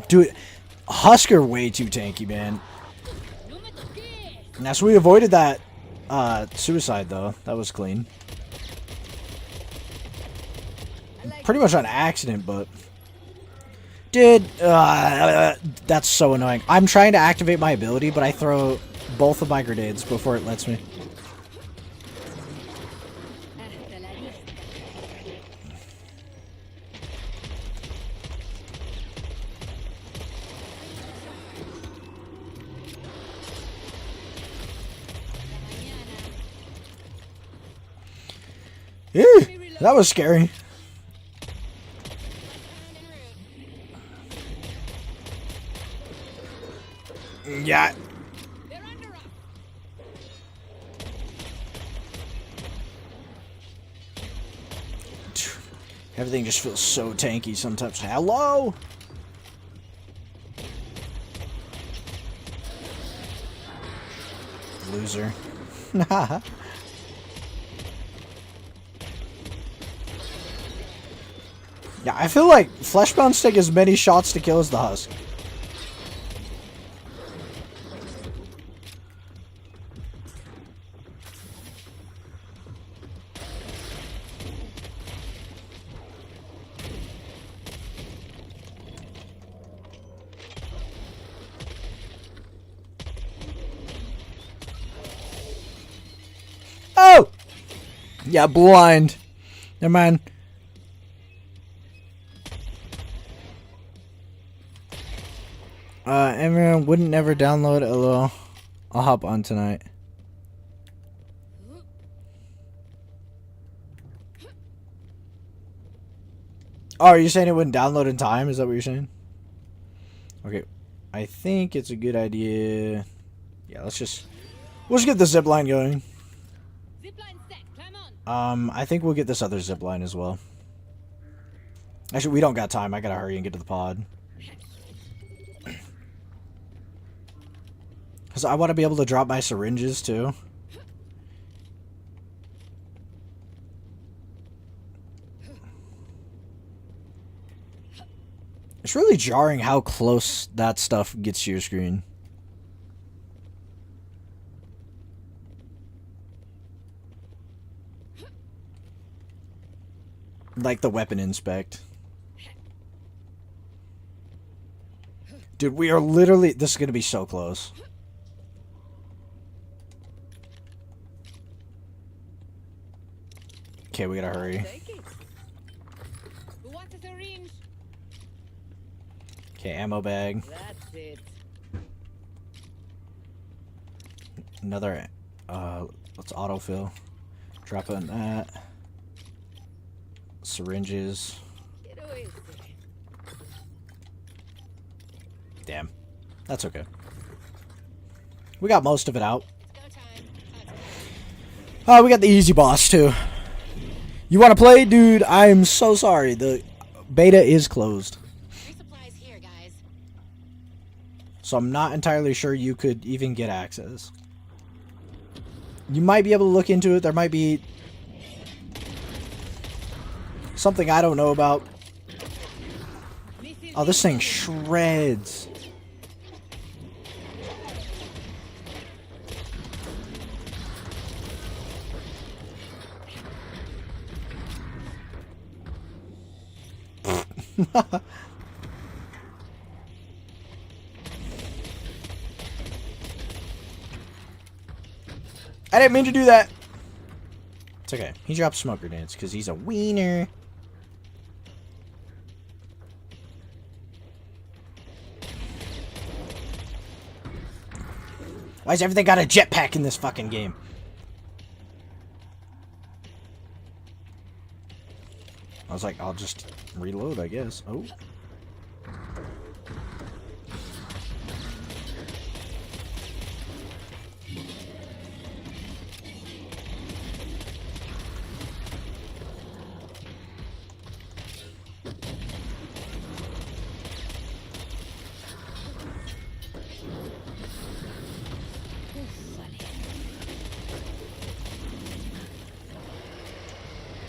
Dude, Husker way too tanky, man. No me toques. Now, so we avoided that suicide, though. That was clean. Pretty much on accident, but... Dude, that's so annoying. I'm trying to activate my ability, but I throw both of my grenades before it lets me. Hasta la vista. Ew, that was scary. Yeah. They're under us. Everything just feels so tanky sometimes. Hello? Loser. Yeah, I feel like Fleshbounds take as many shots to kill as the Husk. Oh! Yeah, blind. Never mind. Everyone wouldn't never download LOL. I'll hop on tonight. Oh, are you saying it wouldn't download in time? Is that what you're saying? Okay. I think it's a good idea. Yeah, we'll just get the zipline going. Zipline set. Climb on. I think we'll get this other zipline as well. Actually, we don't got time. I gotta hurry and get to the pod. Because I want to be able to drop my syringes, too. It's really jarring how close that stuff gets to your screen. Like the weapon inspect. Dude, we are literally... This is going to be so close. Okay, we gotta hurry. Take it. Who wants a syringe? Okay, ammo bag. That's it. Another... let's autofill. Drop in that. Syringes. Get away. Damn. That's okay. We got most of it out. Go time. Oh, we got the easy boss, too. You want to play? Dude, I'm so sorry. The beta is closed. Resupplies here, guys. So I'm not entirely sure you could even get access. You might be able to look into it. There might be something I don't know about. Oh, this thing shreds. I didn't mean to do that. It's okay. He dropped smoke grenades because he's a wiener. Why's everything got a jetpack in this fucking game? I was like, I'll just reload, I guess. Oh.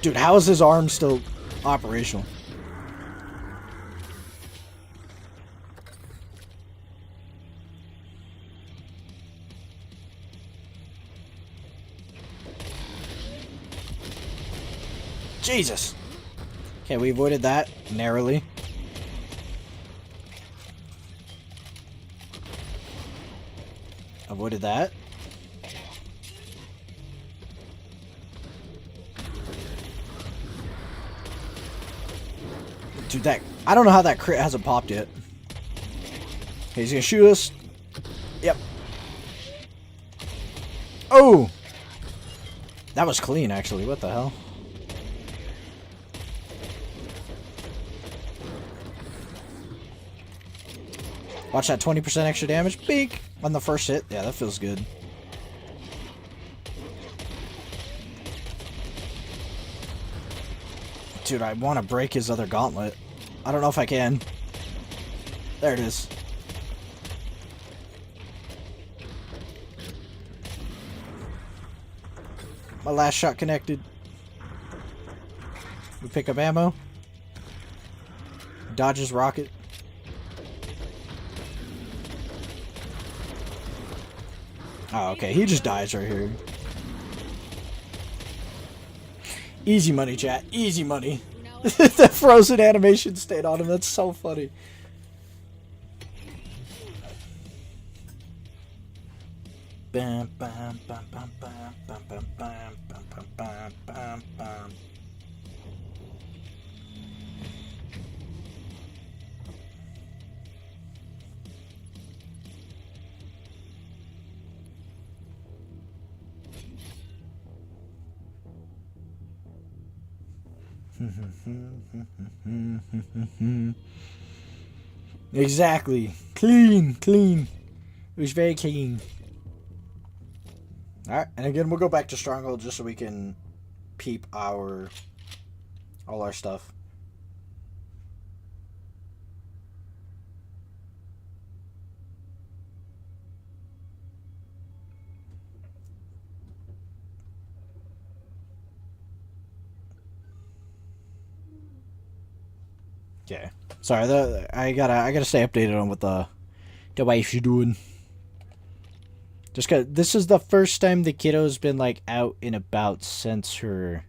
Dude, how is his arm still operational? Jesus. Okay, we avoided that narrowly. Avoided that. Dude, that... I don't know how that crit hasn't popped yet. Okay, he's gonna shoot us. Yep. Oh! That was clean, actually. What the hell? Watch that 20% extra damage. Big! On the first hit. Yeah, that feels good. Dude, I want to break his other gauntlet. I don't know if I can. There it is. My last shot connected. We pick up ammo. Dodges rocket. Oh, okay. He just dies right here. Easy money, chat. Easy money. That frozen animation stayed on him. That's so funny. Bam, bam, bam, bam, bam, bam, bam, bam, bam, bam, bam, bam. Exactly. Clean, clean. It was very clean. Alright, and again, we'll go back to Stronghold just so we can peep all our stuff. Okay. Sorry, I gotta stay updated on what the wife's doing. Just cause this is the first time the kiddo's been like out and about since her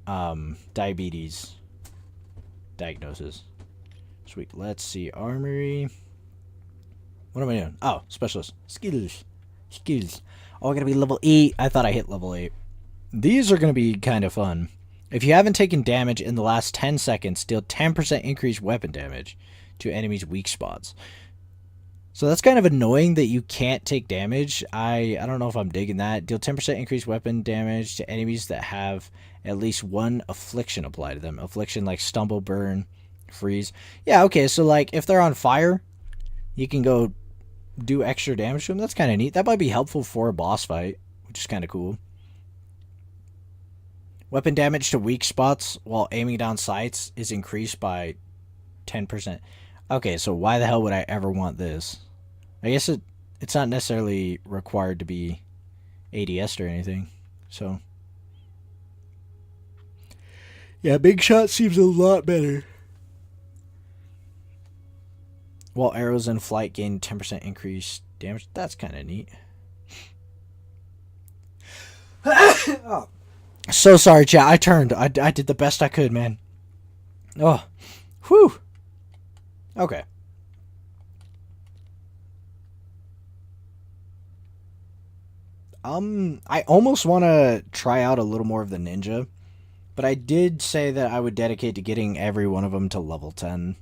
diabetes diagnosis. Sweet. Let's see. Armory. What am I doing? Oh, specialist. Skills. Skills. Oh, I gotta be level 8. I thought I hit level 8. These are gonna be kind of fun. If you haven't taken damage in the last 10 seconds, deal 10% increased weapon damage to enemies' weak spots. So that's kind of annoying that you can't take damage. I don't know if I'm digging that. Deal 10% increased weapon damage to enemies that have at least one affliction applied to them. Affliction like stumble, burn, freeze. Yeah, okay, so like if they're on fire, you can go do extra damage to them. That's kind of neat. That might be helpful for a boss fight, which is kind of cool. Weapon damage to weak spots while aiming down sights is increased by 10%. Okay, so why the hell would I ever want this? I guess it's not necessarily required to be ADS or anything. So yeah, big shot seems a lot better. While arrows in flight gain 10% increased damage. That's kind of neat. Oh. So sorry, chat. I turned. I did the best I could, man. Oh. Whew. Okay. I almost want to try out a little more of the ninja, but I did say that I would dedicate to getting every one of them to level 10.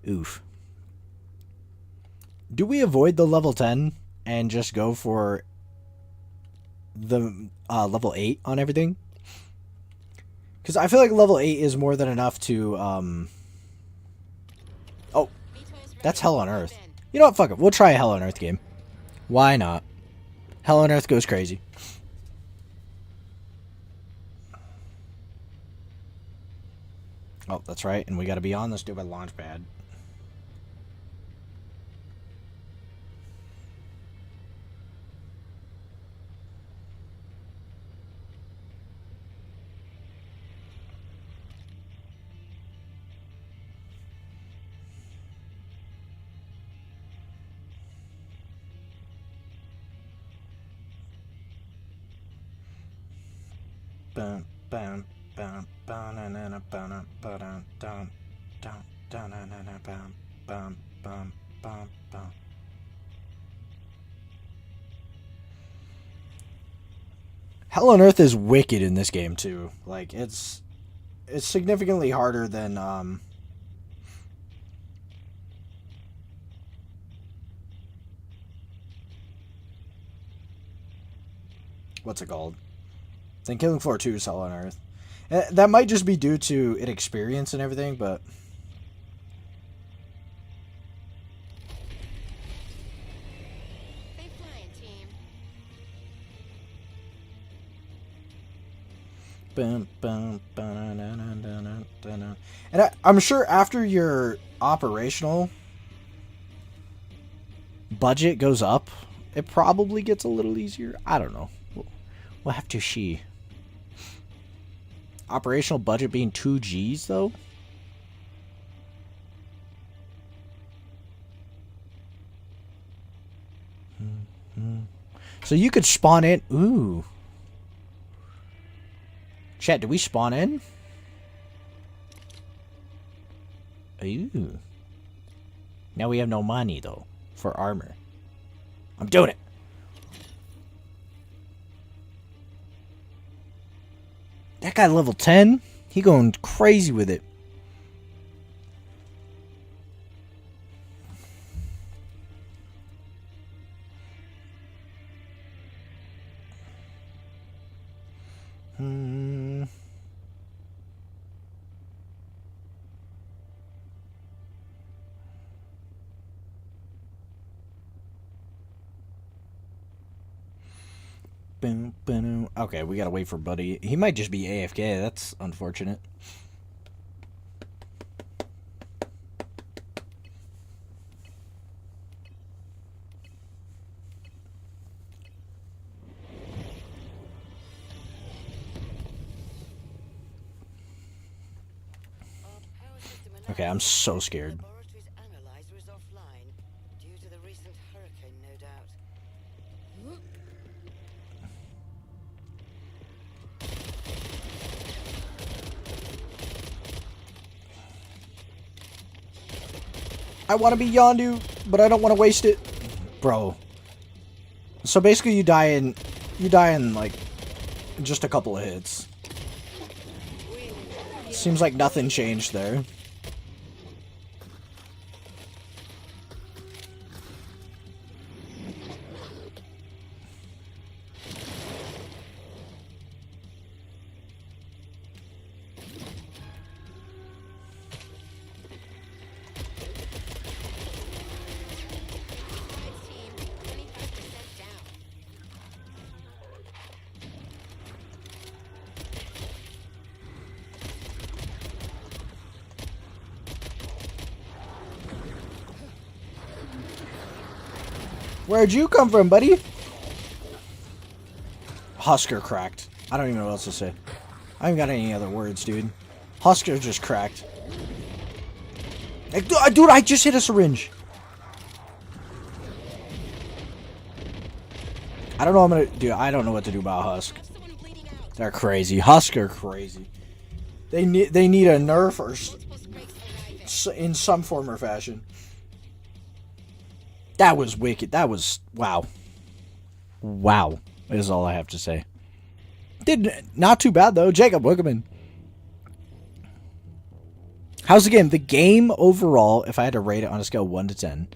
Oof. Do we avoid the level 10 and just go for the level 8 on everything? Because I feel like level 8 is more than enough to, Oh, that's Hell on Earth. You know what? Fuck it. We'll try a Hell on Earth game. Why not? Hell on Earth goes crazy. Oh, that's right. And we gotta be on this stupid launch pad. Bam, bam, bam, bam, na na na, bam, bam, down, down, down, na na na, bam, bam, bam, bam, bam. Hell on Earth is wicked in this game too. Like it's significantly harder than what's it called? Then Killing Floor 2 is Hell on Earth. That might just be due to inexperience and everything, but Stay flying, team. and I'm sure after your operational budget goes up, it probably gets a little easier. I don't know. We'll have to see. Operational budget being 2 Gs though. So you could spawn in. Ooh. Chat, did we spawn in? Ooh. Now we have no money though for armor. I'm doing it. That guy level 10? He going crazy with it. Okay, we gotta wait for Buddy. He might just be AFK. That's unfortunate. Okay, I'm so scared. Laboratory's analyzer is offline due to the recent hurricane, no doubt. I want to be Yondu, but I don't want to waste it. Bro. So basically you die in like just a couple of hits. Seems like nothing changed there. Team, 25% down. Where'd you come from, buddy? Husker cracked. I don't even know what else to say. I haven't got any other words, dude. Husker just cracked. Like, dude, I just hit a syringe. I don't know what I'm gonna do. I don't know what to do about Husk. Have someone bleeding out. They're crazy. Husker crazy. They need a nerf or Multiple breaks arriving. in some form or fashion. That was wicked. That was wow. Wow is all I have to say. Not too bad though. Jacob, welcome in. How's the game? The game overall, if I had to rate it on a scale of 1 to 10,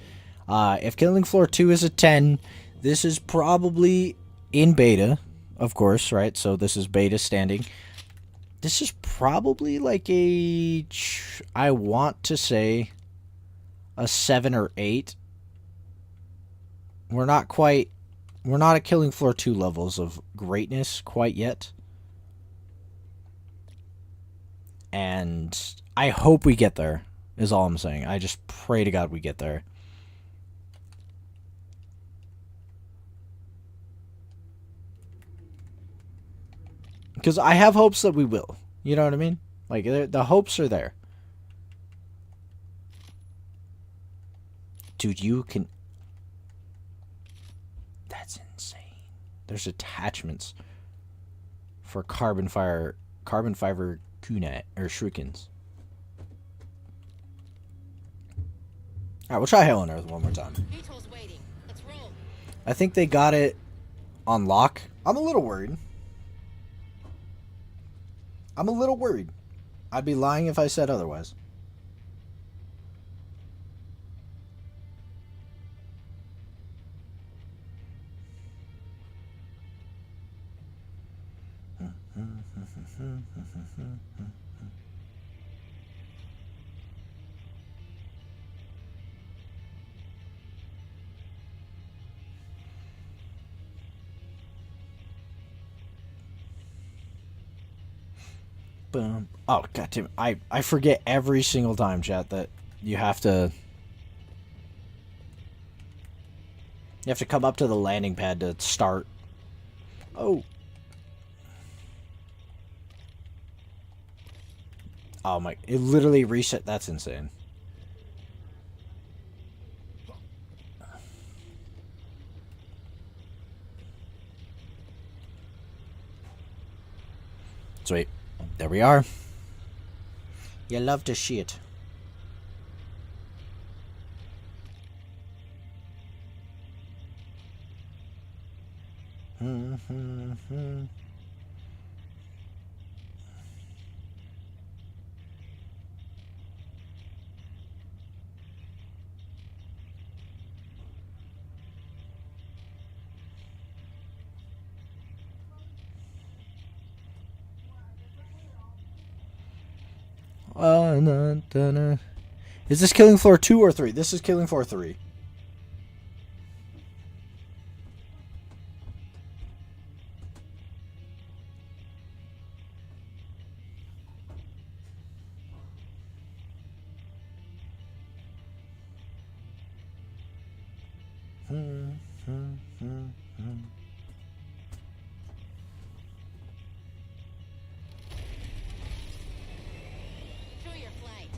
if Killing Floor 2 is a 10, this is probably in beta, of course, right? So this is beta standing. This is probably like I want to say a 7 or 8. We're not at Killing Floor 2 levels of greatness quite yet. And I hope we get there, is all I'm saying. I just pray to God we get there. Because I have hopes that we will. You know what I mean? Like, the hopes are there. Dude, you can... That's insane. There's attachments for carbon fiber kunai or shurikens. Alright, we'll try Hell on Earth one more time. VTOL's waiting. Let's roll. I think they got it on lock. I'm a little worried. I'm a little worried. I'd be lying if I said otherwise. Boom. Oh, goddamn. I forget every single time, chat, that you have to come up to the landing pad to start. Oh. Oh my, it literally reset. That's insane. Sweet. There we are. You love to shit. Is this Killing Floor 2 or 3? This is Killing Floor 3. Enjoy your flight.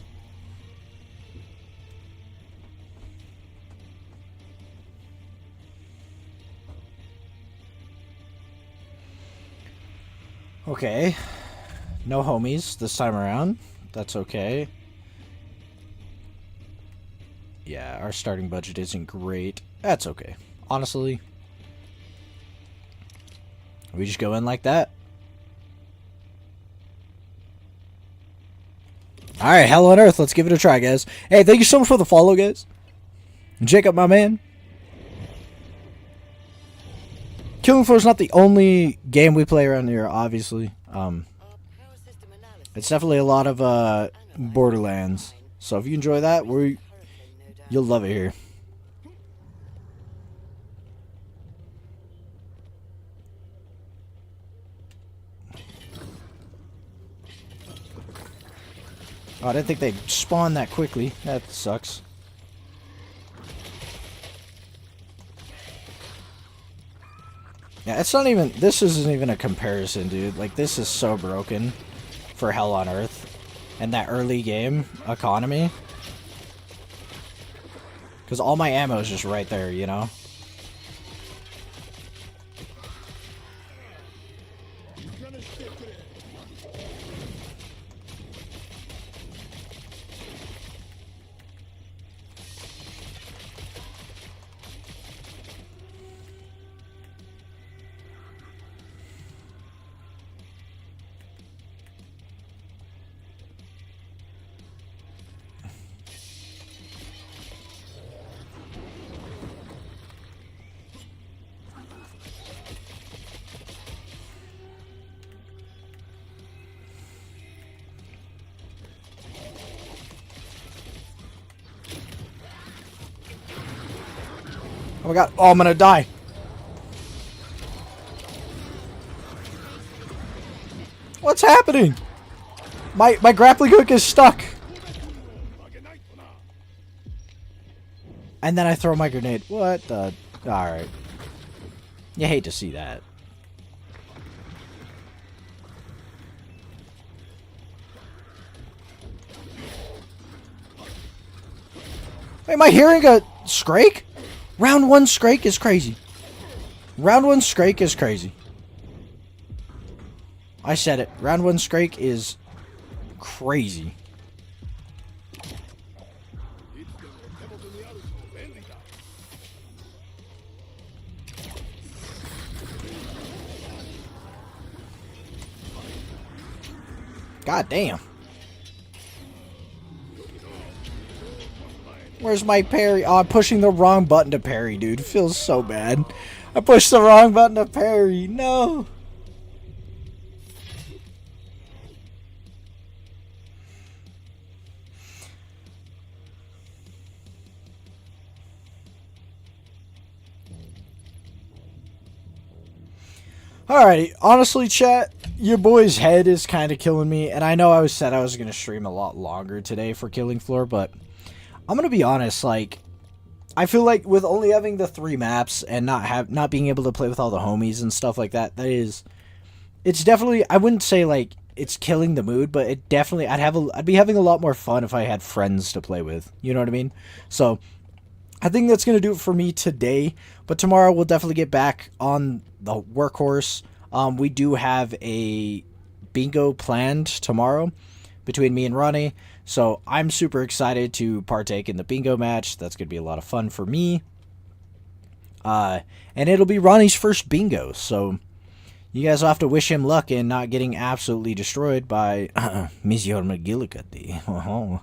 Okay. No homies this time around. That's okay. Yeah, our starting budget isn't great. That's okay. Honestly. We just go in like that. Alright, Hell on Earth. Let's give it a try, guys. Hey, thank you so much for the follow, guys. Jacob, my man. Killing Floor is not the only game we play around here, obviously. It's definitely a lot of Borderlands. So if you enjoy that, you'll love it here. Oh, I didn't think they'd spawn that quickly. That sucks. Yeah, it's not even... This isn't even a comparison, dude. Like, this is so broken for Hell on Earth. And that early game economy. Because all my ammo is just right there, you know? Oh my god. Oh, I'm gonna die. What's happening? My grappling hook is stuck. And then I throw my grenade. What the... Alright. You hate to see that. Wait, am I hearing a Scrake? Round 1 Scrake is crazy. Round 1 Scrake is crazy. I said it. Round 1 Scrake is crazy. God damn. Where's my parry? Oh, I'm pushing the wrong button to parry, dude. It feels so bad. I pushed the wrong button to parry. No. Alrighty, honestly, chat, your boy's head is kind of killing me, and I know I said I was going to stream a lot longer today for Killing Floor, but I'm going to be honest, like, I feel like with only having the 3 maps and not being able to play with all the homies and stuff like that, it's definitely, I wouldn't say, like, it's killing the mood, but it definitely, I'd be having a lot more fun if I had friends to play with, you know what I mean? So, I think that's going to do it for me today, but tomorrow we'll definitely get back on the workhorse. We do have a bingo planned tomorrow between me and Ronnie, so I'm super excited to partake in the bingo match. That's going to be a lot of fun for me. And it'll be Ronnie's first bingo, so you guys will have to wish him luck in not getting absolutely destroyed by Monsieur McGillicuddy.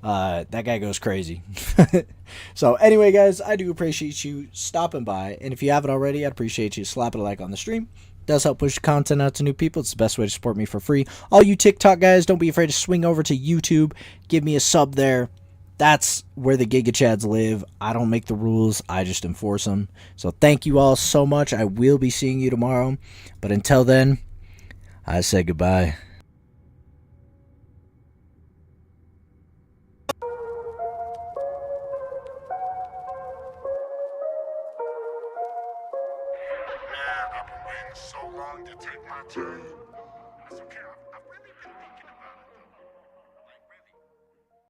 That guy goes crazy. So anyway, guys, I do appreciate you stopping by, and if you haven't already, I'd appreciate you slapping a like on the stream. It does help push content out to new people. It's the best way to support me for free. All you TikTok guys, don't be afraid to swing over to YouTube, give me a sub there. That's where the Giga Chads live. I don't make the rules, I just enforce them. So thank you all so much. I will be seeing you tomorrow, but until then, I say goodbye. Man, I've been waiting so long to take my turn.